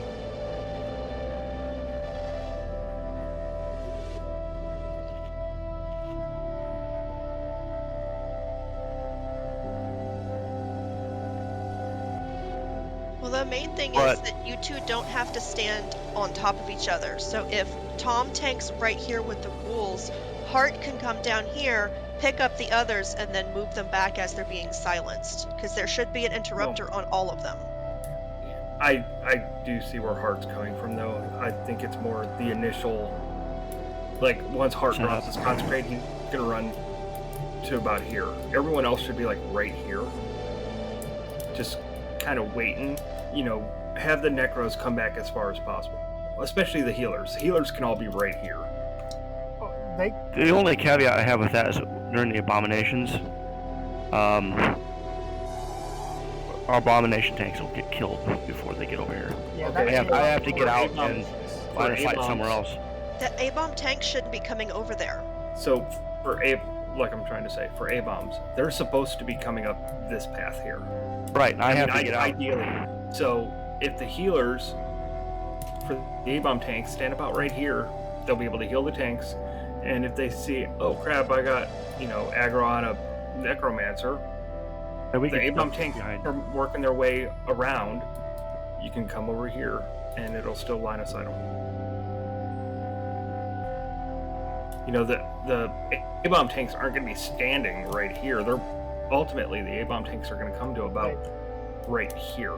Well, the main thing But- is that you two don't have to stand on top of each other. So if Tom tanks right here with the rules, Hart can come down here, pick up the others, and then move them back as they're being silenced. Because there should be an interrupter on all of them. I do see where Heart's coming from, though. I think it's more the initial, like, once Heart Shut drops up. his concentrate, he's gonna run to about here. Everyone else should be, like, right here. Just kind of waiting, have the Necros come back as far as possible. Especially the healers. Healers can all be right here. The only caveat I have with that is during the abominations, our abomination tanks will get killed before they get over here. Yeah, Okay. I have to get out A-bombs. and line of For sight A-bombs. somewhere else. The A-bomb tank shouldn't be coming over there. So, like I'm trying to say, for A-bombs, they're supposed to be coming up this path here. Right, I have to get out. Ideally. So, if the healers for the A-bomb tanks stand about right here, they'll be able to heal the tanks. And if they see, oh crap, I got, aggro on a necromancer, And we the can A-bomb jump tanks behind. are working their way around. You can come over here, and it'll still line of sight them. The A-bomb tanks aren't going to be standing right here. Ultimately, the A-bomb tanks are going to come to about right here.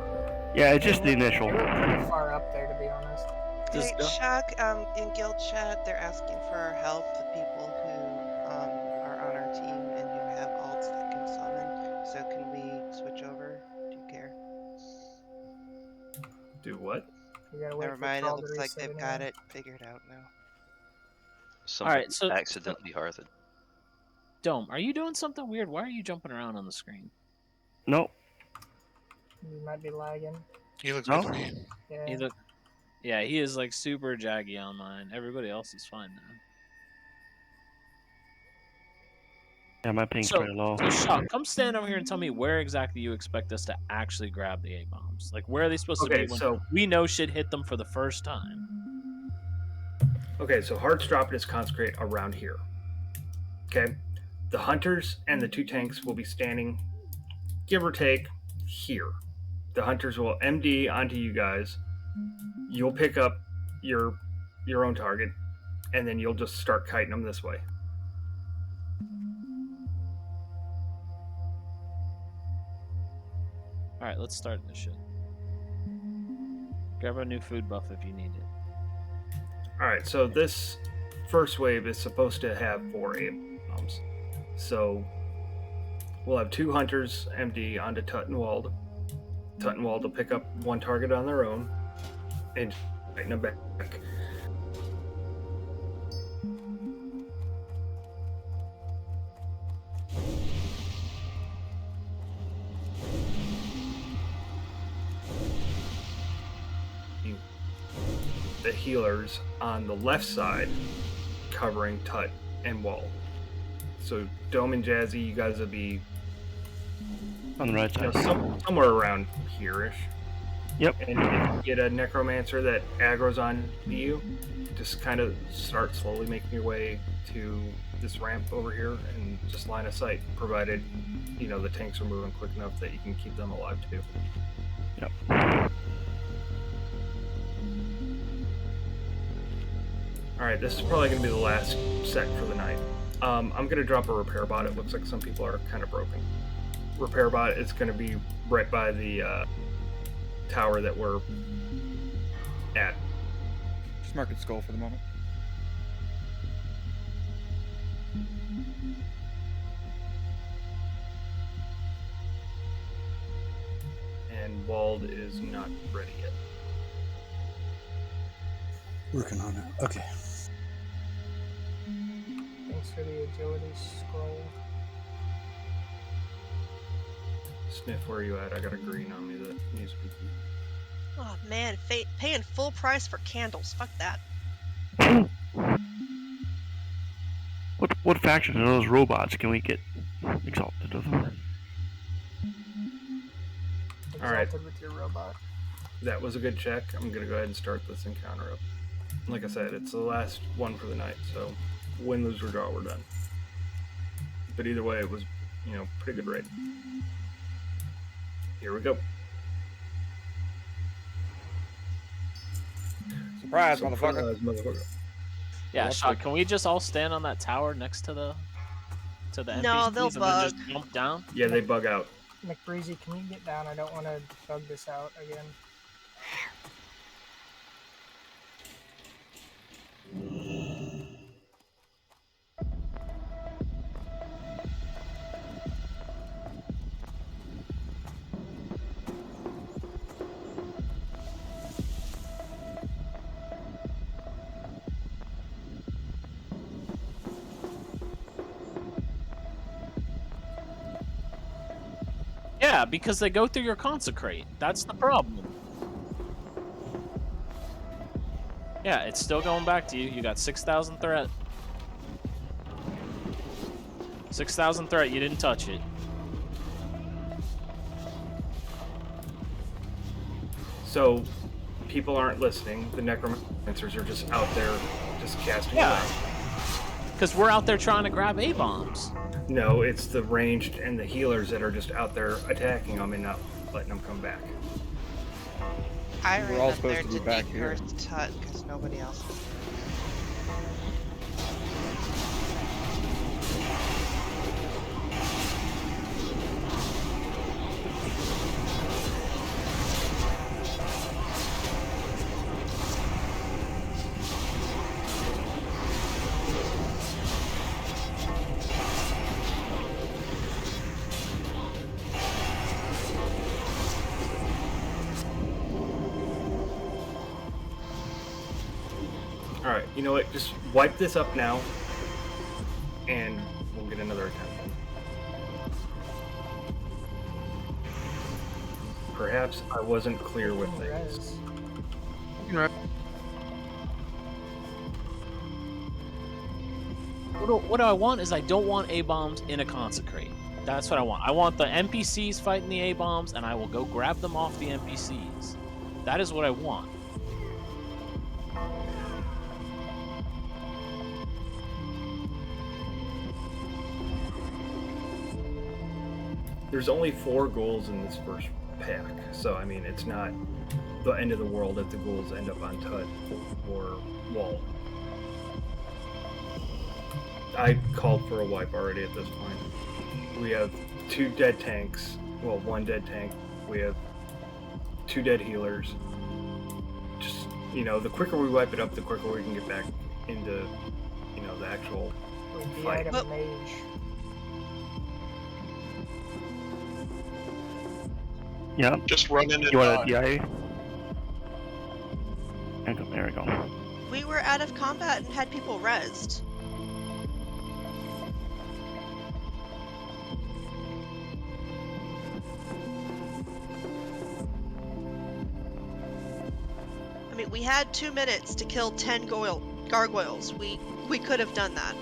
Yeah, it's just the initial. They were pretty far up there, to be honest. Hey, Chuck, in guild chat, they're asking for our help, the people who are on our team and who have alts that can summon. So can we switch over? Do you care? Do what? You gotta wait Never for mind, it Thrall to looks like reset they've got anyway. it figured out now. Somebody Alright, so- accidentally hearthed. Dome, are you doing something weird? Why are you jumping around on the screen? No. You might be lagging. He looks No? good to me. Yeah. Yeah, he is like super jaggy on mine. Everybody else is fine now. Yeah, my ping's So, pretty low. so Shock, come stand over here and tell me where exactly you expect us to actually grab the A-bombs. Like, where are they supposed to Okay, be when so- we know shit hit them for the first time? Okay, so Heart's dropping his consecrate around here. Okay? The hunters and the two tanks will be standing, give or take, here. The hunters will MD onto you guys. You'll pick up your own target, and then you'll just start kiting them this way. Alright, let's start this shit. Grab a new food buff if you need it. Alright, so this first wave is supposed to have 4 A-bombs. So we'll have 2 hunters MD onto Tuttenwald. Tuttenwald will pick up 1 target on their own and tighten them back. The healers on the left side covering Tut and Wall. So Dome and Jazzy, you guys will be on the right side, somewhere around here-ish. Yep. And if you get a Necromancer that aggro's on you, just kind of start slowly making your way to this ramp over here and just line of sight, provided, you know, the tanks are moving quick enough that you can keep them alive too. Yep. Alright, this is probably going to be the last set for the night. I'm going to drop a repair bot. It looks like some people are kind of broken. Repair bot is going to be right by the tower that we're at. Just mark it skull for the moment. And Wald is not ready yet. Working on it. Okay. Thanks for the agility scroll. Sniff, where are you at? I got a green on me that needs to be. Oh man, paying full price for candles. Fuck that. What faction of those robots can we get exalted of them? Alright. Exalted with your robot. That was a good check. I'm going to go ahead and start this encounter up. Like I said, it's the last one for the night, so win, lose, or draw, we're done. But either way, it was, you know, pretty good raid. Here we go. Surprise, motherfucker. Motherfucker. Yeah, Shot, can we just all stand on that tower next to the NPCs No, they'll and bug. then just jump down? Yeah, they bug out. McBreezy, can you get down? I don't want to bug this out again. Yeah, because they go through your consecrate. That's the problem. Yeah, it's still going back to you. You got 6,000 threat. 6,000 threat, you didn't touch it. So, people aren't listening. The Necromancers are just out there, just casting Yeah. around. Because we're out there trying to grab A-bombs. No, it's the ranged and the healers that are just out there attacking them and not letting them come back. I We're ran all up supposed there to be to back here. decurse Tut because nobody else is. Alright, you know what? Just wipe this up now, and we'll get another attempt. Perhaps I wasn't clear with things. What do I want is I don't want A-bombs in a consecrate. That's what I want. I want the NPCs fighting the A-bombs, and I will go grab them off the NPCs. That is what I want. There's only 4 ghouls in this first pack, so I mean, it's not the end of the world if the ghouls end up on Tut or Wall. I called for a wipe already at this point. We have 2 dead tanks, well, 1 dead tank, We have 2 dead healers. Just, the quicker we wipe it up, the quicker we can get back into, the actual With the fight. item mage. Yeah. Just run in and You want a dodge. DI? There we go. We were out of combat and had people rezzed. I mean, we had 2 minutes to kill 10 gargoyles. We could have done that.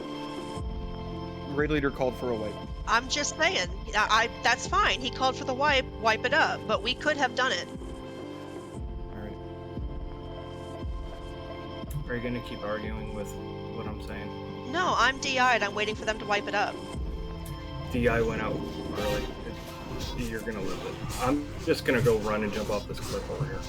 Raid leader called for a wipe. I'm just saying, that's fine. He called for the wipe it up, but we could have done it. Are you going to keep arguing with what I'm saying? No, I'm DI'd. I'm waiting for them to wipe it up. DI went out early. You're going to lose it. I'm just going to go run and jump off this cliff over here.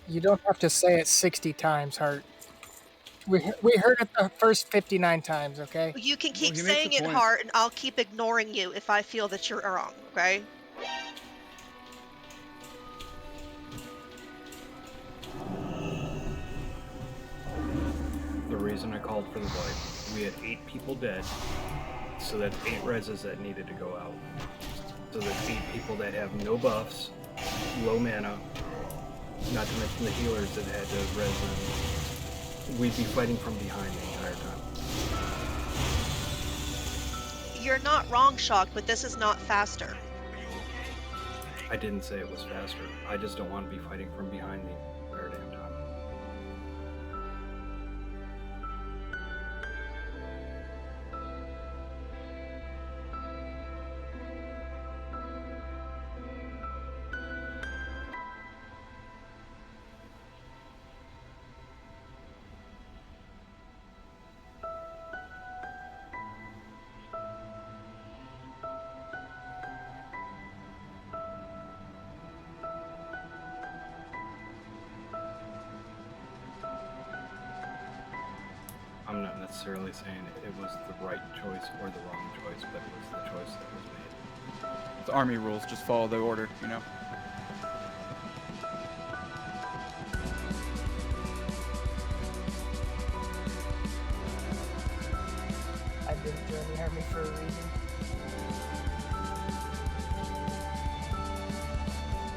You don't have to say it 60 times, Hart. We heard it the first 59 times, okay? You can keep he makes saying a it, point. Hart, and I'll keep ignoring you if I feel that you're wrong, okay? The reason I called for the wipe, we had 8 people dead, so that's 8 reses that needed to go out. So that's 8 people that have no buffs, low mana, not to mention the healers that had to res them. We'd be fighting from behind the entire time. You're not wrong, Shock, but this is not faster. I didn't say it was faster. I just don't want to be fighting from behind the entire damn time. I'm not necessarily saying it was the right choice or the wrong choice, but it was the choice that was made. It's army rules. Just follow the order, I didn't join the army for a reason.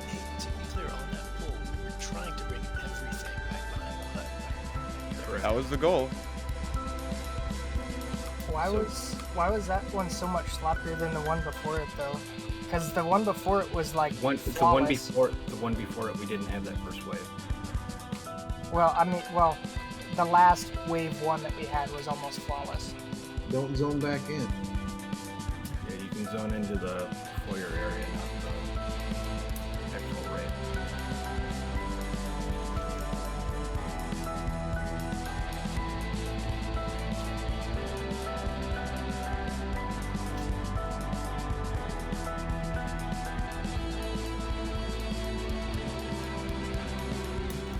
Hey, to be clear, on that pull, we were trying to bring everything back behind the hut. That was the goal. Why was that one so much sloppier than the one before it though? Because the one before it was like The one flawless. before it, we didn't have that first wave. Well, the last wave 1 that we had was almost flawless. Don't zone back in. Yeah, you can zone into the foyer area, not the actual raid.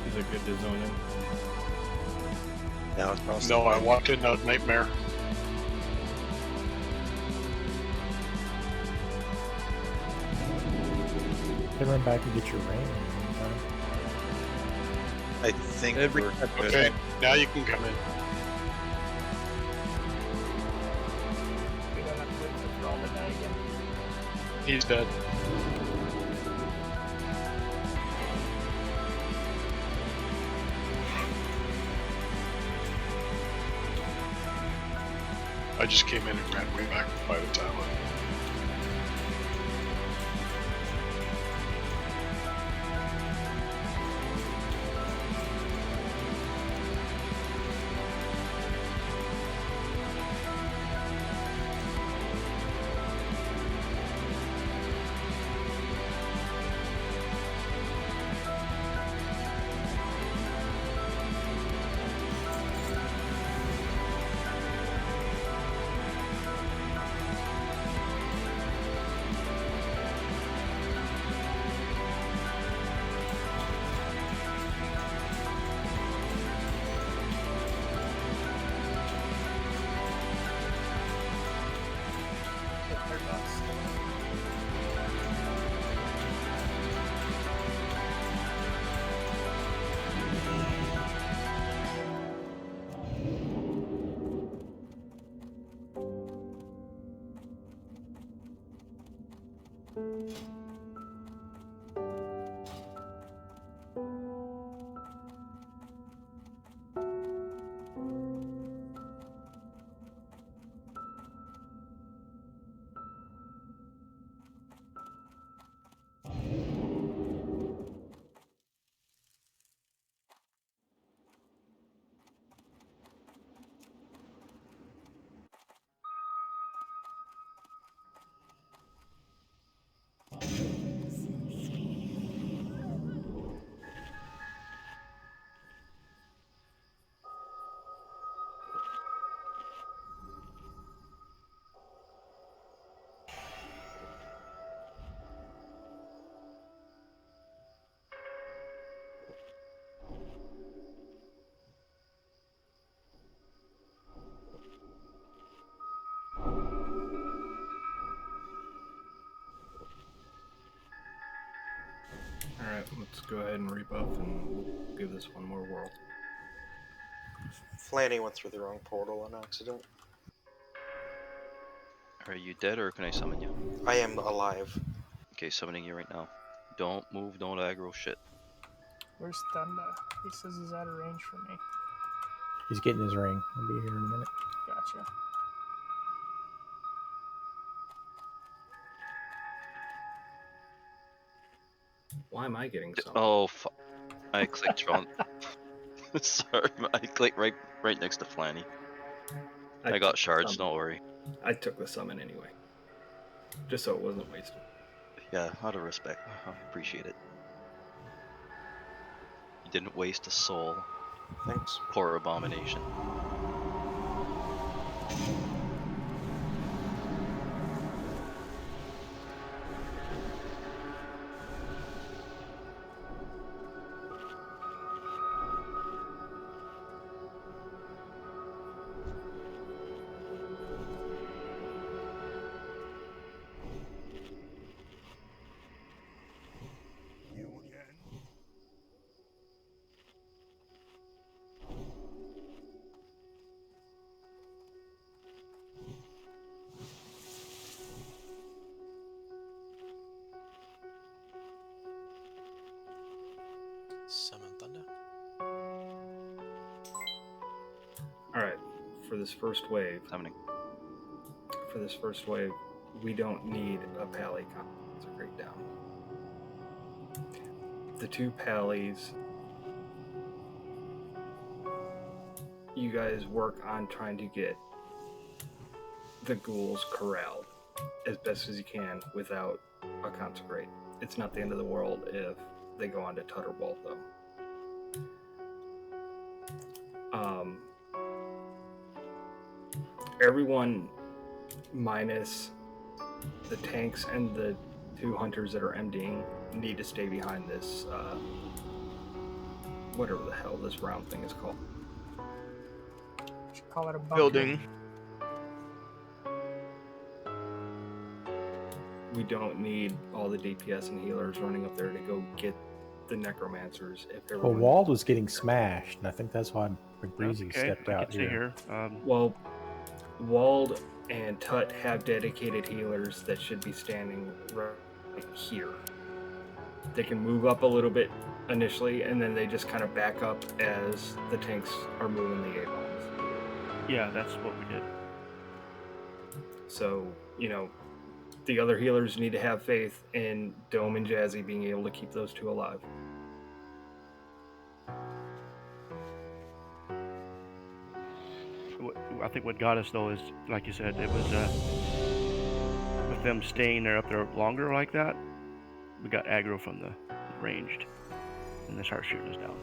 Is it good to zone in? Now it's probably No, I walked in a nightmare. They run back and get your rain. I think Every- we're good. Okay, now you can come in. We don't have to wait for Thrall to die again. He's dead. I just came in and ran way back by the tower. Alright, let's go ahead and rebuff and we'll give this one more whirl. Flanny went through the wrong portal on accident. Are you dead or can I summon you? I am alive. Okay, summoning you right now. Don't move, don't aggro shit. Where's Thunder? He says he's out of range for me. He's getting his ring. I'll be here in a minute. Gotcha. Why am I getting some? Oh, I clicked wrong. Sorry, I clicked right next to Flanny. I got shards, don't worry. I took the summon anyway. Just so it wasn't wasted. Yeah, out of respect. I appreciate it. You didn't waste a soul. Thanks. Poor abomination. Summon Thunder. Alright, for this first wave. Summoning. For this first wave, we don't need a pally consecrate down. The two pallies, you guys work on trying to get the ghouls corralled as best as you can without a consecrate. It's not the end of the world if they go on to Tutterbolt, though. Everyone minus the tanks and the two hunters that are emptying need to stay behind this, whatever the hell this round thing is called. Should call it a bunker. Building. We don't need all the DPS and healers running up there to go get the necromancers. If Well, everyone... Wald was getting smashed, and I think that's why McBreezy Okay, stepped I out can see here. Well, Wald and Tut have dedicated healers that should be standing right here. They can move up a little bit initially, and then they just kind of back up as the tanks are moving the A-bombs. Yeah, that's what we did. So, the other healers need to have faith in Dome and Jazzy being able to keep those two alive. I think what got us though is, like you said, it was with them staying there up there longer like that. We got aggro from the ranged, and they start shooting us down.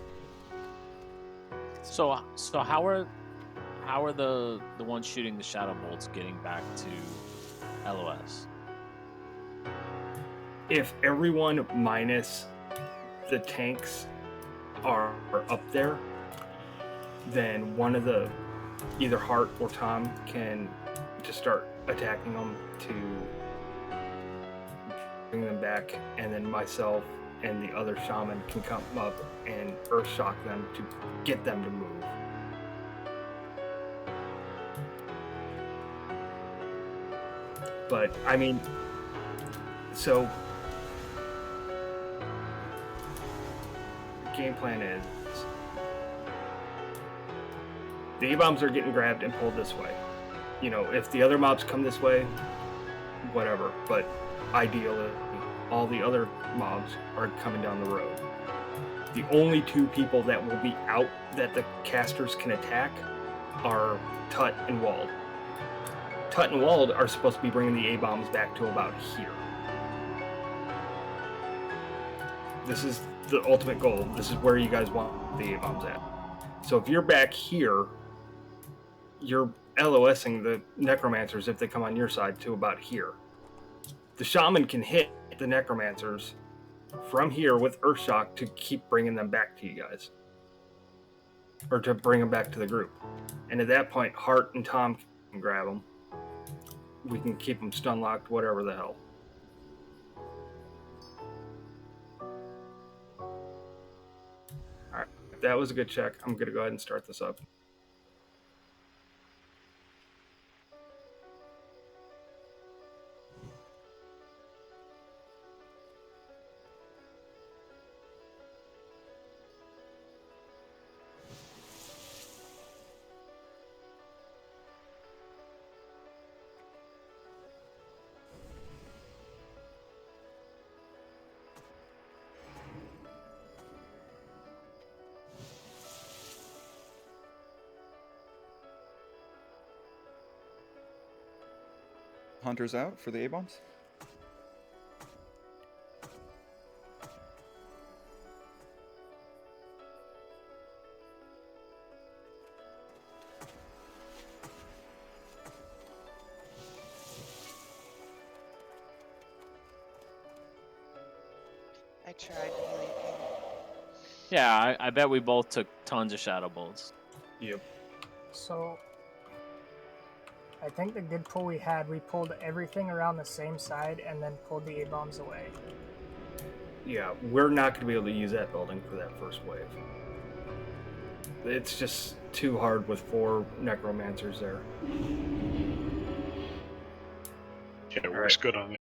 So how are the ones shooting the shadow bolts getting back to LOS? If everyone minus the tanks are up there, then one of the either Hart or Tom can just start attacking them to bring them back, and then myself and the other shaman can come up and earth shock them to get them to move. But I mean, so the game plan is the A-bombs are getting grabbed and pulled this way. If the other mobs come this way, whatever, but ideally all the other mobs are coming down the road. The only two people that will be out that the casters can attack are Tut and Wald. Tut and Wald are supposed to be bringing the A-bombs back to about here. This is the ultimate goal. This is where you guys want the A-bombs at. So if you're back here, you're LOSing the necromancers if they come on your side to about here. The shaman can hit the necromancers from here with Earthshock to keep bringing them back to you guys, or to bring them back to the group. And at that point, Hart and Tom can grab them. We can keep them stun locked, whatever the hell. All right, that was a good check. I'm gonna go ahead and start this up. Hunters out for the A-bombs. I tried to heal you, King. Yeah, I bet we both took tons of shadow bolts. Yep. So, I think the good pull we had, we pulled everything around the same side and then pulled the A-bombs away. Yeah, we're not going to be able to use that building for that first wave. It's just too hard with 4 necromancers there. Yeah, it works good on